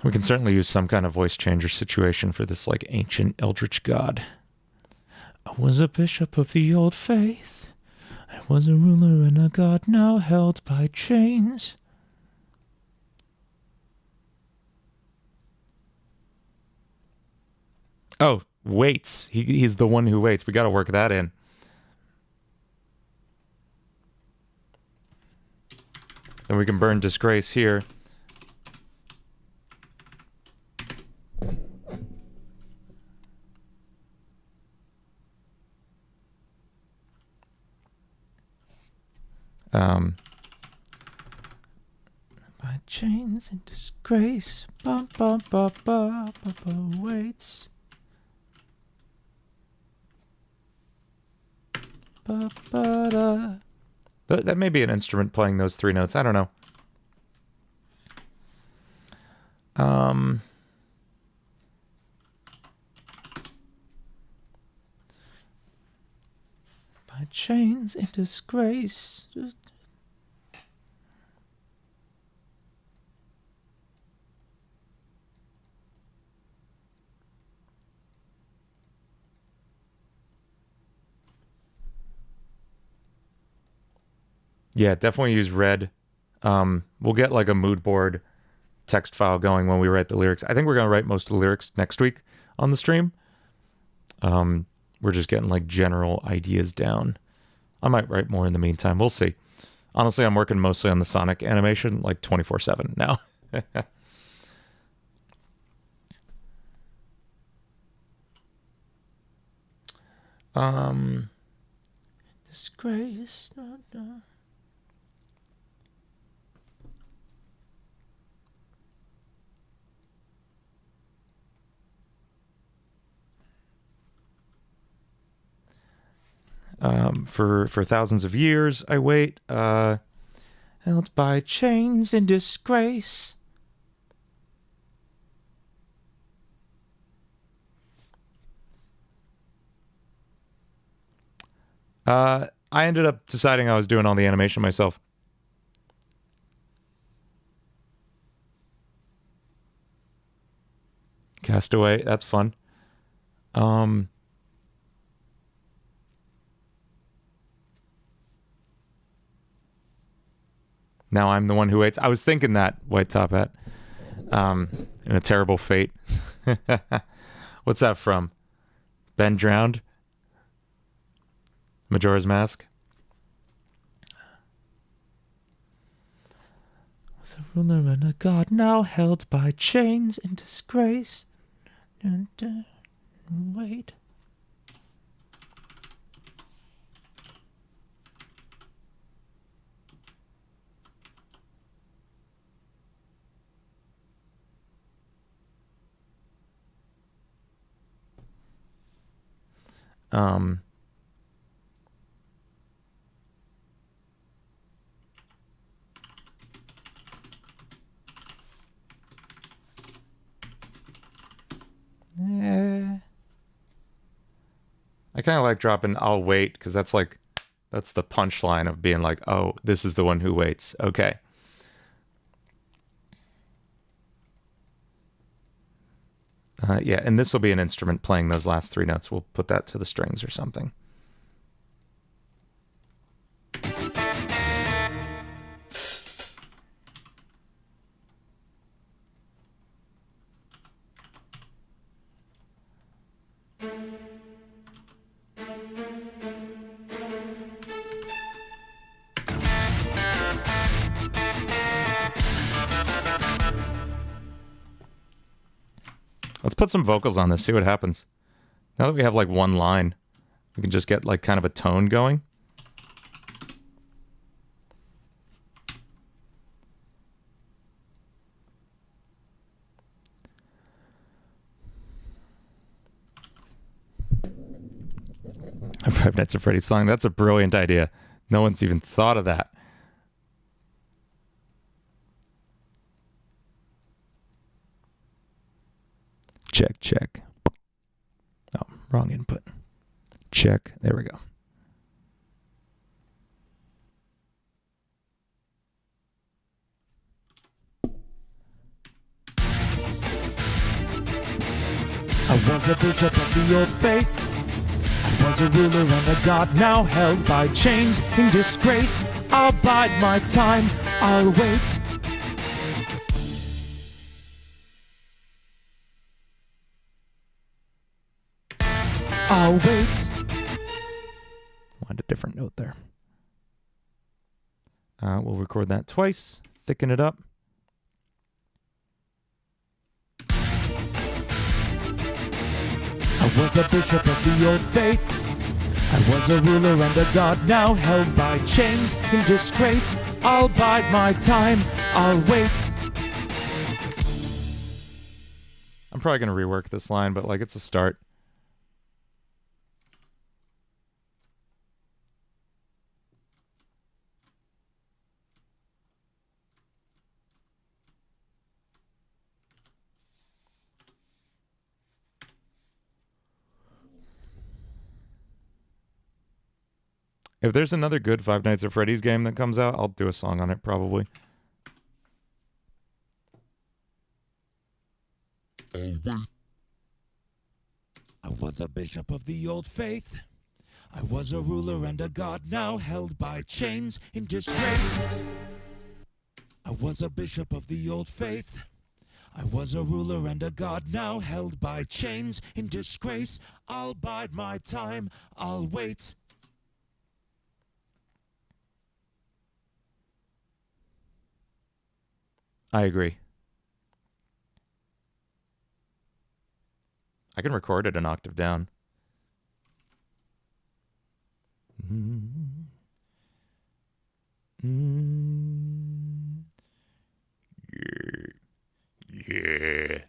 We can certainly use some kind of voice changer situation for this, like, ancient eldritch god. I was a bishop of the old faith. I was a ruler and a god now held by chains. Oh, waits. He's the one who waits. We got to work that in. Then we can burn disgrace here. By chains and disgrace, waits. That may be an instrument playing those three notes. I don't know. By chains and disgrace. Yeah, definitely use red. We'll get like a mood board text file going when we write the lyrics. I think we're going to write most of the lyrics next week on the stream. We're just getting like general ideas down. I might write more in the meantime. We'll see. Honestly, I'm working mostly on the Sonic animation like 24/7 now. Disgrace. No. For thousands of years I wait, held by chains in disgrace. I ended up deciding I was doing all the animation myself. Castaway, that's fun. Now I'm the one who waits. I was thinking that, White Top Hat. In a terrible fate. What's that from? Ben Drowned? Majora's Mask? Was a ruler and a god now held by chains in disgrace. Wait. I kind of like dropping I'll wait because that's the punchline of being like, oh, this is the one who waits. Okay. Yeah, and this will be an instrument playing those last three notes. We'll put that to the strings or something. Let's put some vocals on this, see what happens. Now that we have like one line, we can just get like kind of a tone going. A Five Nights at Freddy's song. That's a brilliant idea. No one's even thought of that. Check, check. Oh, wrong input. Check. There we go. I was a bishop of the old faith. I was a ruler and a god, now held by chains in disgrace. I'll bide my time, I'll wait. I'll wait. Wanted a different note there. We'll record that twice, thicken it up. I was a bishop of the old faith. I was a ruler and a god, now held by chains in disgrace. I'll bide my time, I'll wait. I'm probably going to rework this line, but like it's a start. If there's another good Five Nights at Freddy's game that comes out, I'll do a song on it, probably.
I was a bishop of the old faith. I was a ruler and a god, now held by chains in disgrace. I was a bishop of the old faith. I was a ruler and a god, now held by chains in disgrace. I'll bide my time, I'll wait.
I agree. I can record it an octave down. Yeah.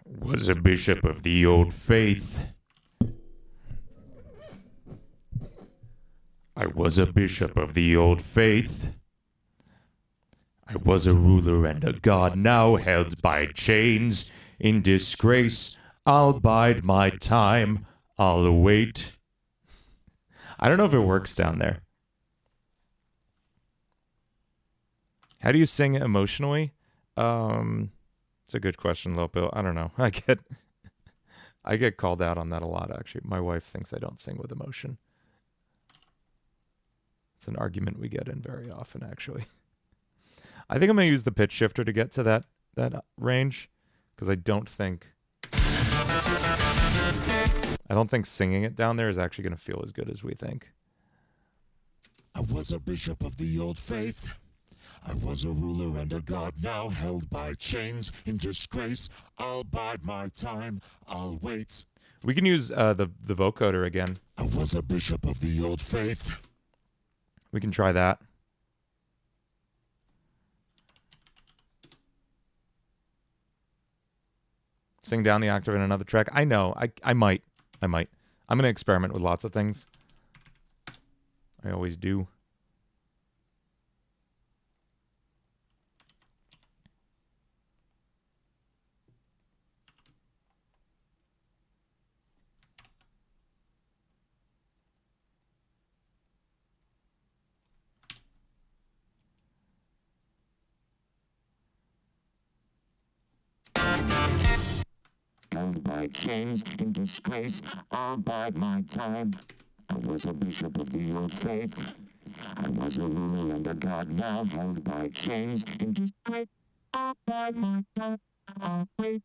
Was a bishop of the old faith. I was a bishop of the old faith. I was a ruler and a god, now held by chains in disgrace. I'll bide my time, I'll wait. I don't know if it works down there. How do you sing emotionally? It's a good question, Lopo. I don't know. I get called out on that a lot, actually. My wife thinks I don't sing with emotion. It's an argument we get in very often, actually. I think I'm going to use the pitch shifter to get to that range, because I don't think singing it down there is actually going to feel as good as we think.
I was a bishop of the old faith. I was a ruler and a god, now held by chains in disgrace. I'll bide my time, I'll wait.
We can use the vocoder again.
I was a bishop of the old faith.
We can try that. Sing down the octave in another track. I know. I might. I'm going to experiment with lots of things. I always do.
Held by chains in disgrace, I'll bide my time. I was a bishop of the old faith. I was a ruler and a god, now held by chains in disgrace. I'll bide my time, I'll wait.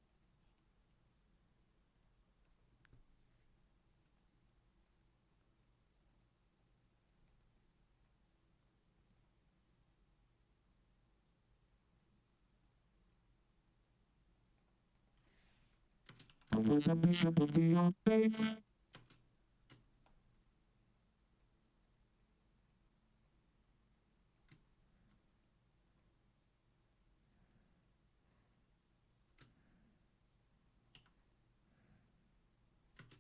I was a bishop of the old faith.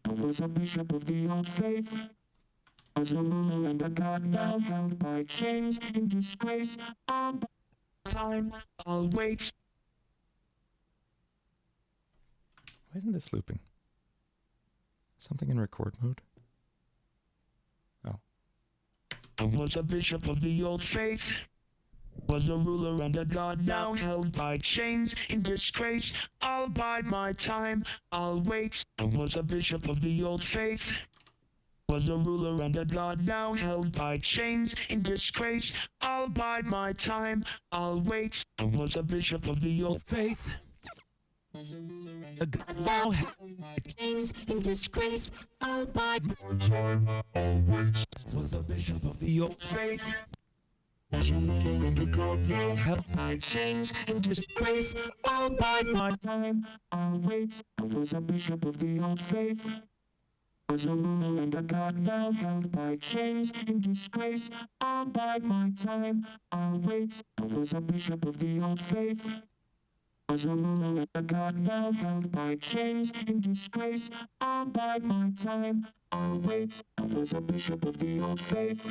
I was a bishop of the old faith. I was a ruler and a god, now held by chains in disgrace. I'll bide time, I'll wait.
Why isn't this looping? Something in record mode? Oh.
I was a bishop of the old faith. Was a ruler and a god, now held by chains in disgrace. I'll bide my time, I'll wait. I was a bishop of the old faith. Was a ruler and a god, now held by chains in disgrace. I'll bide my time, I'll wait. I was a bishop of the old
Faith. A god now held by chains in disgrace, all by was a bishop of the old faith. Was a ruler and a god now held by chains in disgrace, all by my time. I'll wait. I was a bishop of the old faith. Was a ruler and a god now held by chains in disgrace, all by my time. I'll wait. I was a bishop of the old faith. Was a ruler and a god now held by chains in disgrace, all by my time. I'll wait. I was a bishop of the old faith.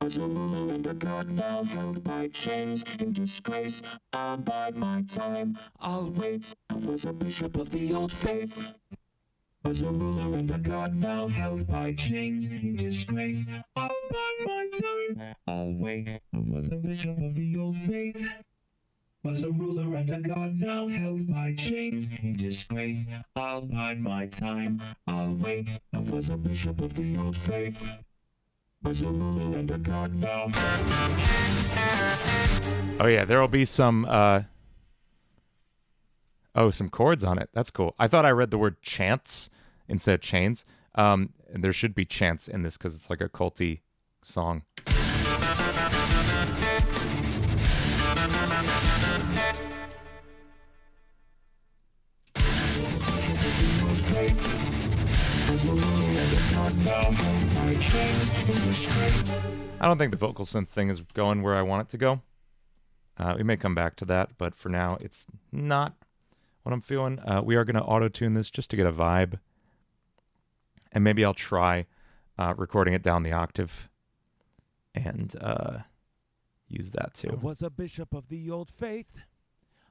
Was a ruler and a god now held by chains in disgrace, all by my time. I'll wait. I was a bishop of the old faith. Was a ruler and a god now held by chains in disgrace, all by my time. I'll wait. I was a bishop of the old faith. Was a ruler and a god now held by chains in disgrace, all by my time. I'll wait. I was a bishop of the old faith. Was a ruler and a god now.
Oh yeah, there'll be some some chords on it. That's cool. I thought I read the word chants instead of chains. And there should be chants in this because it's like a culty song. I don't think the vocal synth thing is going where I want it to go. We may come back to that, but for now, it's not what I'm feeling. We are going to auto-tune this just to get a vibe. And maybe I'll try recording it down the octave and use that too.
I was a bishop of the old faith.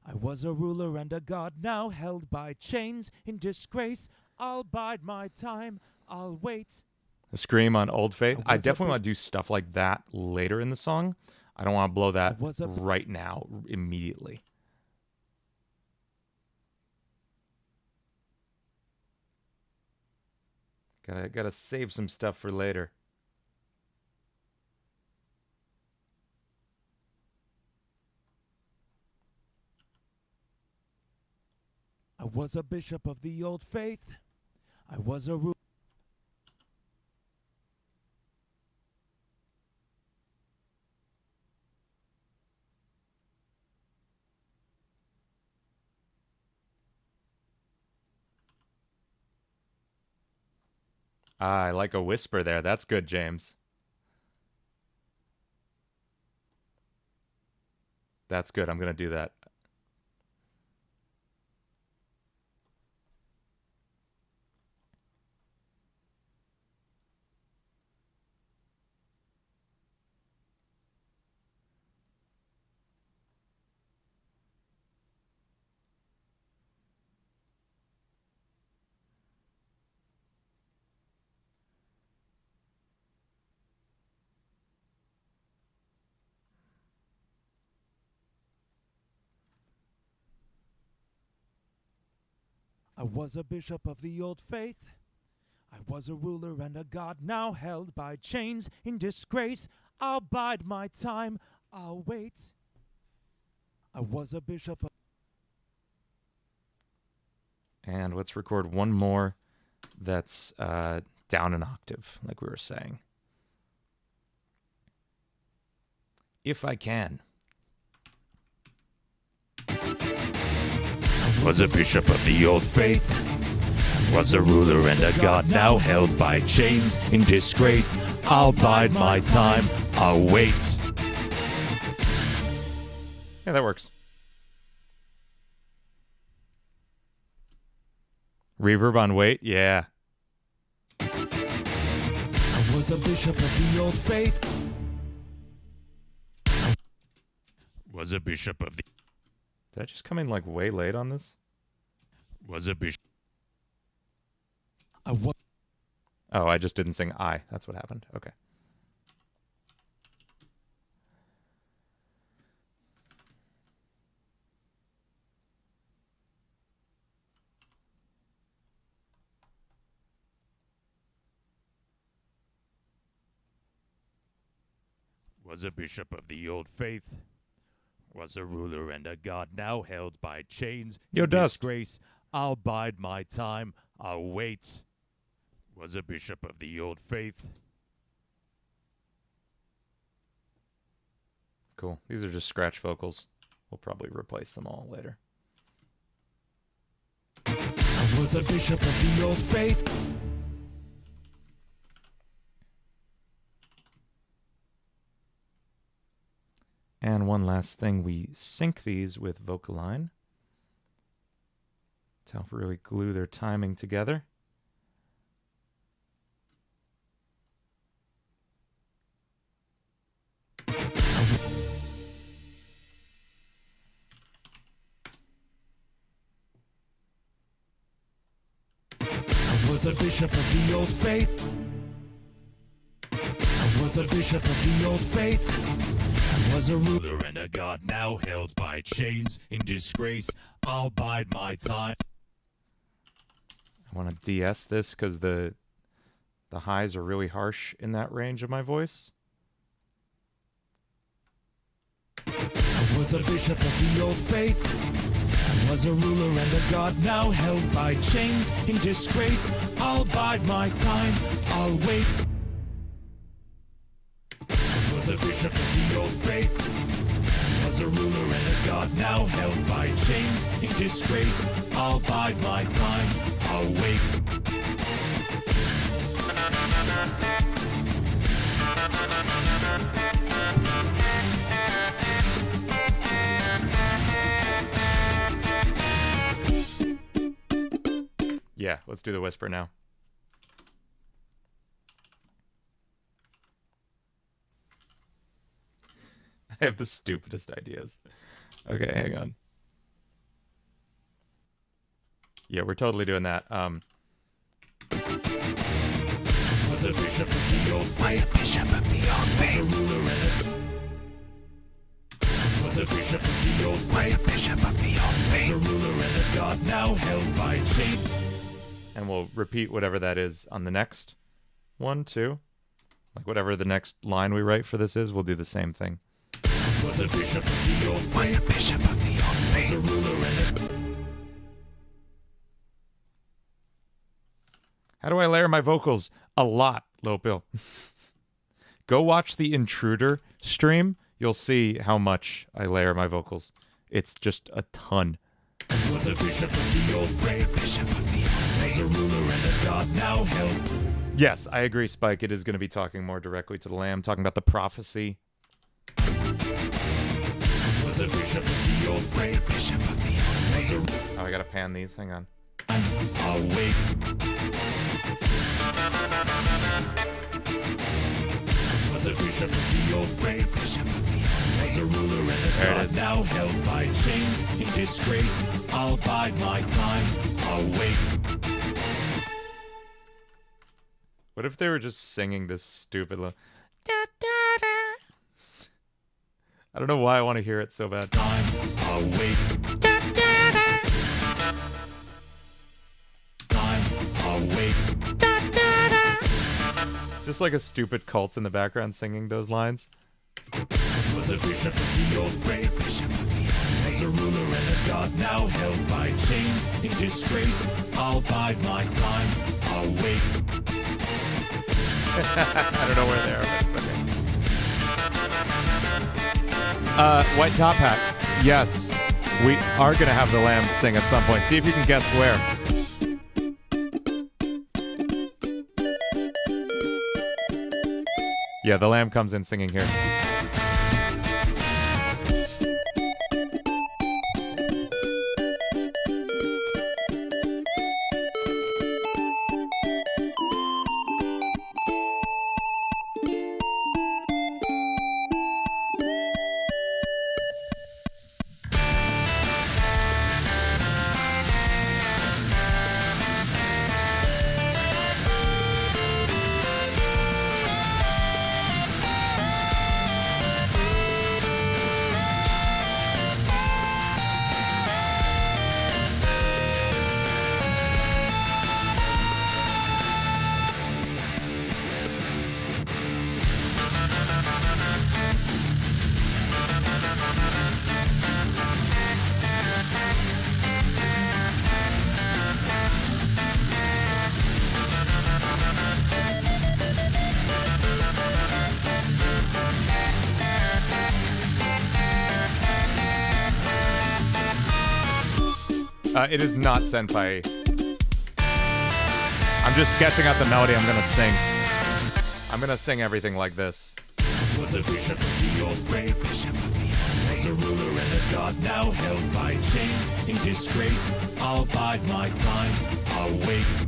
I was a ruler and a god now held by chains in disgrace. I'll bide my time. I'll wait.
A scream on Old Faith. I definitely want to do stuff like that later in the song. I don't want to blow that right now, immediately. Gotta save some stuff for later.
I was a bishop of the old faith. I was a ruler.
I like a whisper there. That's good, James. That's good. I'm going to do that.
I was a bishop of the old faith. I was a ruler and a god now held by chains in disgrace. I'll bide my time. I'll wait. I was a bishop of...
And let's record one more that's down an octave, like we were saying. If I can.
Was a bishop of the old faith. Was a ruler and a god now held by chains in disgrace. I'll bide my time. I'll wait.
Yeah, that works. Reverb on wait, yeah.
I was a bishop of the old faith. Was a bishop of the...
Did I just come in like way late on this?
Was a bishop.
Oh, I just didn't sing I. That's what happened. Okay.
Was a bishop of the old faith. Was a ruler and a god, now held by chains.
Yo,
in
Dust.
disgrace, I'll bide my time. I'll wait. Was a bishop of the old faith.
Cool. These are just scratch vocals. We'll probably replace them all later.
I was a bishop of the old faith.
And one last thing, we sync these with vocal line to help really glue their timing together.
I was a bishop of the old faith. I was a bishop of the old faith. I was a ruler and a god, now held by chains. In disgrace, I'll bide my time.
I want to de-ess this because the highs are really harsh in that range of my voice.
I was a bishop of the old faith. I was a ruler and a god, now held by chains. In disgrace, I'll bide my time. I'll wait. I was a bishop of the old faith. I was a ruler and a god, now held by chains. In disgrace, I'll bide my time. I'll wait.
Yeah, let's do the whisper now. I have the stupidest ideas. Okay, hang on. Yeah, we're totally doing that.
Was a bishop of the old faith. Was a bishop of the old faith. Was a ruler and a was a bishop of the old faith. Was a bishop of the old faith. Was a ruler and a god, now held by chains.
And we'll repeat whatever that is on the next one, too. Like whatever the next line we write for this is, we'll do the same thing.
Was a bishop of the old faith. Was a bishop of the old faith. Was a ruler and a
How do I layer my vocals? A lot, Low Bill. Go watch the Intruder stream. You'll see how much I layer my vocals. It's just a ton.
Was a bishop of the old faith. Was a bishop of the old faith. Was a ruler and a god, now held.
Yes, I agree, Spike. It is going to be talking more directly to the Lamb, talking about the prophecy.
Was a bishop of the old faith. Was a bishop of the old faith.
Oh, I got to pan these. Hang on.
I'll wait. Was a bishop of the old faith. Was a ruler and a god, now held by chains. In disgrace, I'll bide my time. I'll wait.
What if they were just singing this stupid I don't know why I want to hear it so bad.
Time, I'll wait. Time, I'll wait.
Just like a stupid cult in the background singing those lines.
Was a bishop of the old faith. Was a ruler and a god, now held by chains. In disgrace, I'll bide my time. I'll wait.
I don't know where they are, but it's okay. White Top Hat. Yes, we are going to have the Lambs sing at some point. See if you can guess where. Yeah, the Lamb comes in singing here. It is not Senpai. I'm just sketching out the melody I'm gonna sing. I'm gonna sing everything like this.
Was a bishop of the old faith. Was a ruler and a god, now held by chains in disgrace. I'll bide my time. I'll wait.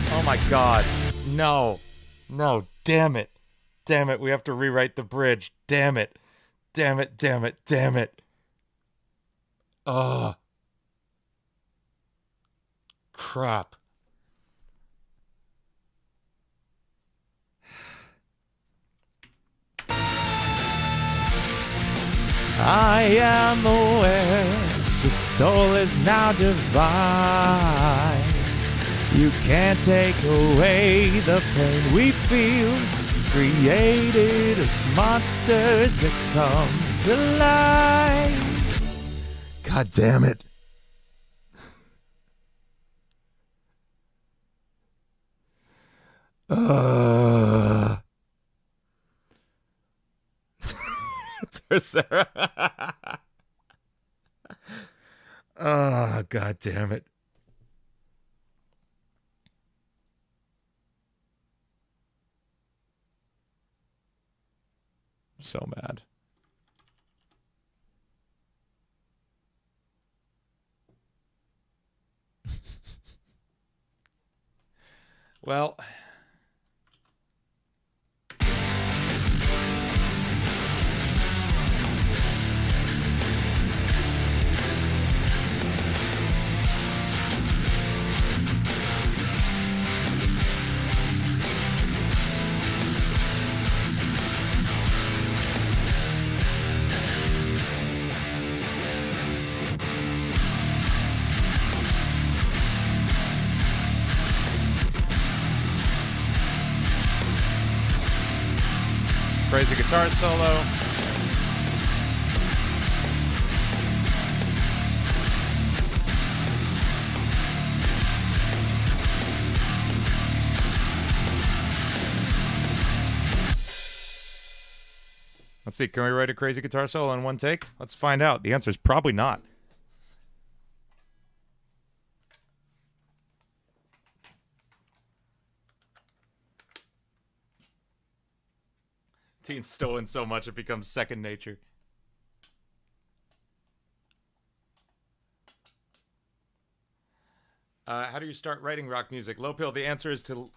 Oh my god. No. No, damn it. Damn it, we have to rewrite the bridge. Damn it. Damn it, damn it, damn it. Ugh. Crap. I am aware the soul is now divine. You can't take away the pain we feel, created as monsters that come to life. God damn it. Sarah. Oh, God damn it. So mad. Well, crazy guitar solo. Let's see, can we write a crazy guitar solo in one take? Let's find out. The answer is probably not. Teen's stolen so much it becomes second nature. How do you start writing rock music? Low Pill, the answer is to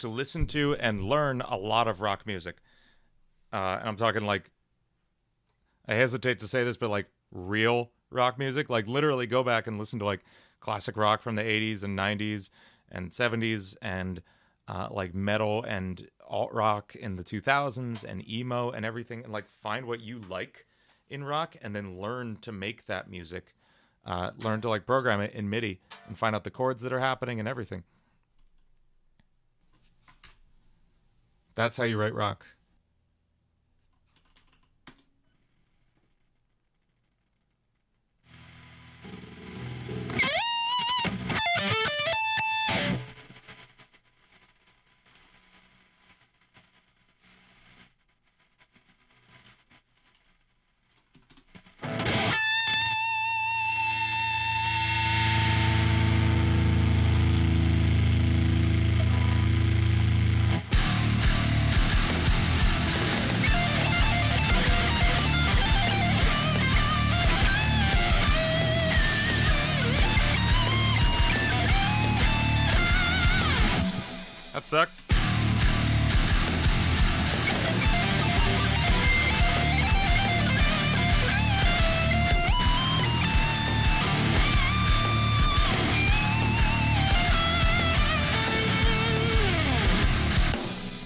listen to and learn a lot of rock music. And I'm talking like, I hesitate to say this, but like real rock music. Like literally go back and listen to like classic rock from the 80s and 90s and 70s and like metal and alt rock in the 2000s and emo and everything, and like find what you like in rock and then learn to make that music. Learn to like program it in MIDI and find out the chords that are happening and everything. That's how you write rock. That sucked.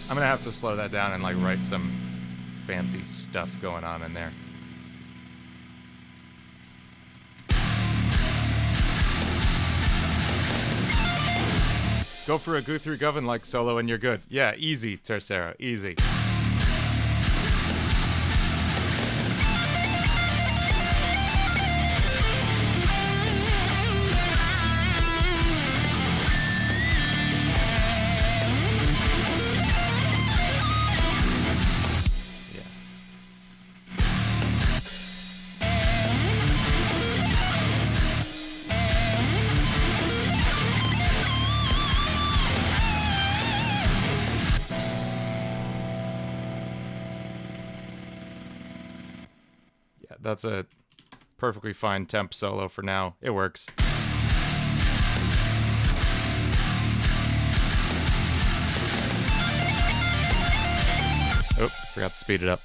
I'm gonna have to slow that down and like write some fancy stuff going on in there. Go for a Guthrie Govan like solo and you're good. Yeah, easy, Tercera, easy. That's a perfectly fine temp solo for now. It works. Oh, forgot to speed it up.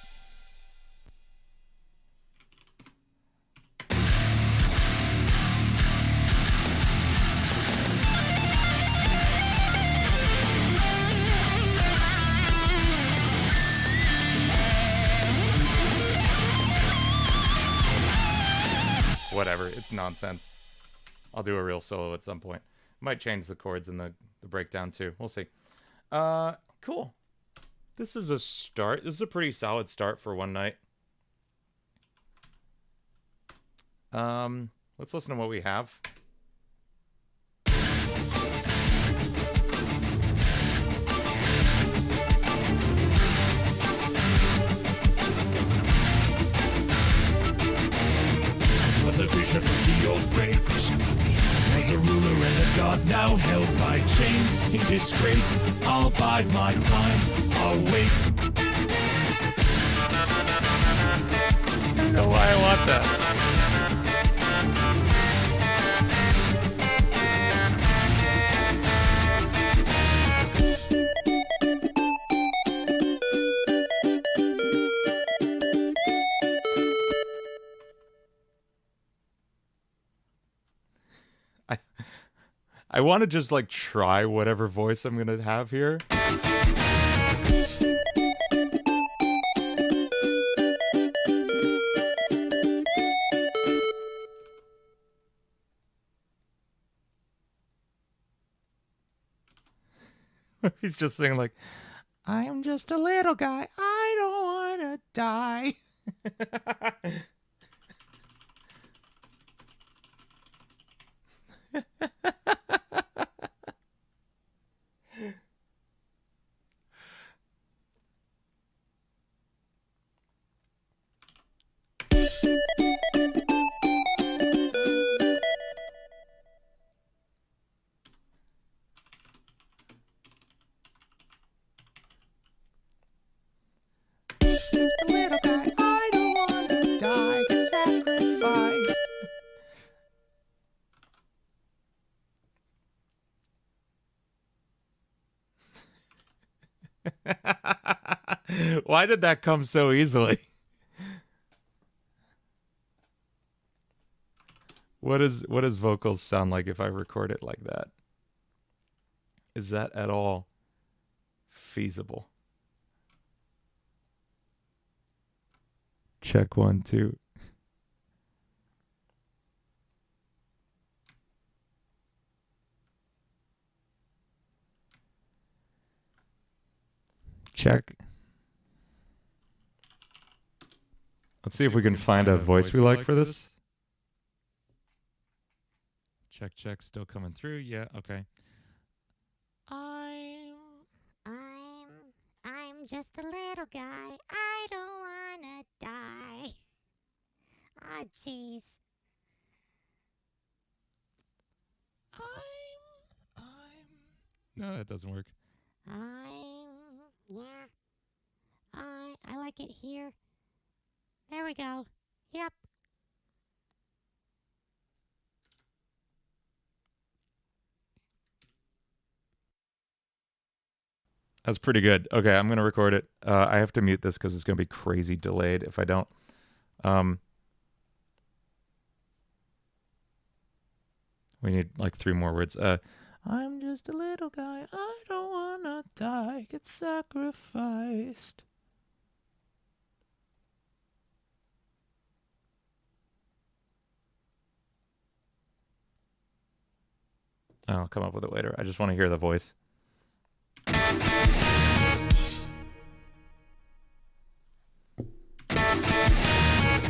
Whatever, it's nonsense. I'll do a real solo at some point. Might change the chords in the breakdown too. We'll see. Cool. This is a start. This is a pretty solid start for one night. Let's listen to what we have.
Was a bishop of the old faith, was a ruler and a god, now held by chains in disgrace. I'll bide my time, I'll wait.
I don't know why I want that. I want to just like try whatever voice I'm gonna have here. He's just saying like, I'm just a little guy, I don't want to die. Why did that come so easily? What does vocals sound like if I record it like that? Is that at all feasible? Check 1, 2. Check. Let's see if we can find a voice we like for this. Check, check, still coming through. Yeah, okay.
I'm just a little guy. I don't wanna die. Ah, jeez.
No, that doesn't work.
Yeah. I like it here. There we go. Yep.
That's pretty good. Okay, I'm going to record it. I have to mute this because it's going to be crazy delayed if I don't. We need like 3 more words. I'm just a little guy, I don't wanna die, get sacrificed. I'll come up with it later. I just want to hear the voice.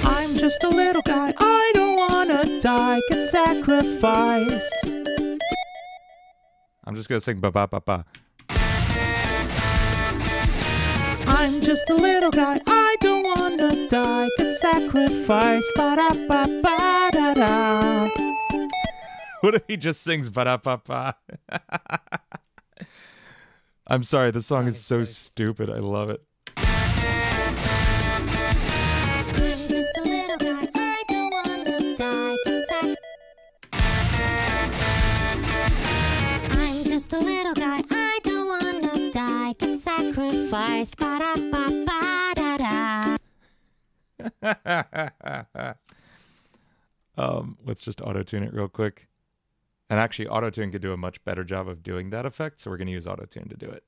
I'm just a little guy, I don't wanna die, get sacrificed. I'm just gonna sing ba ba ba ba. I'm just a little guy, I don't wanna die, get sacrificed. Ba da ba ba da da. What if he just sings ba da ba ba? I'm sorry, the song is so stupid. I love it.
I'm just a little guy, I don't wanna die, get sacrificed. Ba da ba ba da da.
Let's just auto-tune it real quick. And actually, auto-tune could do a much better job of doing that effect, so we're going to use auto-tune to do it.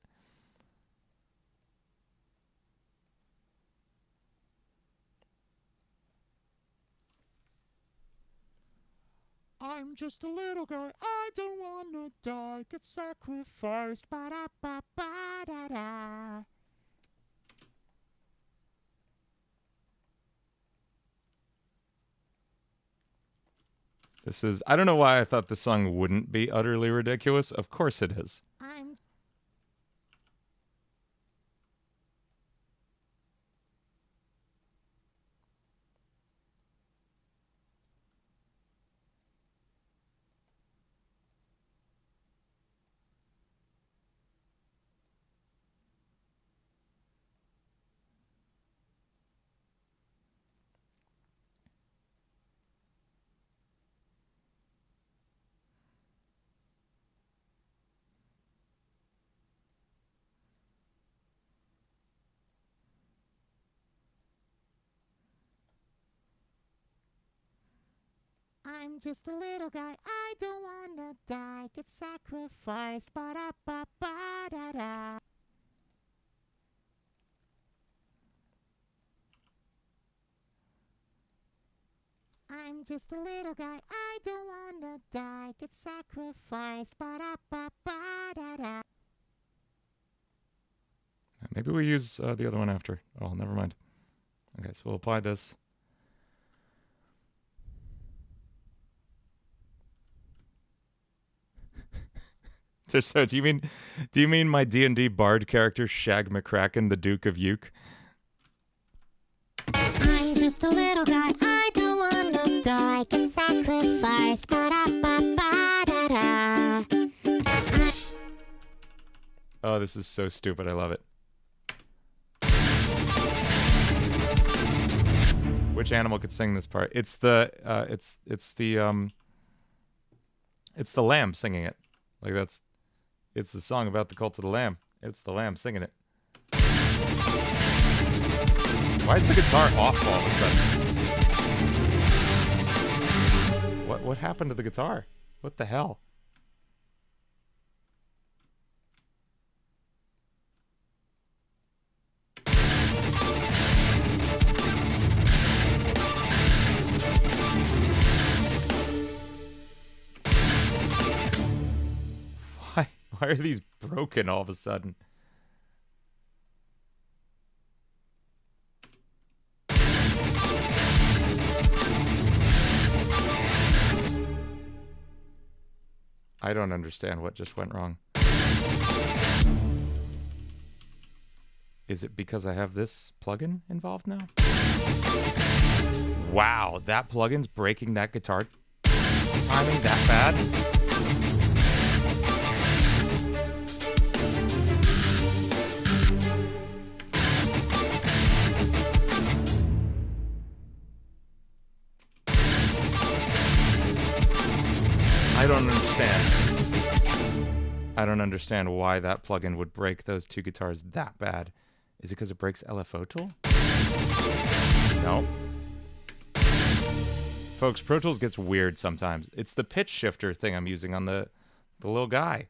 I'm just a little guy, I don't wanna die, get sacrificed. Ba da ba ba da da. This is, I don't know why I thought this song wouldn't be utterly ridiculous. Of course it is.
I'm just a little guy, I don't wanna die, get sacrificed. Ba da ba ba da da. I'm just a little guy, I don't wanna die, get sacrificed. Ba da ba ba da da.
Maybe we use the other one after. Oh, never mind. Okay, so we'll apply this. So do you mean my D&D bard character Shag McCracken, the Duke of Uke?
I'm just a little guy, I don't wanna die, get sacrificed. Ba da ba ba da da.
Oh, this is so stupid. I love it. Which animal could sing this part? It's the lamb singing it. Like it's the song about the cult of the lamb. It's the lamb singing it. Why is the guitar off all of a sudden? What happened to the guitar? What the hell? Why are these broken all of a sudden? I don't understand what just went wrong. Is it because I have this plugin involved now? Wow, that plugin's breaking that guitar timing that bad? I don't understand. I don't understand why that plugin would break those two guitars that bad. Is it because it breaks LFO tool? No. Folks, Pro Tools gets weird sometimes. It's the pitch shifter thing I'm using on the The little guy.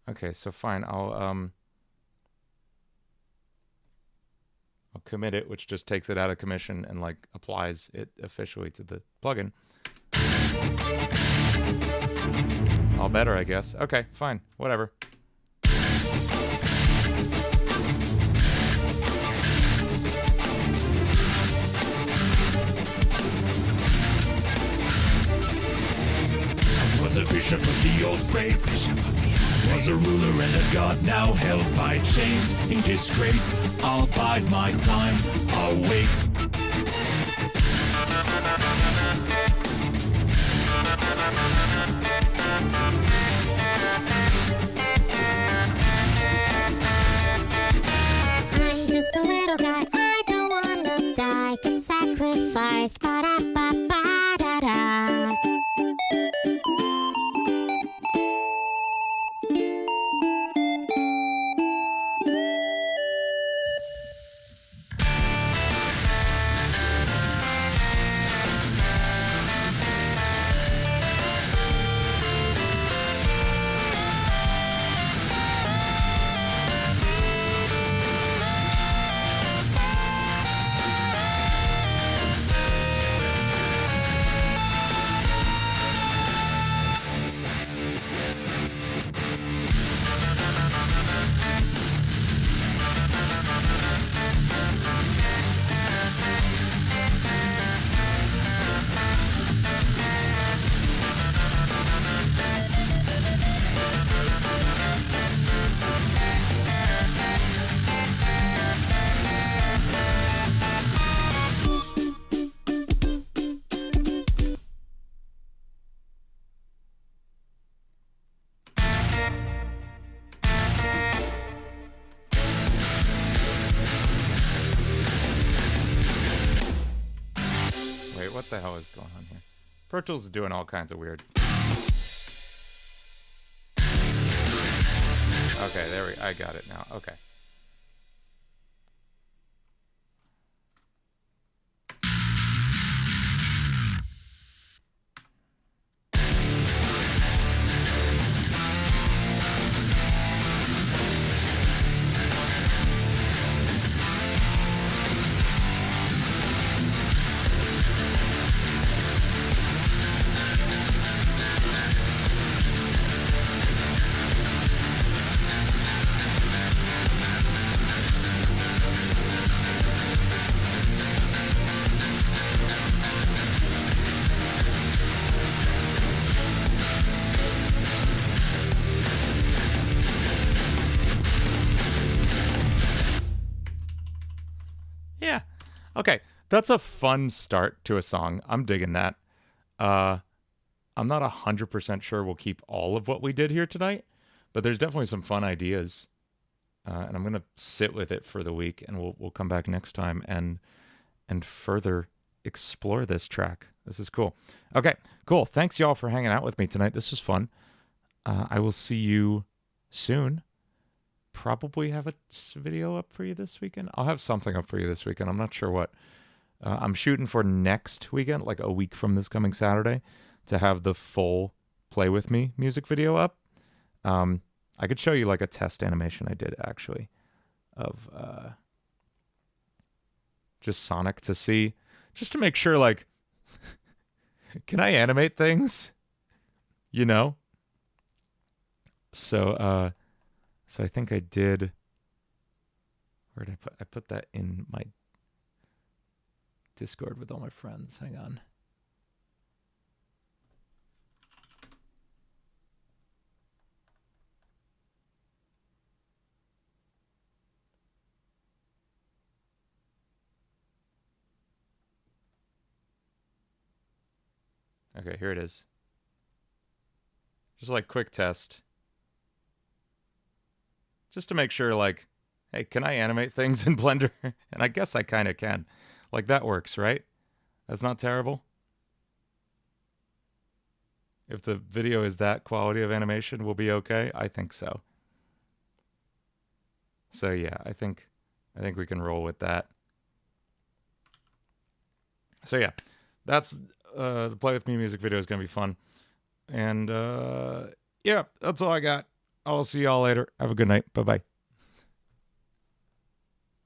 Okay, so fine. I'll commit it, which just takes it out of commission and like applies it officially to the plugin. All better, I guess. Okay, fine. Whatever.
Was a bishop of the old faith, was a ruler and a god, now held by chains in disgrace. I'll bide my time, I'll wait.
I'm just a little guy, I don't wanna die, get sacrificed, ba-da-ba-ba-da-da.
What the hell is going on here? Pro Tools is doing all kinds of weird. Okay, I got it now. Okay. Yeah. Okay. That's a fun start to a song. I'm digging that. I'm not 100% sure we'll keep all of what we did here tonight, but there's definitely some fun ideas. And I'm going to sit with it for the week, and we'll come back next time and further explore this track. This is cool. Okay, cool. Thanks, y'all, for hanging out with me tonight. This was fun. I will see you soon. Probably have a video up for you this weekend. I'll have something up for you this weekend. I'm not sure what. I'm shooting for next weekend, like a week from this coming Saturday, to have the full Play With Me music video up. I could show you like a test animation I did actually of just Sonic to see, just to make sure, like, can I animate things? You know? So I think I did. Where did I put that in my Discord with all my friends. Hang on. Okay, here it is. Just like quick test. Just to make sure, like, hey, can I animate things in Blender? And I guess I kind of can. Like, that works, right? That's not terrible. If the video is that quality of animation, we'll be okay. I think so. So yeah, I think we can roll with that. So yeah, that's the Play With Me music video is going to be fun. And yeah, that's all I got. I'll see y'all later. Have a good night. Bye-bye.